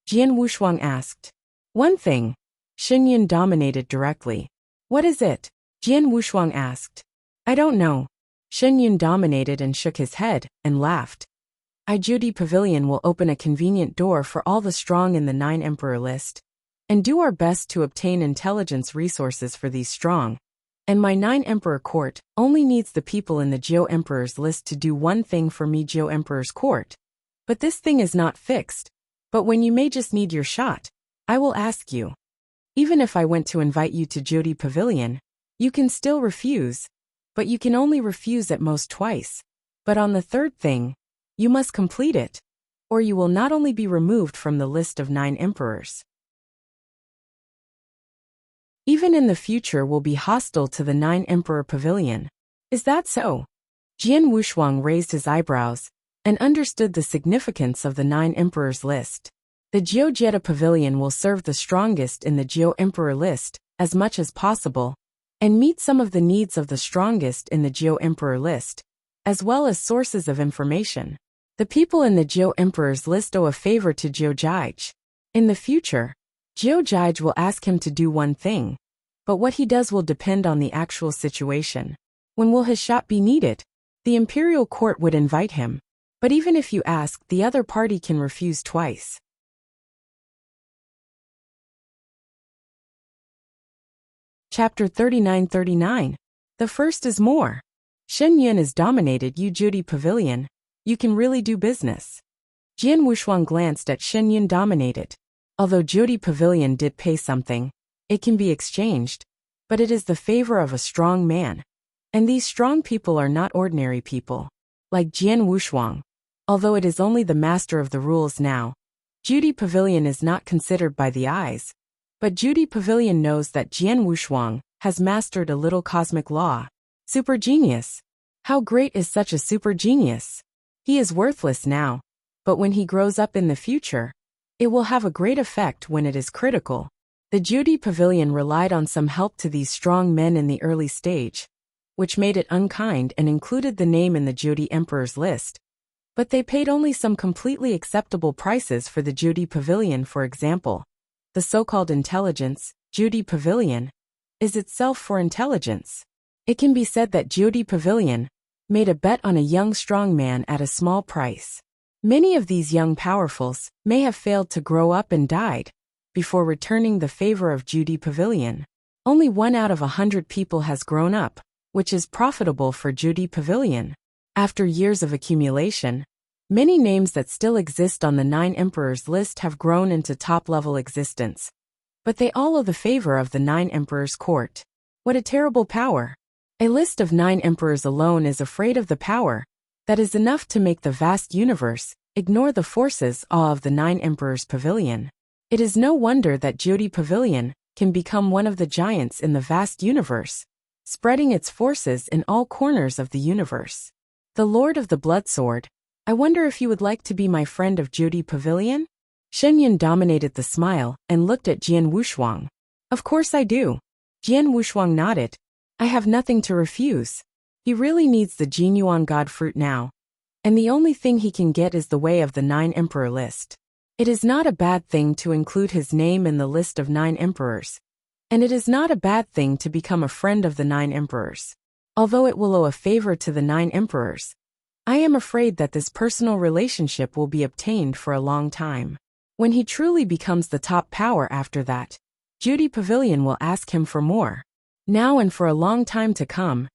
Jian Wushuang asked. One thing. Shen Yun dominated directly. What is it? Jian Wushuang asked. I don't know. Shen Yun dominated and shook his head and laughed. Jiudi Pavilion will open a convenient door for all the strong in the 9 emperor list, and do our best to obtain intelligence resources for these strong. And my 9 emperor court only needs the people in the Jiu emperor's list to do one thing for me, Jiu emperor's court. But this thing is not fixed. But when you may just need your shot, I will ask you. Even if I went to invite you to Jiudi Pavilion, you can still refuse. But you can only refuse at most twice. But on the third thing, you must complete it, or you will not only be removed from the list of 9 emperors, even in the future will be hostile to the 9 emperor pavilion. Is that so? Jian Wushuang raised his eyebrows and understood the significance of the 9 emperors list. The Jiu Jetta pavilion will serve the strongest in the Jiu emperor list as much as possible, and meet some of the needs of the strongest in the Jiu emperor list, as well as sources of information. The people in the Jiu emperor's list owe a favor to Jiu Jige. In the future, Jiu Jige will ask him to do one thing, but what he does will depend on the actual situation. When will his shot be needed? The imperial court would invite him, but even if you ask, the other party can refuse twice. Chapter 39-39. The first is more. Shen Yun is dominated Jiudi Pavilion. You can really do business. Jian Wushuang glanced at Shen Yun dominated. Although Jyoti Pavilion did pay something, it can be exchanged, but it is the favor of a strong man. And these strong people are not ordinary people. Like Jian Wushuang. Although it is only the master of the rules now, Jyoti Pavilion is not considered by the eyes. But Jyoti Pavilion knows that Jian Wushuang has mastered a little cosmic law. Super genius. How great is such a super genius? He is worthless now, but when he grows up in the future, it will have a great effect when it is critical. The Jyoti Pavilion relied on some help to these strong men in the early stage, which made it unkind and included the name in the Jyoti Emperor's list. But they paid only some completely acceptable prices for the Jyoti Pavilion. For example, the so-called intelligence, Jyoti Pavilion, is itself for intelligence. It can be said that Jyoti Pavilion made a bet on a young strong man at a small price. Many of these young powerfuls may have failed to grow up and died before returning the favor of Jyoti Pavilion. Only 1 out of 100 people has grown up, which is profitable for Jyoti Pavilion. After years of accumulation, many names that still exist on the 9 emperors list have grown into top-level existence. But they all owe the favor of the 9 emperors' court. What a terrible power! A list of 9 emperors alone is afraid of the power that is enough to make the vast universe ignore the forces of the 9 emperors' pavilion. It is no wonder that Jyoti Pavilion can become one of the giants in the vast universe, spreading its forces in all corners of the universe. The Lord of the Blood Sword, I wonder if you would like to be my friend of Jyoti Pavilion? Shen Yun dominated the smile and looked at Jian Wushuang. Of course I do. Jian Wushuang nodded. I have nothing to refuse. He really needs the Jinyuan God fruit now. And the only thing he can get is the way of the 9 emperor list. It is not a bad thing to include his name in the list of 9 emperors. And it is not a bad thing to become a friend of the 9 emperors. Although it will owe a favor to the 9 emperors, I am afraid that this personal relationship will be obtained for a long time. When he truly becomes the top power after that, Jyoti Pavilion will ask him for more. Now and for a long time to come,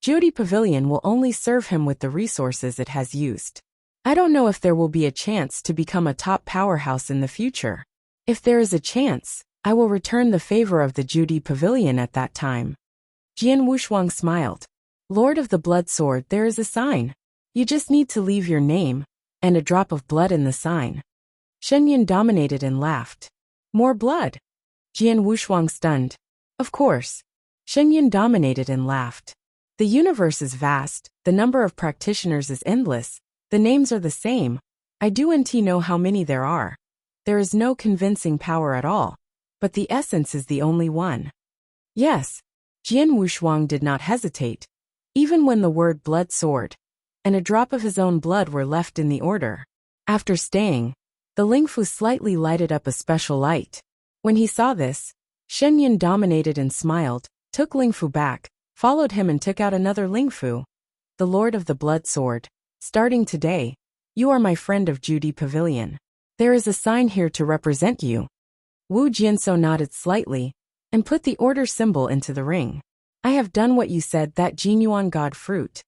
Jyoti Pavilion will only serve him with the resources it has used. I don't know if there will be a chance to become a top powerhouse in the future. If there is a chance, I will return the favor of the Jyoti Pavilion at that time. Jian Wushuang smiled. Lord of the Blood Sword, there is a sign. You just need to leave your name and a drop of blood in the sign. Shen Yun dominated and laughed. More blood? Jian Wushuang stunned. Of course. Shen Yun dominated and laughed. The universe is vast, the number of practitioners is endless, the names are the same. I don't know how many there are. There is no convincing power at all, but the essence is the only one. Yes. Jian Wushuang did not hesitate, even when the word blood sword and a drop of his own blood were left in the order. After staying, the Lingfu slightly lighted up a special light. When he saw this, Shen Yun dominated and smiled, took Lingfu back, followed him and took out another Lingfu. The Lord of the Blood Sword, starting today, you are my friend of Jyoti Pavilion. There is a sign here to represent you. Wu Jianso nodded slightly and put the order symbol into the ring. I have done what you said, that Jinyuan God fruit.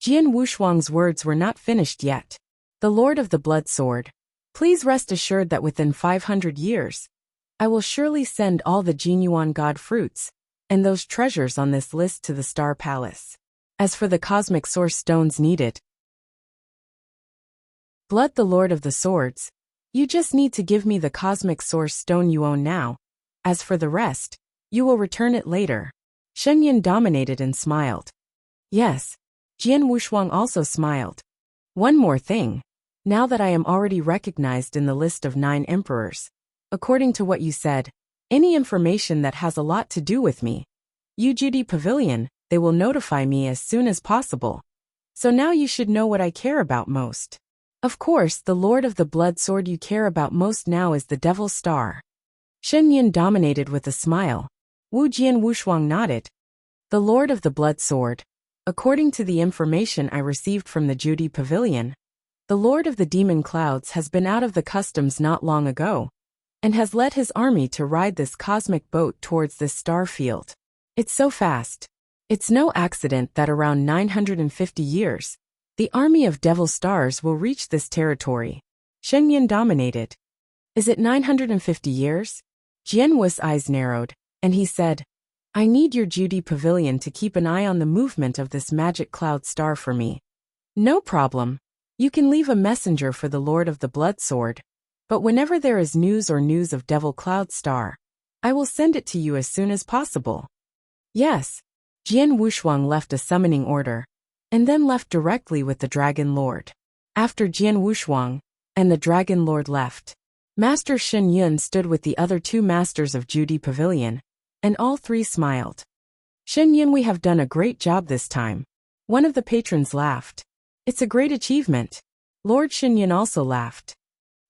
Jian Wushuang's words were not finished yet. The Lord of the Blood Sword, please rest assured that within 500 years, I will surely send all the Jinyuan God fruits and those treasures on this list to the Star Palace. As for the cosmic source stones needed, Blood the Lord of the Swords, you just need to give me the cosmic source stone you own now. As for the rest, you will return it later. Shen Yun dominated and smiled. Yes. Jian Wushuang also smiled. One more thing. Now that I am already recognized in the list of 9 emperors, according to what you said, any information that has a lot to do with me, Jyoti Pavilion, they will notify me as soon as possible. So now you should know what I care about most. Of course, the Lord of the Blood Sword you care about most now is the Devil's Star. Shen Yun dominated with a smile. Wu Jian Wushuang nodded. The Lord of the Blood Sword. According to the information I received from the Jyoti Pavilion, the Lord of the Demon Clouds has been out of the customs not long ago, and has led his army to ride this cosmic boat towards this star field. It's so fast. It's no accident that around 950 years, The army of devil stars will reach this territory. Shen Yun dominated. Is it 950 years? Jian Wu's eyes narrowed, and he said, I need your Judy Pavilion to keep an eye on the movement of this magic cloud star for me. No problem. You can leave a messenger for the Lord of the Blood Sword. But whenever there is news of Devil Cloud Star, I will send it to you as soon as possible. Yes. Jian Wushuang left a summoning order, and then left directly with the Dragon Lord. After Jian Wushuang and the Dragon Lord left, Master Shen Yun stood with the other two masters of Judy Pavilion, and all three smiled. Shen Yun, we have done a great job this time. One of the patrons laughed. It's a great achievement. Lord Shen Yun also laughed.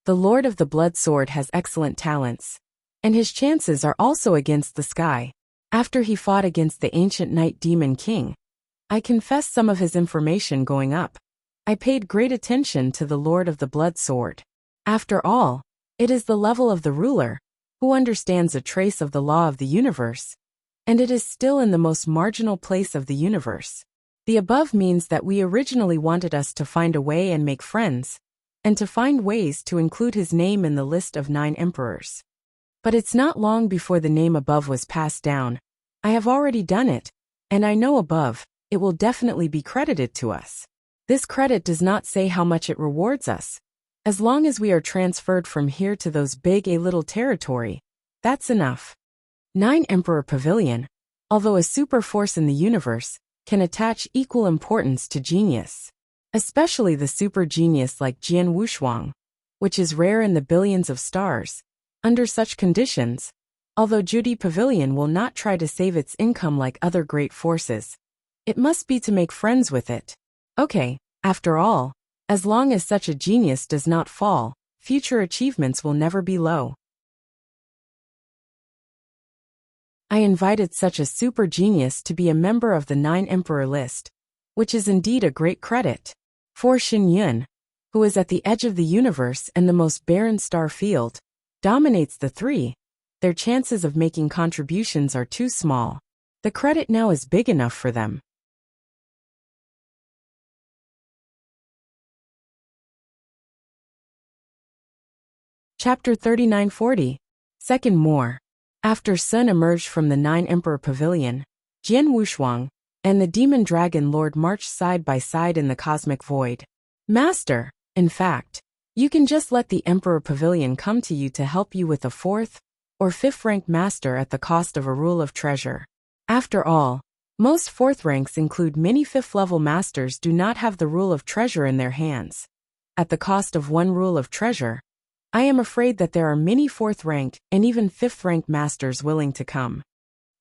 The Lord of the Blood Sword has excellent talents, and his chances are also against the sky. After he fought against the ancient Night Demon King, I confess some of his information going up. I paid great attention to the Lord of the Blood Sword. After all, it is the level of the ruler, who understands a trace of the law of the universe, and it is still in the most marginal place of the universe. The above means that we originally wanted us to find a way and make friends, and to find ways to include his name in the list of 9 emperors. But it's not long before the name above was passed down. I have already done it, and I know above, it will definitely be credited to us. This credit does not say how much it rewards us. As long as we are transferred from here to those big a little territory, that's enough. 9 Emperor Pavilion, although a super force in the universe, can attach equal importance to genius. Especially the super genius like Jian Wushuang, which is rare in the billions of stars. Under such conditions, although Judy Pavilion will not try to save its income like other great forces, it must be to make friends with it. Okay, after all, as long as such a genius does not fall, future achievements will never be low. I invited such a super genius to be a member of the 9 Emperor list, which is indeed a great credit. For Shen Yun, who is at the edge of the universe and the most barren star field, dominates the 3, their chances of making contributions are too small. The credit now is big enough for them. Chapter 3940. Second More. After Sun emerged from the 9 Emperor Pavilion, Jian Wushuang and the Demon Dragon Lord marched side by side in the cosmic void. Master, in fact, you can just let the Emperor Pavilion come to you to help you with a 4th or 5th rank master at the cost of a rule of treasure. After all, most 4th ranks include many 5th level masters do not have the rule of treasure in their hands. At the cost of 1 rule of treasure, I am afraid that there are many 4th ranked and even 5th ranked masters willing to come.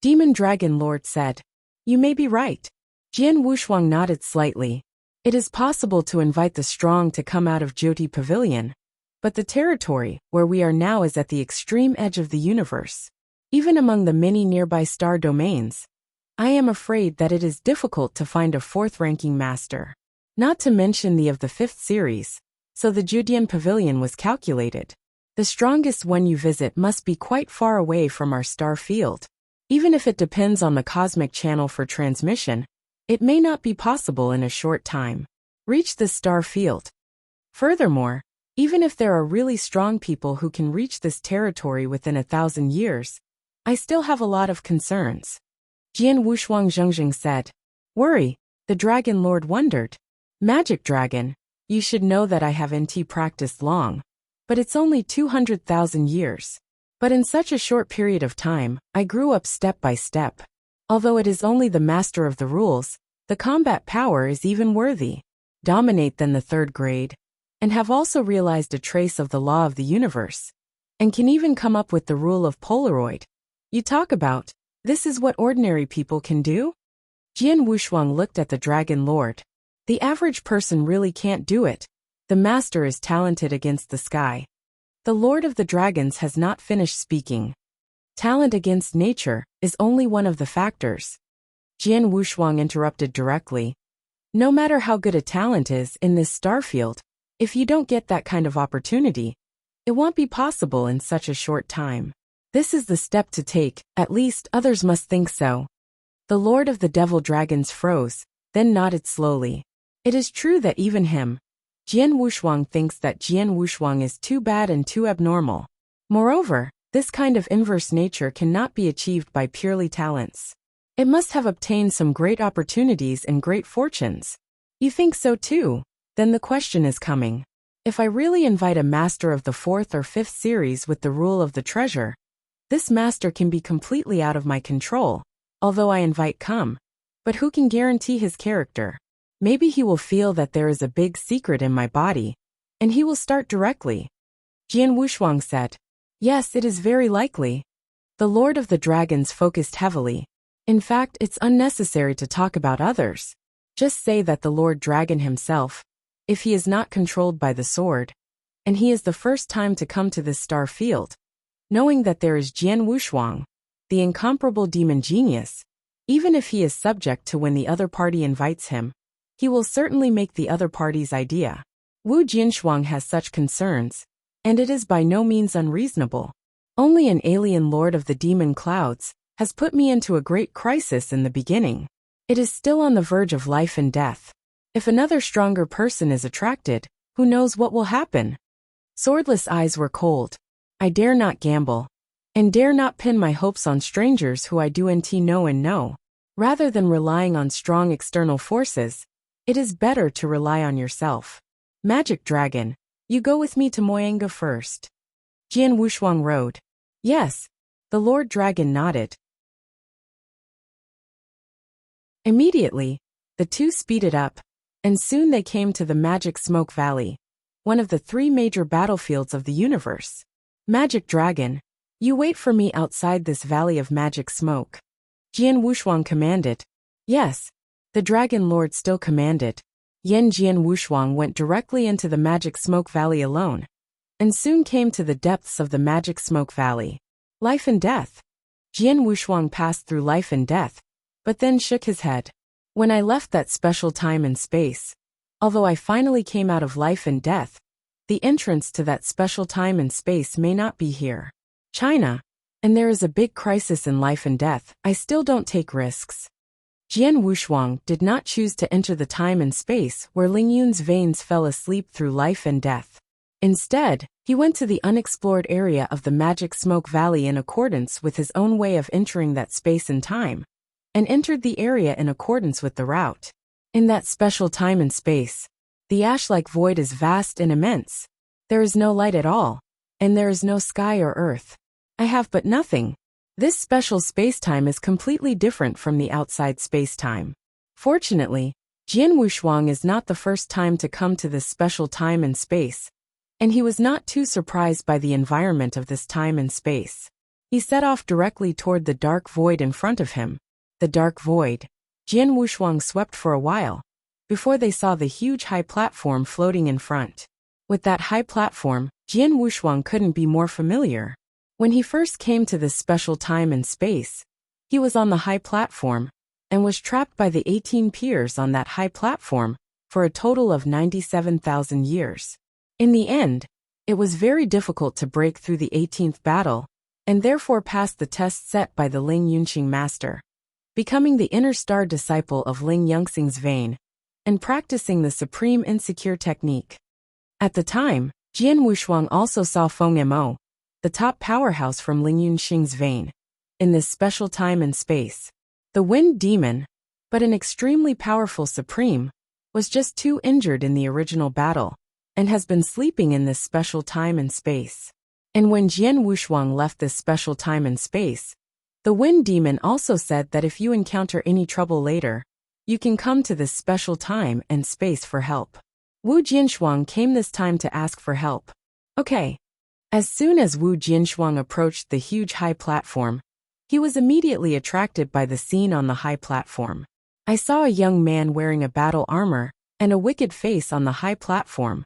Demon Dragon Lord said, You may be right. Jian Wushuang nodded slightly. It is possible to invite the strong to come out of Jyoti Pavilion, but the territory where we are now is at the extreme edge of the universe. Even among the many nearby star domains, I am afraid that it is difficult to find a 4th ranking master. Not to mention the of the 5th series. So the Judian Pavilion was calculated. The strongest one you visit must be quite far away from our star field. Even if it depends on the cosmic channel for transmission, it may not be possible in a short time. Reach the star field. Furthermore, even if there are really strong people who can reach this territory within 1,000 years, I still have a lot of concerns. Jian Wushuang Zhengzheng said. Worry, the Dragon Lord wondered. Magic Dragon. You should know that I have NT practiced long, but it's only 200,000 years. But in such a short period of time, I grew up step by step. Although it is only the master of the rules, the combat power is even worthy. Dominate than the 3rd grade, and have also realized a trace of the law of the universe, and can even come up with the rule of Polaroid. You talk about, this is what ordinary people can do? Jian Wushuang looked at the Dragon Lord. The average person really can't do it. The master is talented against the sky. The Lord of the Dragons has not finished speaking. Talent against nature is only one of the factors. Jian Wushuang interrupted directly. No matter how good a talent is in this starfield, if you don't get that kind of opportunity, it won't be possible in such a short time. This is the step to take, at least others must think so. The Lord of the Devil Dragons froze, then nodded slowly. It is true that even him, Jian Wushuang, thinks that Jian Wushuang is too bad and too abnormal. Moreover, this kind of inverse nature cannot be achieved by purely talents. It must have obtained some great opportunities and great fortunes. You think so too? Then the question is coming. If I really invite a master of the 4th or 5th series with the rule of the treasure, this master can be completely out of my control, although I invite come. But who can guarantee his character? Maybe he will feel that there is a big secret in my body, and he will start directly. Jian Wushuang said, yes, it is very likely. The Lord of the Dragons focused heavily. In fact, it's unnecessary to talk about others. Just say that the Lord Dragon himself, if he is not controlled by the sword, and he is the first time to come to this star field, knowing that there is Jian Wushuang, the incomparable demon genius, even if he is subject to when the other party invites him, he will certainly make the other party's idea. Wu Jinshuang has such concerns, and it is by no means unreasonable. Only an alien lord of the demon clouds has put me into a great crisis in the beginning. It is still on the verge of life and death. If another stronger person is attracted, who knows what will happen? Swordless eyes were cold. I dare not gamble, and dare not pin my hopes on strangers who I do not know and know. Rather than relying on strong external forces, it is better to rely on yourself. Magic Dragon, you go with me to Moyanga first. Jian Wushuang rode. Yes. The Lord Dragon nodded. Immediately, the two speeded up, and soon they came to the Magic Smoke Valley, one of the 3 major battlefields of the universe. Magic Dragon, you wait for me outside this valley of magic smoke. Jian Wushuang commanded. Yes. The Dragon Lord still commanded. Jian Wushuang went directly into the Magic Smoke Valley alone, and soon came to the depths of the Magic Smoke Valley. Life and death. Jian Wushuang passed through life and death, but then shook his head. When I left that special time and space, although I finally came out of life and death, the entrance to that special time and space may not be here. China, and there is a big crisis in life and death, I still don't take risks. Jian Wushuang did not choose to enter the time and space where Ling Yun's veins fell asleep through life and death. Instead, he went to the unexplored area of the Magic Smoke Valley in accordance with his own way of entering that space and time, and entered the area in accordance with the route. In that special time and space, the ash-like void is vast and immense. There is no light at all, and there is no sky or earth. I have but nothing. This special space-time is completely different from the outside space-time. Fortunately, Jian Wushuang is not the first time to come to this special time and space, and he was not too surprised by the environment of this time and space. He set off directly toward the dark void in front of him. The dark void. Jian Wushuang swept for a while, before they saw the huge high platform floating in front. With that high platform, Jian Wushuang couldn't be more familiar. When he first came to this special time and space, he was on the high platform, and was trapped by the 18 piers on that high platform, for a total of 97,000 years. In the end, it was very difficult to break through the 18th battle, and therefore passed the test set by the Ling Yunqing master, becoming the inner star disciple of Ling Yunxing's vein, and practicing the supreme insecure technique. At the time, Jian Wushuang also saw Feng Mo, the top powerhouse from Ling Yunxing's vein, in this special time and space. The wind demon, but an extremely powerful supreme, was just too injured in the original battle, and has been sleeping in this special time and space. And when Jian Wushuang left this special time and space, the wind demon also said that if you encounter any trouble later, you can come to this special time and space for help. Wu Jinshuang came this time to ask for help. Okay. As soon as Wu Jinshuang approached the huge high platform, he was immediately attracted by the scene on the high platform. I saw a young man wearing a battle armor and a wicked face on the high platform,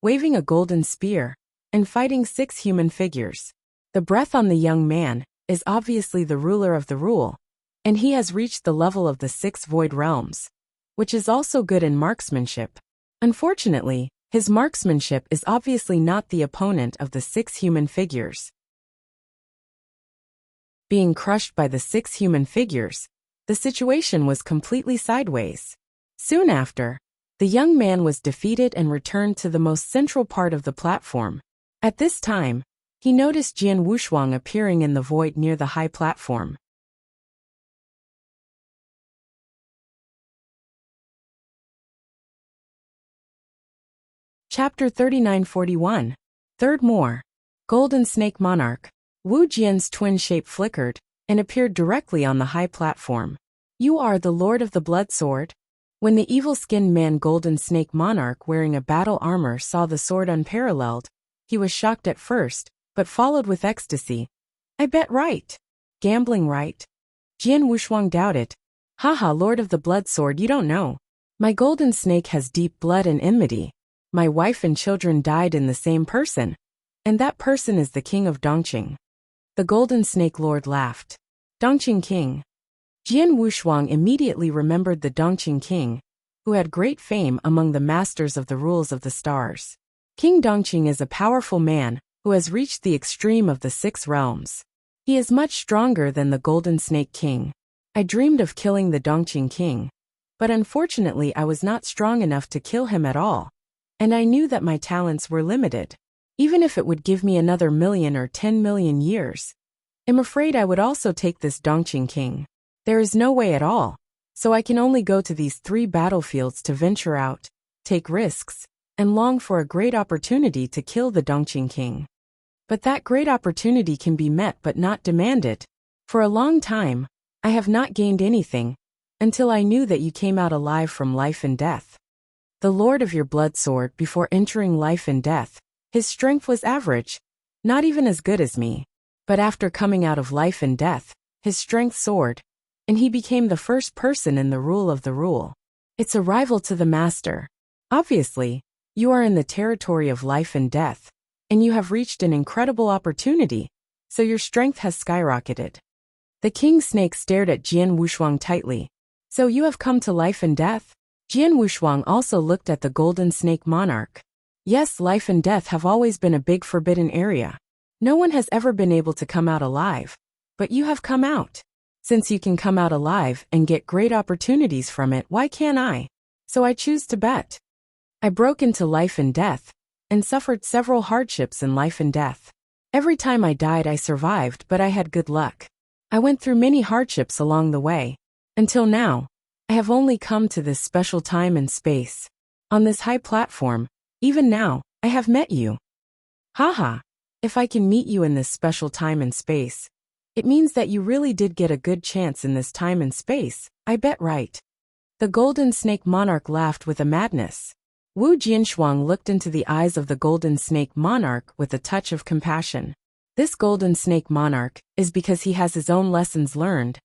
waving a golden spear, and fighting 6 human figures. The breath on the young man is obviously the ruler of the rule, and he has reached the level of the 6 void realms, which is also good in marksmanship. Unfortunately, his marksmanship is obviously not the opponent of the 6 human figures. Being crushed by the 6 human figures, the situation was completely sideways. Soon after, the The young man was defeated and returned to the most central part of the platform. At this time, he noticed Jian Wushuang appearing in the void near the high platform. Chapter 3941. Third More. Golden Snake Monarch. Wu Jian's twin shape flickered and appeared directly on the high platform. You are the Lord of the Blood Sword? When the evil-skinned man Golden Snake Monarch wearing a battle armor saw the sword unparalleled, he was shocked at first, but followed with ecstasy. I bet right. Gambling right? Jian Wushuang doubted. Haha, Lord of the Blood Sword, you don't know. My golden snake has deep blood and enmity. My wife and children died in the same person. And that person is the king of Dongqing. The golden snake lord laughed. Dongqing king. Jian Wushuang immediately remembered the Dongqing king, who had great fame among the masters of the rules of the stars. King Dongqing is a powerful man who has reached the extreme of the 6 realms. He is much stronger than the Golden Snake King. I dreamed of killing the Dongqing king, but unfortunately I was not strong enough to kill him at all, and I knew that my talents were limited. Even if it would give me another 1,000,000 or 10,000,000 years, I'm afraid I would also take this Dongqing king. There is no way at all, so I can only go to these 3 battlefields to venture out, take risks, and long for a great opportunity to kill the Dongqing king. But that great opportunity can be met but not demanded. For a long time, I have not gained anything, until I knew that you came out alive from life and death. The Lord of your blood sword before entering life and death, his strength was average, not even as good as me. But after coming out of life and death, his strength soared, and he became the first person in the rule of the rule. It's a rival to the master. Obviously, you are in the territory of life and death, and you have reached an incredible opportunity, so your strength has skyrocketed. The king snake stared at Jian Wushuang tightly. So you have come to life and death? Jian Wushuang also looked at the Golden Snake Monarch. Yes, life and death have always been a big forbidden area. No one has ever been able to come out alive, but you have come out. Since you can come out alive and get great opportunities from it, why can't I? So I choose to bet. I broke into life and death, and suffered several hardships in life and death. Every time I died I survived, but I had good luck. I went through many hardships along the way. Until now, I have only come to this special time and space. On this high platform, even now, I have met you. Haha, if I can meet you in this special time and space, it means that you really did get a good chance in this time and space, I bet right. The Golden Snake Monarch laughed with a madness. Wu Jianshuang looked into the eyes of the Golden Snake Monarch with a touch of compassion. This Golden Snake Monarch is because he has his own lessons learned,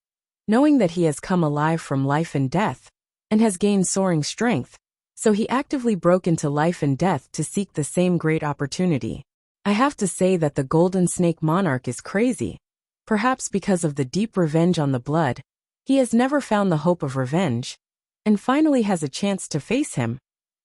knowing that he has come alive from life and death, and has gained soaring strength, so he actively broke into life and death to seek the same great opportunity. I have to say that the Golden Snake Monarch is crazy. Perhaps because of the deep revenge on the blood, he has never found the hope of revenge, and finally has a chance to face him.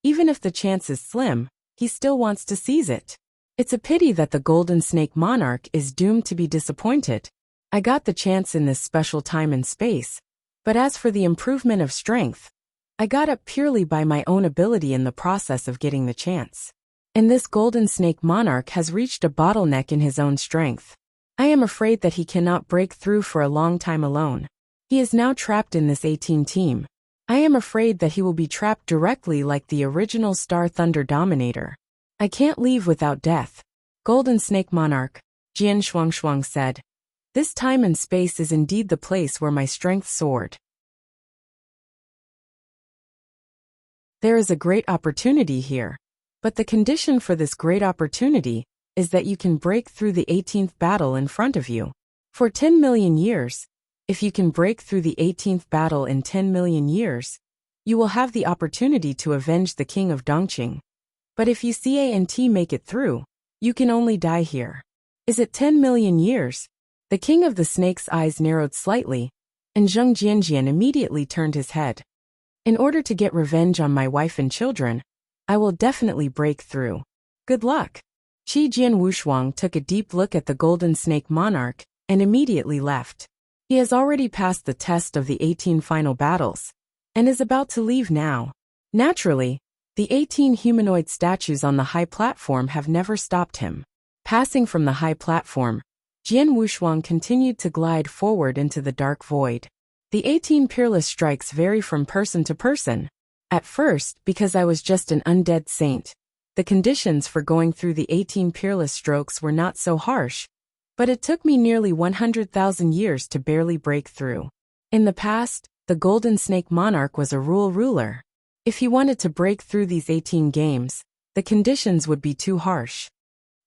Even if the chance is slim, he still wants to seize it. It's a pity that the Golden Snake Monarch is doomed to be disappointed. I got the chance in this special time and space, but as for the improvement of strength, I got it purely by my own ability in the process of getting the chance. And this Golden Snake Monarch has reached a bottleneck in his own strength. I am afraid that he cannot break through for a long time alone. He is now trapped in this 18 team. I am afraid that he will be trapped directly like the original Star Thunder Dominator. I can't leave without death. Golden Snake Monarch, Jian Shuangshuang said. This time and space is indeed the place where my strength soared. There is a great opportunity here, but the condition for this great opportunity is that you can break through the 18th battle in front of you. For 10 million years, if you can break through the 18th battle in 10 million years, you will have the opportunity to avenge the king of Dongqing. But if you can't make it through, you can only die here. Is it 10 million years? The king of the snake's eyes narrowed slightly, and Zheng Jianjian immediately turned his head. In order to get revenge on my wife and children, I will definitely break through. Good luck. Qi Jian Wushuang took a deep look at the Golden Snake Monarch and immediately left. He has already passed the test of the 18 final battles, and is about to leave now. Naturally, The 18 humanoid statues on the high platform have never stopped him. Passing from the high platform, Jian Wushuang continued to glide forward into the dark void. The 18 peerless strikes vary from person to person. At first, because I was just an undead saint, the conditions for going through the 18 peerless strokes were not so harsh, but it took me nearly 100,000 years to barely break through. In the past, the Golden Snake Monarch was a ruler. If he wanted to break through these 18 games, the conditions would be too harsh.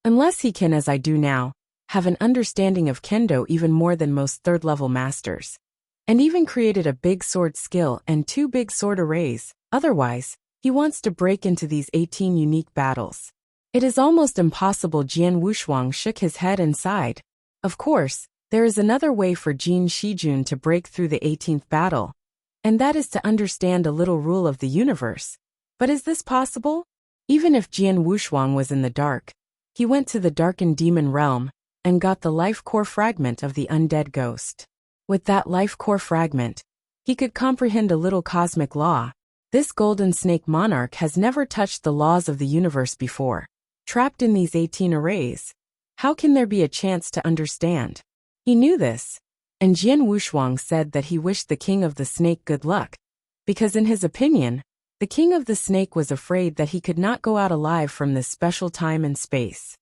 Unless he can, as I do now, have an understanding of kendo even more than most third-level masters, and even created a big sword skill and 2 big sword arrays. Otherwise, he wants to break into these 18 unique battles. It is almost impossible. Jian Wushuang shook his head and sighed. Of course, there is another way for Jin Shijun to break through the 18th battle, and that is to understand a little rule of the universe. But is this possible? Even if Jian Wushuang was in the dark, he went to the darkened demon realm and got the life core fragment of the undead ghost. With that life core fragment, he could comprehend a little cosmic law. This Golden Snake Monarch has never touched the laws of the universe before. Trapped in these 18 arrays, how can there be a chance to understand? He knew this, and Jian Wushuang said that he wished the King of the Snake good luck, because in his opinion, the King of the Snake was afraid that he could not go out alive from this special time and space.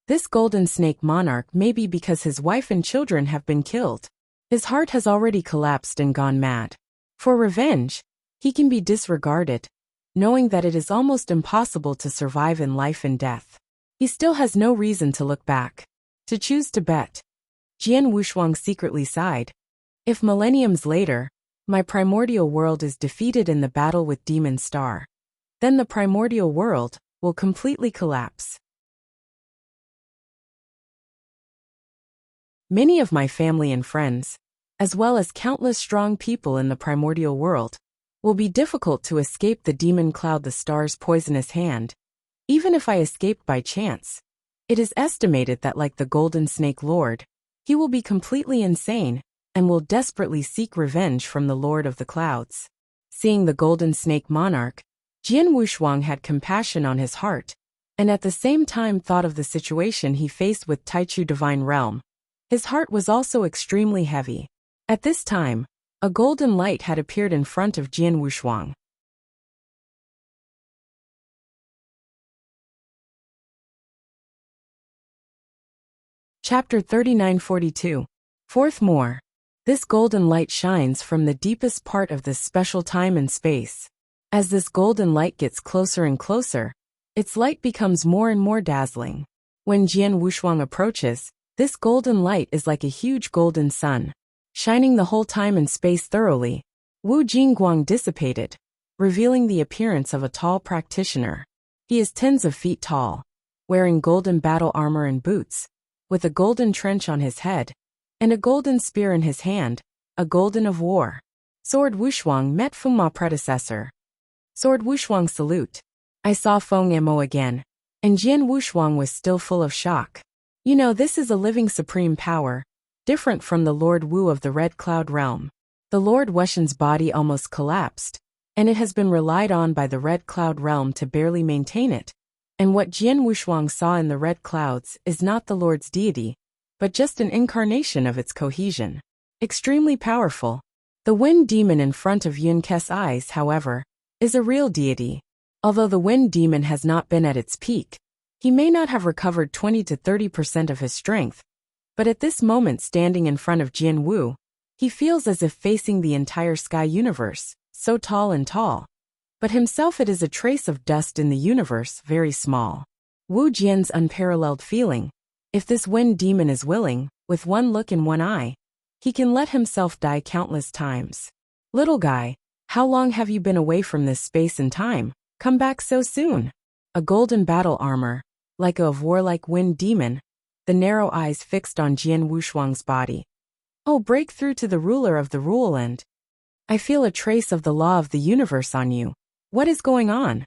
This Golden Snake Monarch may be because his wife and children have been killed. His heart has already collapsed and gone mad. For revenge, he can be disregarded, knowing that it is almost impossible to survive in life and death. He still has no reason to look back, to choose to bet. Jian Wushuang secretly sighed. If millenniums later, my primordial world is defeated in the battle with Demon Star, then the primordial world will completely collapse. Many of my family and friends, as well as countless strong people in the primordial world, will be difficult to escape the demon cloud, the star's poisonous hand. Even if I escaped by chance, it is estimated that, like the Golden Snake Lord, he will be completely insane and will desperately seek revenge from the Lord of the Clouds. Seeing the Golden Snake Monarch, Jian Wushuang had compassion on his heart, and at the same time thought of the situation he faced with Taichu Divine Realm. His heart was also extremely heavy. At this time, a golden light had appeared in front of Jian Wushuang. Chapter 3942. Fourth More. This golden light shines from the deepest part of this special time and space. As this golden light gets closer and closer, its light becomes more and more dazzling. When Jian Wushuang approaches, this golden light is like a huge golden sun, shining the whole time and space thoroughly. Wu Jingguang dissipated, revealing the appearance of a tall practitioner. He is tens of feet tall, wearing golden battle armor and boots, with a golden trench on his head, and a golden spear in his hand, a golden of war. Sword Wushuang met Fuma predecessor. Sword Wushuang salute. I saw Feng Emo again, and Jian Wushuang was still full of shock. You know, this is a living supreme power, different from the Lord Wu of the Red Cloud Realm. The Lord Wushan's body almost collapsed, and it has been relied on by the Red Cloud Realm to barely maintain it. And what Jian Wushuang saw in the Red Clouds is not the Lord's deity, but just an incarnation of its cohesion. Extremely powerful. The Wind Demon in front of Yunke's eyes, however, is a real deity. Although the Wind Demon has not been at its peak, he may not have recovered 20 to 30% of his strength, but at this moment standing in front of Jian Wu, he feels as if facing the entire sky universe, so tall and tall. But himself, it is a trace of dust in the universe, very small. Wu Jian's unparalleled feeling. If this Wind Demon is willing, with one look in one eye, he can let himself die countless times. Little guy, how long have you been away from this space and time? Come back so soon. A golden battle armor, like a warlike Wind Demon, the narrow eyes fixed on Jian Wushuang's body. Oh, break through to the ruler of the rule, and I feel a trace of the law of the universe on you. What is going on?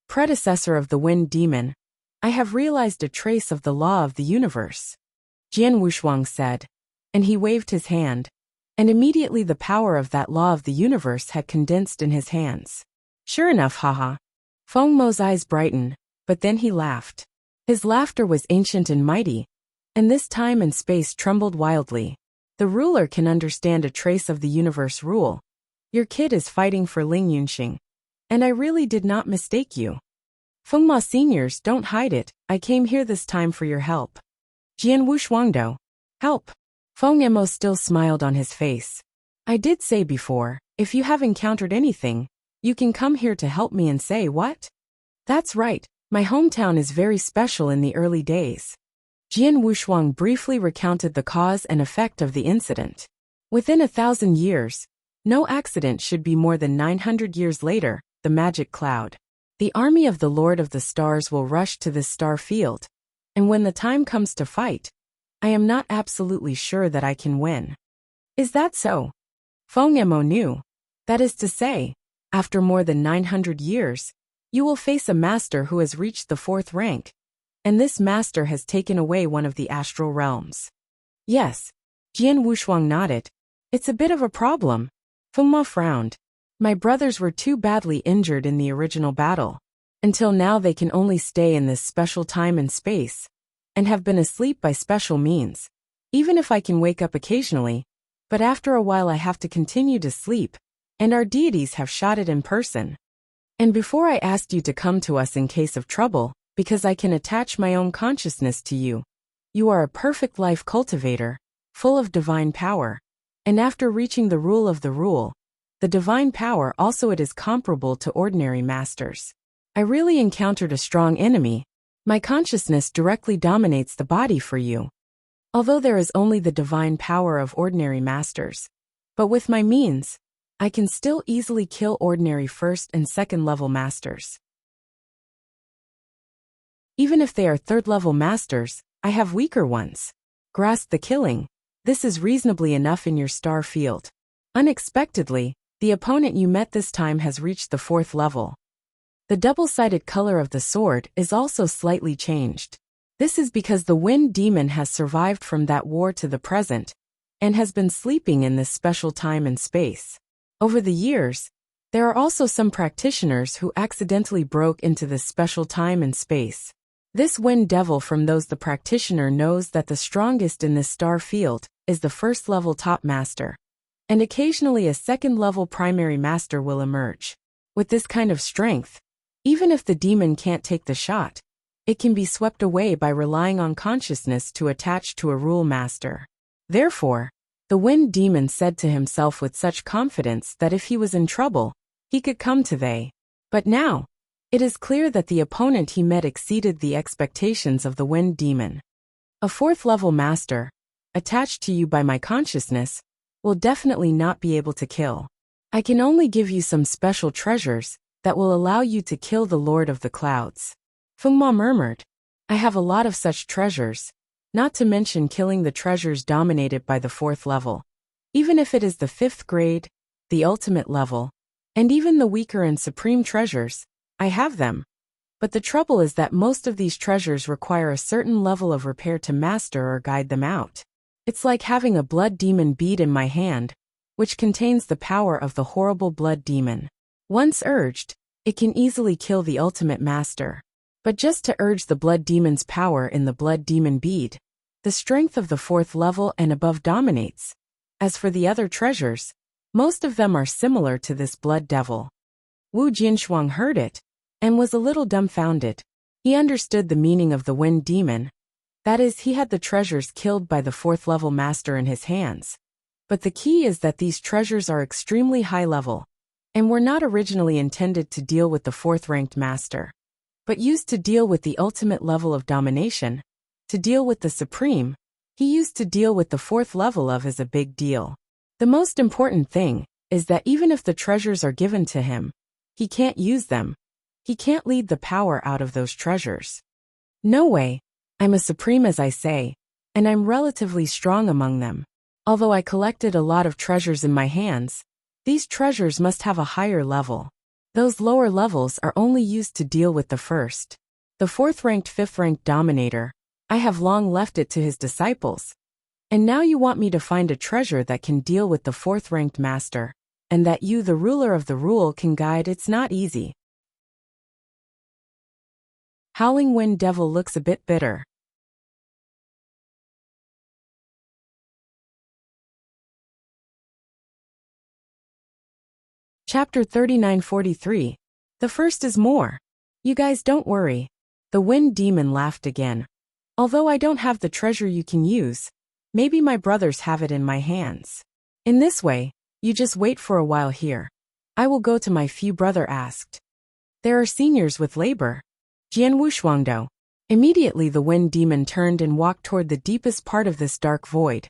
Predecessor of the Wind Demon, I have realized a trace of the law of the universe, Jian Wushuang said, and he waved his hand, and immediately the power of that law of the universe had condensed in his hands. Sure enough, haha. Feng Mo's eyes brightened, but then he laughed. His laughter was ancient and mighty, and this time and space trembled wildly. The ruler can understand a trace of the universe rule. Your kid is fighting for Ling Yunxing, and I really did not mistake you. Feng Ma seniors, don't hide it, I came here this time for your help. Jian Wushuangdo. Help. Feng Mo still smiled on his face. I did say before, if you have encountered anything, you can come here to help me and say what? That's right, my hometown is very special in the early days. Jian Wushuang briefly recounted the cause and effect of the incident. Within 1,000 years, no accident should be more than 900 years later, the magic cloud. The army of the Lord of the Stars will rush to this star field, and when the time comes to fight, I am not absolutely sure that I can win. Is that so? Feng Mo knew. That is to say, after more than 900 years, you will face a master who has reached the 4th rank, and this master has taken away one of the astral realms. Yes. Jian Wushuang nodded. It's a bit of a problem. Feng Ma frowned. My brothers were too badly injured in the original battle. Until now they can only stay in this special time and space, and have been asleep by special means. Even if I can wake up occasionally, but after a while I have to continue to sleep, and our deities have shot it in person. And before I asked you to come to us in case of trouble, because I can attach my own consciousness to you. You are a perfect life cultivator, full of divine power. And after reaching the rule of the rule, the divine power also it is comparable to ordinary masters. I really encountered a strong enemy. My consciousness directly dominates the body for you. Although there is only the divine power of ordinary masters. But with my means, I can still easily kill ordinary 1st and 2nd level masters. Even if they are 3rd level masters, I have weaker ones. Grasp the killing. This is reasonably enough in your star field. Unexpectedly, the opponent you met this time has reached the 4th level. The double-sided color of the sword is also slightly changed. This is because the wind demon has survived from that war to the present, and has been sleeping in this special time and space. Over the years, there are also some practitioners who accidentally broke into this special time and space. This wind devil from those the practitioner knows that the strongest in this star field is the 1st level top master. And occasionally a 2nd level primary master will emerge. With this kind of strength, even if the demon can't take the shot, it can be swept away by relying on consciousness to attach to a rule master. Therefore, the wind demon said to himself with such confidence that if he was in trouble, he could come to they. But now, it is clear that the opponent he met exceeded the expectations of the wind demon. A 4th level master, attached to you by my consciousness, will definitely not be able to kill. I can only give you some special treasures that will allow you to kill the Lord of the Clouds. Feng Ma murmured. I have a lot of such treasures, not to mention killing the treasures dominated by the 4th level. Even if it is the 5th grade, the ultimate level, and even the weaker and supreme treasures, I have them. But the trouble is that most of these treasures require a certain level of repair to master or guide them out. It's like having a blood demon bead in my hand, which contains the power of the horrible blood demon. Once urged, it can easily kill the ultimate master. But just to urge the blood demon's power in the blood demon bead, the strength of the 4th level and above dominates. As for the other treasures, most of them are similar to this blood devil. Wu Jinshuang heard it, and was a little dumbfounded. He understood the meaning of the wind demon. That is, he had the treasures killed by the 4th level master in his hands. But the key is that these treasures are extremely high level, and were not originally intended to deal with the 4th ranked master, but used to deal with the ultimate level of domination. To deal with the supreme, he used to deal with the 4th level of as a big deal. The most important thing is that even if the treasures are given to him, he can't use them. He can't lead the power out of those treasures. No way. I'm a supreme as I say, and I'm relatively strong among them. Although I collected a lot of treasures in my hands, these treasures must have a higher level. Those lower levels are only used to deal with the 1st. The 4th ranked 5th ranked dominator, I have long left it to his disciples. And now you want me to find a treasure that can deal with the 4th ranked master, and that you, the ruler of the rule, can guide. It's not easy. Howling Wind Devil looks a bit bitter. Chapter 3943. The first is more. You guys don't worry. The Wind Demon laughed again. Although I don't have the treasure you can use, maybe my brothers have it in my hands. In this way, you just wait for a while here. I will go to my few brother asked. There are seniors with labor. Jian Wushuangdo. Immediately the Wind Demon turned and walked toward the deepest part of this dark void,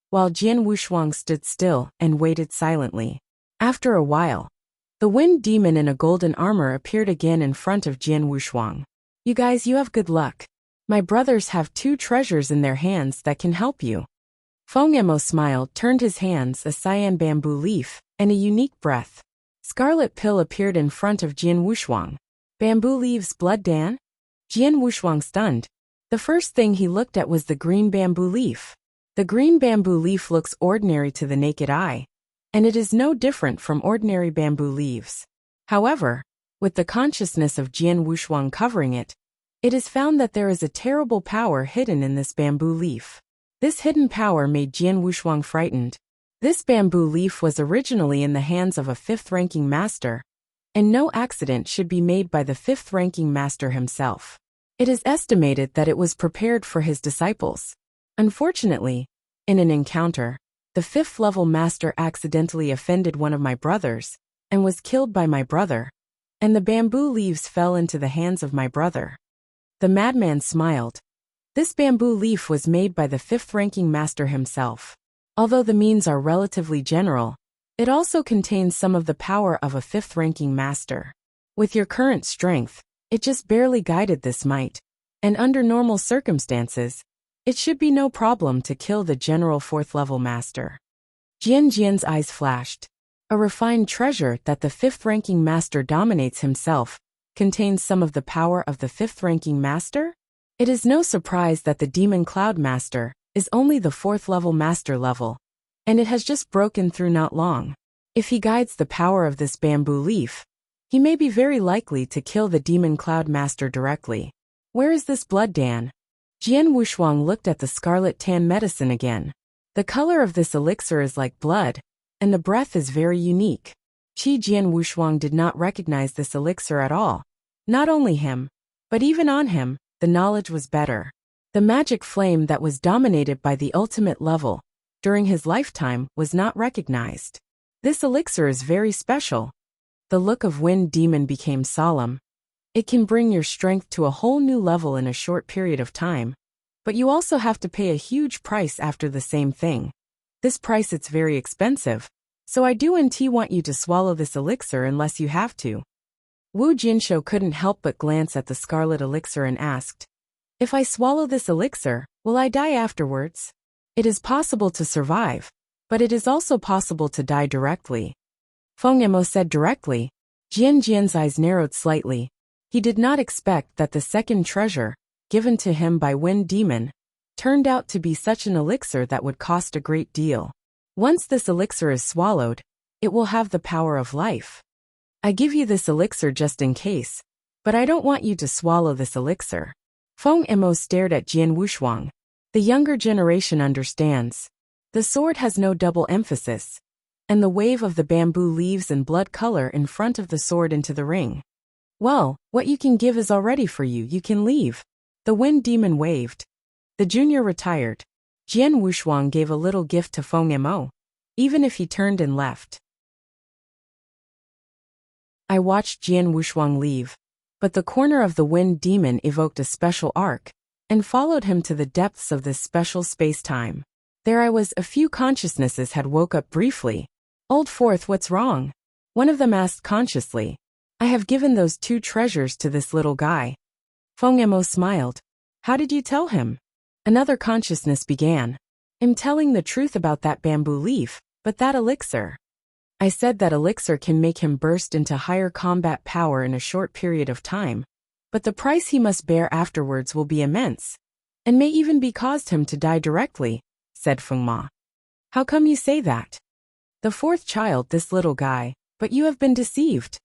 while Jian Wushuang stood still and waited silently. After a while, the Wind Demon in a golden armor appeared again in front of Jian Wushuang. You guys, you have good luck. My brothers have 2 treasures in their hands that can help you. Feng Emo smiled, turned his hands a cyan bamboo leaf, and a unique breath. Scarlet pill appeared in front of Jian Wushuang. Bamboo leaves blood dan? Jian Wushuang stunned. The first thing he looked at was the green bamboo leaf. The green bamboo leaf looks ordinary to the naked eye, and it is no different from ordinary bamboo leaves. However, with the consciousness of Jian Wushuang covering it, it is found that there is a terrible power hidden in this bamboo leaf. This hidden power made Jian Wushuang frightened. This bamboo leaf was originally in the hands of a 5th-ranking master, and no accident should be made by the 5th-ranking master himself. It is estimated that it was prepared for his disciples. Unfortunately, in an encounter, the 5th-level master accidentally offended one of my brothers, and was killed by my brother, and the bamboo leaves fell into the hands of my brother. The madman smiled. This bamboo leaf was made by the 5th-ranking master himself. Although the means are relatively general, it also contains some of the power of a 5th-ranking master. With your current strength, it just barely guided this might, and under normal circumstances, it should be no problem to kill the general 4th-level master. Jian's eyes flashed. A refined treasure that the 5th-ranking master dominates himself contains some of the power of the 5th-ranking master? It is no surprise that the Demon Cloud Master is only the 4th-level master level, and it has just broken through not long. If he guides the power of this bamboo leaf, he may be very likely to kill the Demon Cloud Master directly. Where is this blood dan? Jian Wushuang looked at the scarlet tan medicine again. The color of this elixir is like blood, and the breath is very unique. Jian Wushuang did not recognize this elixir at all. Not only him, but even on him, the knowledge was better. The magic flame that was dominated by the ultimate level during his lifetime was not recognized. This elixir is very special. The look of Wind Demon became solemn. It can bring your strength to a whole new level in a short period of time, but you also have to pay a huge price after the same thing. This price, it's very expensive, so I do want you to swallow this elixir unless you have to. Wu Jinshou couldn't help but glance at the scarlet elixir and asked, if I swallow this elixir, will I die afterwards? It is possible to survive, but it is also possible to die directly. Feng Emo said directly. Jian's eyes narrowed slightly. He did not expect that the second treasure, given to him by Wind Demon, turned out to be such an elixir that would cost a great deal. Once this elixir is swallowed, it will have the power of life. I give you this elixir just in case, but I don't want you to swallow this elixir. Feng Emo stared at Jian Wushuang. The younger generation understands. The sword has no double emphasis, and the wave of the bamboo leaves and blood color in front of the sword into the ring. Well, what you can give is already for you, you can leave. The Wind Demon waved. The junior retired. Jian Wushuang gave a little gift to Feng Emo, even if he turned and left. I watched Jian Wushuang leave, but the corner of the Wind Demon evoked a special arc, and followed him to the depths of this special space-time. There I was, a few consciousnesses had woke up briefly. Old Fourth, what's wrong? One of them asked consciously. I have given those 2 treasures to this little guy. Feng Emo smiled. How did you tell him? Another consciousness began. I'm telling the truth about that bamboo leaf, but that elixir. I said that elixir can make him burst into higher combat power in a short period of time, but the price he must bear afterwards will be immense, and may even be caused him to die directly, said Feng Ma. How come you say that? The 4th child, this little guy, but you have been deceived.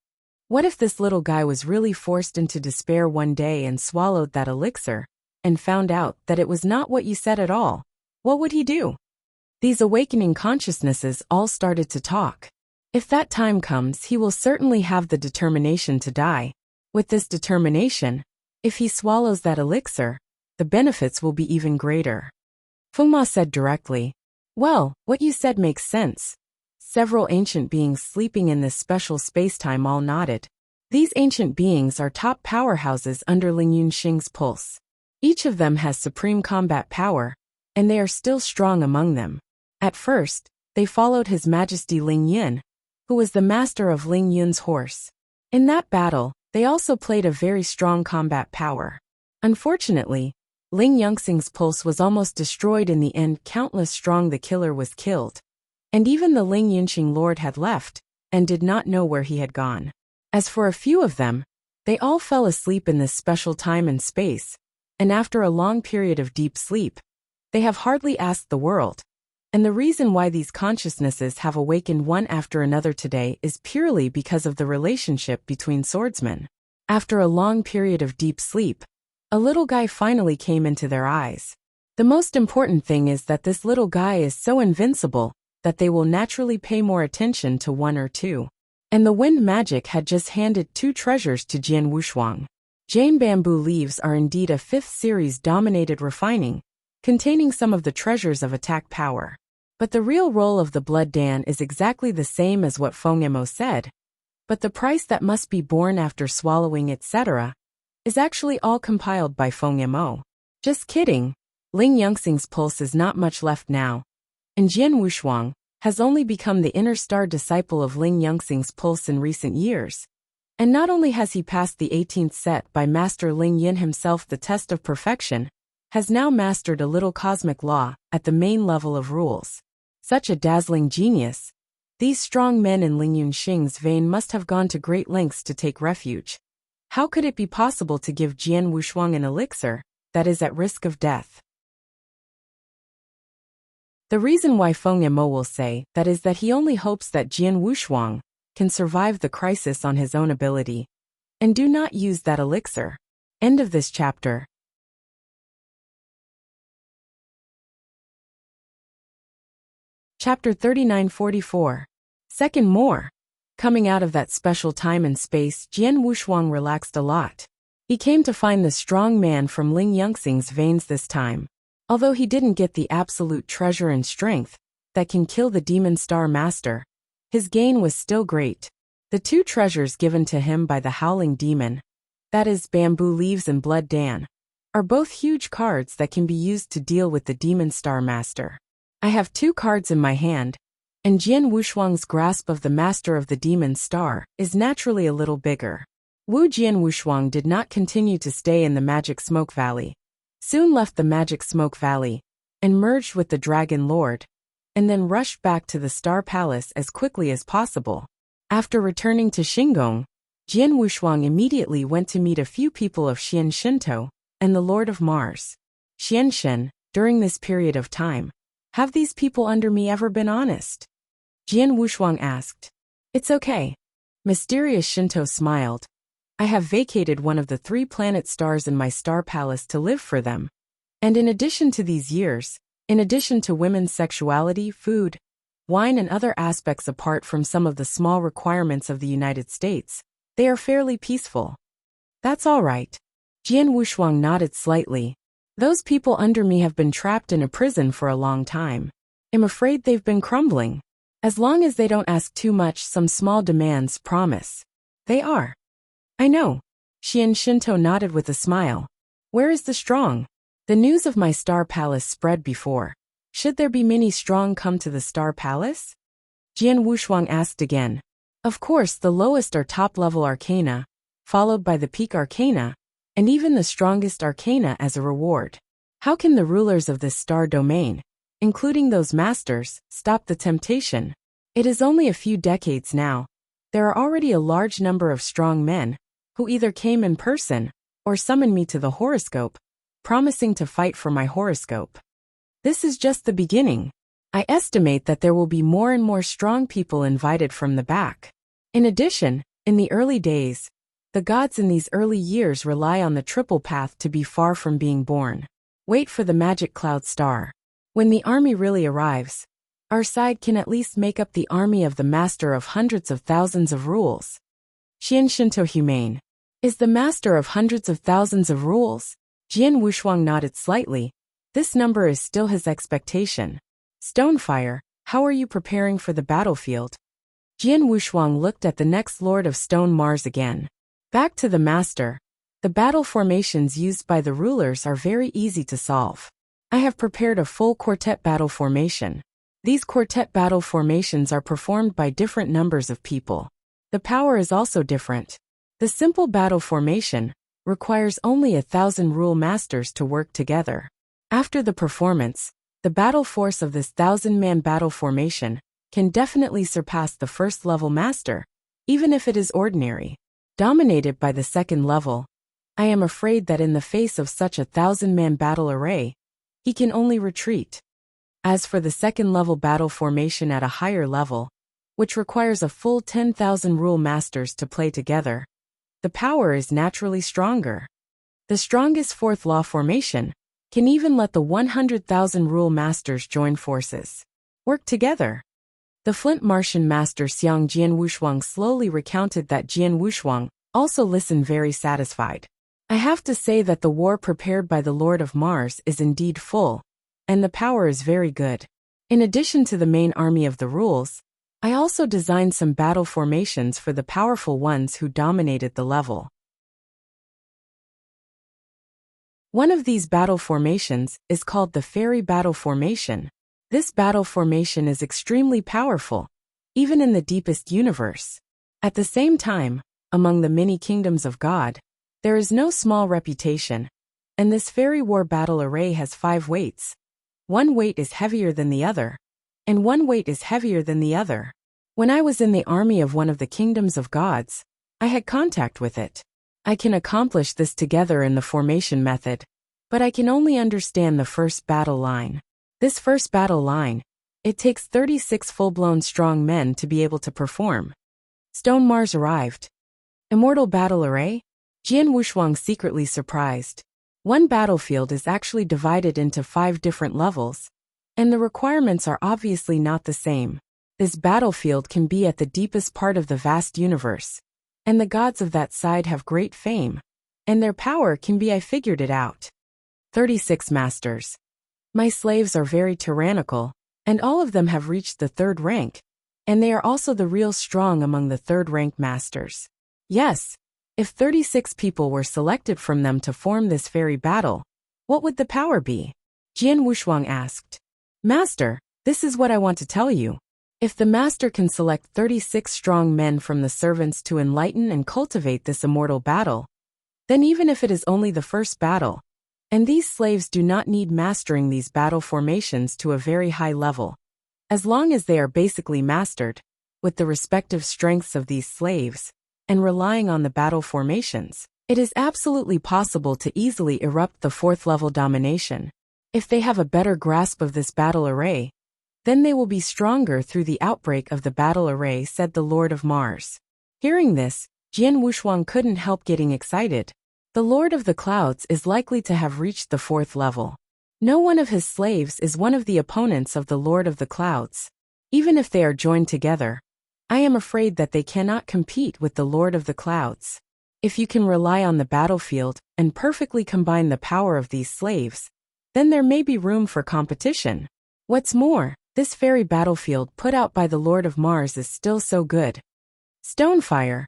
What if this little guy was really forced into despair one day and swallowed that elixir, and found out that it was not what you said at all? What would he do? These awakening consciousnesses all started to talk. If that time comes, he will certainly have the determination to die. With this determination, if he swallows that elixir, the benefits will be even greater. Fengma said directly, "Well, what you said makes sense." Several ancient beings sleeping in this special spacetime all nodded. These ancient beings are top powerhouses under Ling Yunxing's pulse. Each of them has supreme combat power, and they are still strong among them. At first, they followed His Majesty Ling Yun, who was the master of Ling Yun's horse. In that battle, they also played a very strong combat power. Unfortunately, Ling Yunxing's pulse was almost destroyed in the end. Countless strong the killer was killed. And even the Ling Yunxing Lord had left, and did not know where he had gone. As for a few of them, they all fell asleep in this special time and space, and after a long period of deep sleep, they have hardly asked the world. And the reason why these consciousnesses have awakened one after another today is purely because of the relationship between swordsmen. After a long period of deep sleep, a little guy finally came into their eyes. The most important thing is that this little guy is so invincible that they will naturally pay more attention to one or two. And the wind magic had just handed 2 treasures to Jian Wushuang. Jane bamboo leaves are indeed a 5th series dominated refining, containing some of the treasures of attack power. But the real role of the blood dan is exactly the same as what Feng Emo said, but the price that must be borne after swallowing etc. is actually all compiled by Feng Emo. Just kidding, Ling Yunxing's pulse is not much left now, and Jian Wushuang has only become the inner star disciple of Ling Yunxing's pulse in recent years. And not only has he passed the 18th set by Master Ling Yin himself, the test of perfection, has now mastered a little cosmic law at the main level of rules. Such a dazzling genius, these strong men in Ling Yunxing's vein must have gone to great lengths to take refuge. How could it be possible to give Jian Wushuang an elixir that is at risk of death? The reason why Feng Emo will say that is that he only hopes that Jian Wushuang can survive the crisis on his own ability, and do not use that elixir. End of this chapter. Chapter 3944. Second more. Coming out of that special time and space, Jian Wushuang relaxed a lot. He came to find the strong man from Ling Yunxing's veins this time. Although he didn't get the absolute treasure and strength that can kill the Demon Star Master, his gain was still great. The 2 treasures given to him by the Howling Demon, that is bamboo leaves and blood dan, are both huge cards that can be used to deal with the Demon Star Master. I have 2 cards in my hand, and Jian Wushuang's grasp of the Master of the Demon Star is naturally a little bigger. Jian Wushuang did not continue to stay in the Magic Smoke Valley. Soon left the Magic Smoke Valley, and merged with the Dragon Lord, and then rushed back to the Star Palace as quickly as possible. After returning to Xingong, Jian Wushuang immediately went to meet a few people of Xian Shinto and the Lord of Mars. Xian Shen, during this period of time, have these people under me ever been honest? Jian Wushuang asked. It's okay. Mysterious Shinto smiled. I have vacated one of the 3 planet stars in my star palace to live for them. And in addition to these years, in addition to women's sexuality, food, wine and other aspects apart from some of the small requirements of the United States, they are fairly peaceful. That's all right. Jian Wushuang nodded slightly. Those people under me have been trapped in a prison for a long time. I'm afraid they've been crumbling. As long as they don't ask too much, some small demands, promise. They are. I know. Xian Shinto nodded with a smile. Where is the strong? The news of my star palace spread before. Should there be many strong come to the star palace? Jian Wushuang asked again. Of course, the lowest are top-level arcana, followed by the peak arcana, and even the strongest arcana as a reward. How can the rulers of this star domain, including those masters, stop the temptation? It is only a few decades now. There are already a large number of strong men, who either came in person, or summoned me to the horoscope, promising to fight for my horoscope. This is just the beginning. I estimate that there will be more and more strong people invited from the back. In addition, In the early days, the gods in these early years rely on the triple path to be far from being born. Wait for the magic cloud star. When the army really arrives, our side can at least make up the army of the master of hundreds of thousands of rules. Xian Shinto Humane is the master of hundreds of thousands of rules. Jian Wushuang nodded slightly. This number is still his expectation. Stonefire, how are you preparing for the battlefield? Jian Wushuang looked at the next Lord of Stone Mars again. Back to the master. The battle formations used by the rulers are very easy to solve. I have prepared a full quartet battle formation. These quartet battle formations are performed by different numbers of people. The power is also different. The simple battle formation requires only 1,000 rule masters to work together. After the performance, the battle force of this 1,000-man battle formation can definitely surpass the first-level master, even if it is ordinary. Dominated by the second level, I am afraid that in the face of such a 1,000-man battle array, he can only retreat. As for the second-level battle formation at a higher level, which requires a full 10,000 rule masters to play together, the power is naturally stronger. The strongest fourth law formation can even let the 100,000 rule masters join forces. Work together. The Flint Martian master Xiang Jian Wushuang slowly recounted that. Jian Wushuang also listened very satisfied. I have to say that the war prepared by the Lord of Mars is indeed full, and the power is very good. In addition to the main army of the rules, I also designed some battle formations for the powerful ones who dominated the level. One of these battle formations is called the Fairy Battle Formation. This battle formation is extremely powerful, even in the deepest universe. At the same time, among the many kingdoms of God, there is no small reputation, and this fairy war battle array has 5 weights. One weight is heavier than the other, and one weight is heavier than the other. When I was in the army of one of the kingdoms of gods, I had contact with it. I can accomplish this together in the formation method, but I can only understand the first battle line. This first battle line, it takes 36 full-blown strong men to be able to perform. Stone Mars arrived. Immortal battle array? Jian Wushuang secretly surprised. One battlefield is actually divided into 5 different levels, and the requirements are obviously not the same. This battlefield can be at the deepest part of the vast universe, and the gods of that side have great fame, and their power can be. I figured it out. 36 masters. My slaves are very tyrannical, and all of them have reached the 3rd rank, and they are also the real strong among the 3rd rank masters. Yes. If 36 people were selected from them to form this fairy battle, what would the power be? Jian Wushuang asked. Master, this is what I want to tell you. If the master can select 36 strong men from the servants to enlighten and cultivate this immortal battle, then even if it is only the first battle, and these slaves do not need mastering these battle formations to a very high level, as long as they are basically mastered, with the respective strengths of these slaves, and relying on the battle formations, it is absolutely possible to easily erupt the 4th level domination. If they have a better grasp of this battle array, then they will be stronger through the outbreak of the battle array, said the Lord of Mars. Hearing this, Jian Wushuang couldn't help getting excited. The Lord of the Clouds is likely to have reached the 4th level. No one of his slaves is one of the opponents of the Lord of the Clouds. Even if they are joined together, I am afraid that they cannot compete with the Lord of the Clouds. If you can rely on the battlefield and perfectly combine the power of these slaves, then there may be room for competition. What's more, this fairy battlefield put out by the Lord of Mars is still so good. Stonefire,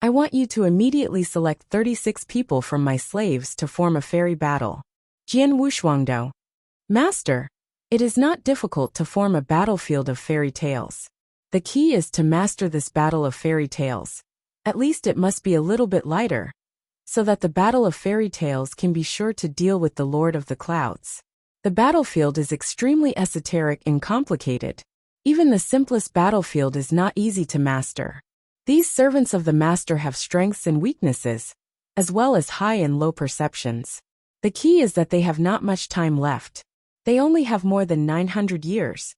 I want you to immediately select 36 people from my slaves to form a fairy battle. Jian Wushuangdo. Master, it is not difficult to form a battlefield of fairy tales. The key is to master this battle of fairy tales. At least it must be a little bit lighter, so that the battle of fairy tales can be sure to deal with the Lord of the Clouds. The battlefield is extremely esoteric and complicated. Even the simplest battlefield is not easy to master. These servants of the master have strengths and weaknesses, as well as high and low perceptions. The key is that they have not much time left. They only have more than 900 years.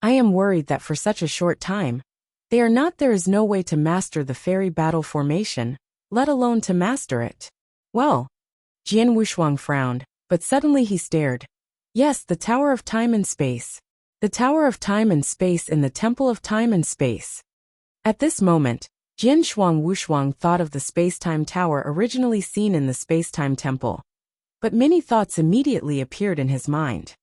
I am worried that for such a short time, They are not. There is no way to master the fairy battle formation, let alone to master it. Well, Jian Wushuang frowned, but suddenly he stared. Yes, the Tower of Time and Space. The Tower of Time and Space in the Temple of Time and Space. At this moment, Jian Wushuang thought of the space-time tower originally seen in the space-time temple. But many thoughts immediately appeared in his mind.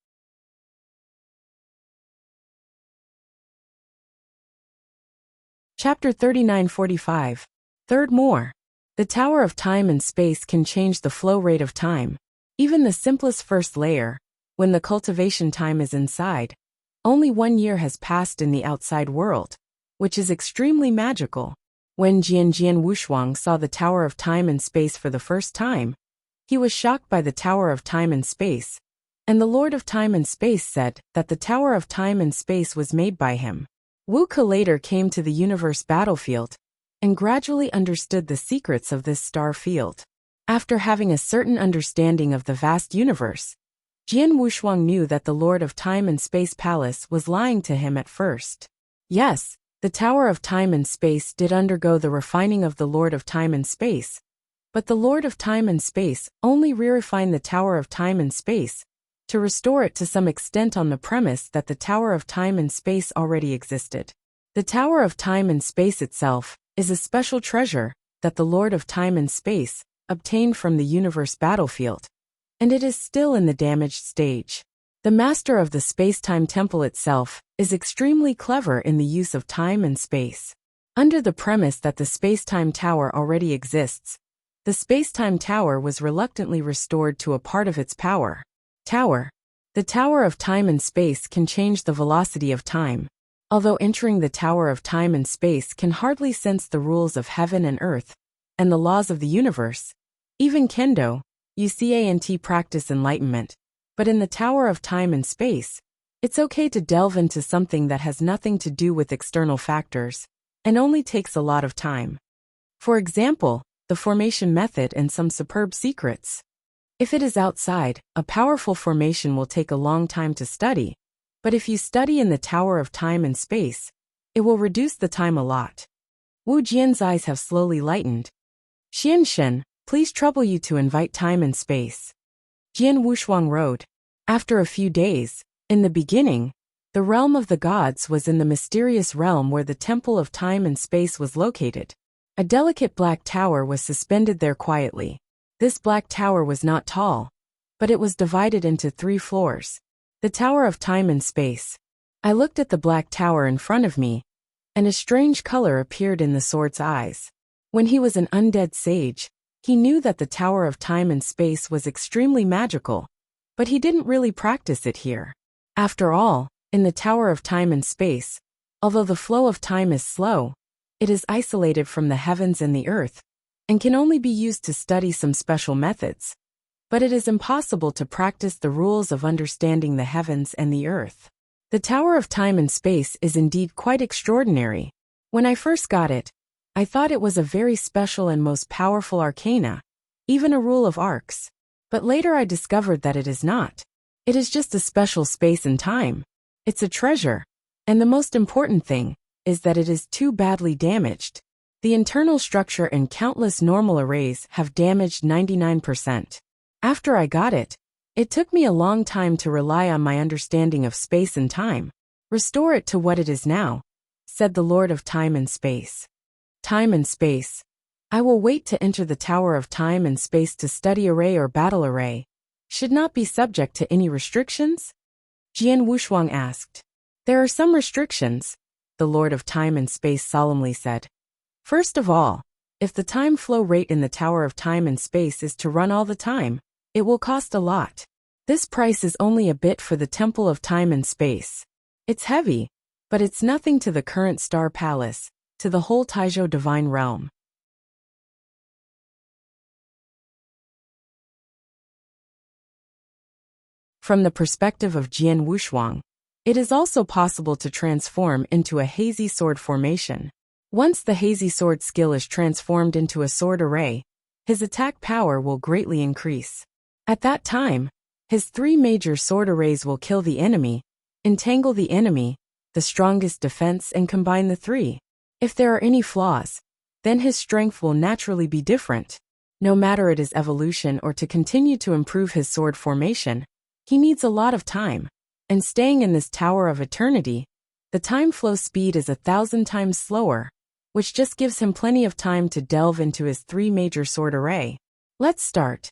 Chapter 3945. Third more. The Tower of Time and Space can change the flow rate of time. Even the simplest first layer, when the cultivation time is inside, only 1 year has passed in the outside world, which is extremely magical. When Jian Wushuang saw the Tower of Time and Space for the first time, he was shocked by the Tower of Time and Space, and the Lord of Time and Space said that the Tower of Time and Space was made by him. Wuxia later came to the universe battlefield and gradually understood the secrets of this star field. After having a certain understanding of the vast universe, Jian Wushuang knew that the Lord of Time and Space Palace was lying to him at first. Yes, the Tower of Time and Space did undergo the refining of the Lord of Time and Space, but the Lord of Time and Space only re-refined the Tower of Time and Space to restore it to some extent on the premise that the Tower of Time and Space already existed. The Tower of Time and Space itself is a special treasure that the Lord of Time and Space obtained from the universe battlefield, and it is still in the damaged stage. The master of the space-time temple itself is extremely clever in the use of time and space. Under the premise that the space-time tower already exists, the space-time tower was reluctantly restored to a part of its power. The Tower of Time and Space can change the velocity of time. Although entering the Tower of Time and Space can hardly sense the rules of heaven and earth, and the laws of the universe, even Kendo, you can't practice enlightenment. But in the Tower of Time and Space, it's okay to delve into something that has nothing to do with external factors, and only takes a lot of time. For example, the formation method and some superb secrets. If it is outside, a powerful formation will take a long time to study, but if you study in the Tower of Time and Space, it will reduce the time a lot. Wu Jian's eyes have slowly lightened. Xian, please trouble you to invite time and space. Jian Wushuang wrote. After a few days, in the beginning, the realm of the gods was in the mysterious realm where the Temple of Time and Space was located. A delicate black tower was suspended there quietly. This black tower was not tall, but it was divided into 3 floors. The Tower of Time and Space. I looked at the black tower in front of me, and a strange color appeared in the sword's eyes. When he was an undead sage, he knew that the Tower of Time and Space was extremely magical, but he didn't really practice it here. After all, in the Tower of Time and Space, although the flow of time is slow, it is isolated from the heavens and the earth, and can only be used to study some special methods. But it is impossible to practice the rules of understanding the heavens and the earth. The Tower of Time and Space is indeed quite extraordinary. When I first got it, I thought it was a very special and most powerful arcana, even a rule of arcs. But later I discovered that it is not. It is just a special space and time. It's a treasure. And the most important thing is that it is too badly damaged. The internal structure and countless normal arrays have damaged 99%. After I got it, it took me a long time to rely on my understanding of space and time. Restore it to what it is now, said the Lord of Time and Space. Time and space. I will wait to enter the Tower of Time and Space to study array or battle array. Should not be subject to any restrictions? Jian Wushuang asked. There are some restrictions, the Lord of Time and Space solemnly said. First of all, if the time flow rate in the Tower of Time and Space is to run all the time, it will cost a lot. This price is only a bit for the Temple of Time and Space. It's heavy, but it's nothing to the current Star Palace, to the whole Taizhou divine realm. From the perspective of Jian Wushuang, it is also possible to transform into a hazy sword formation. Once the hazy sword skill is transformed into a sword array, his attack power will greatly increase. At that time, his 3 major sword arrays will kill the enemy, entangle the enemy, the strongest defense, and combine the 3. If there are any flaws, then his strength will naturally be different. No matter it is evolution or to continue to improve his sword formation, he needs a lot of time. And staying in this Tower of Eternity, the time flow speed is 1,000 times slower, which just gives him plenty of time to delve into his 3 major sword array. Let's start.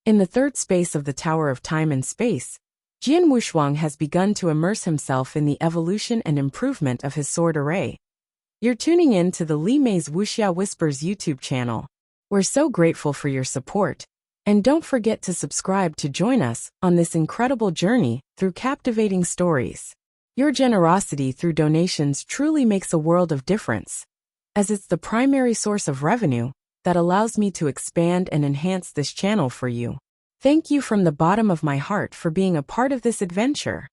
In the third space of the Tower of Time and Space, Jian Wushuang has begun to immerse himself in the evolution and improvement of his sword array. You're tuning in to the Li Mei's Wuxia Whispers YouTube channel. We're so grateful for your support. And don't forget to subscribe to join us on this incredible journey through captivating stories. Your generosity through donations truly makes a world of difference, as it's the primary source of revenue that allows me to expand and enhance this channel for you. Thank you from the bottom of my heart for being a part of this adventure.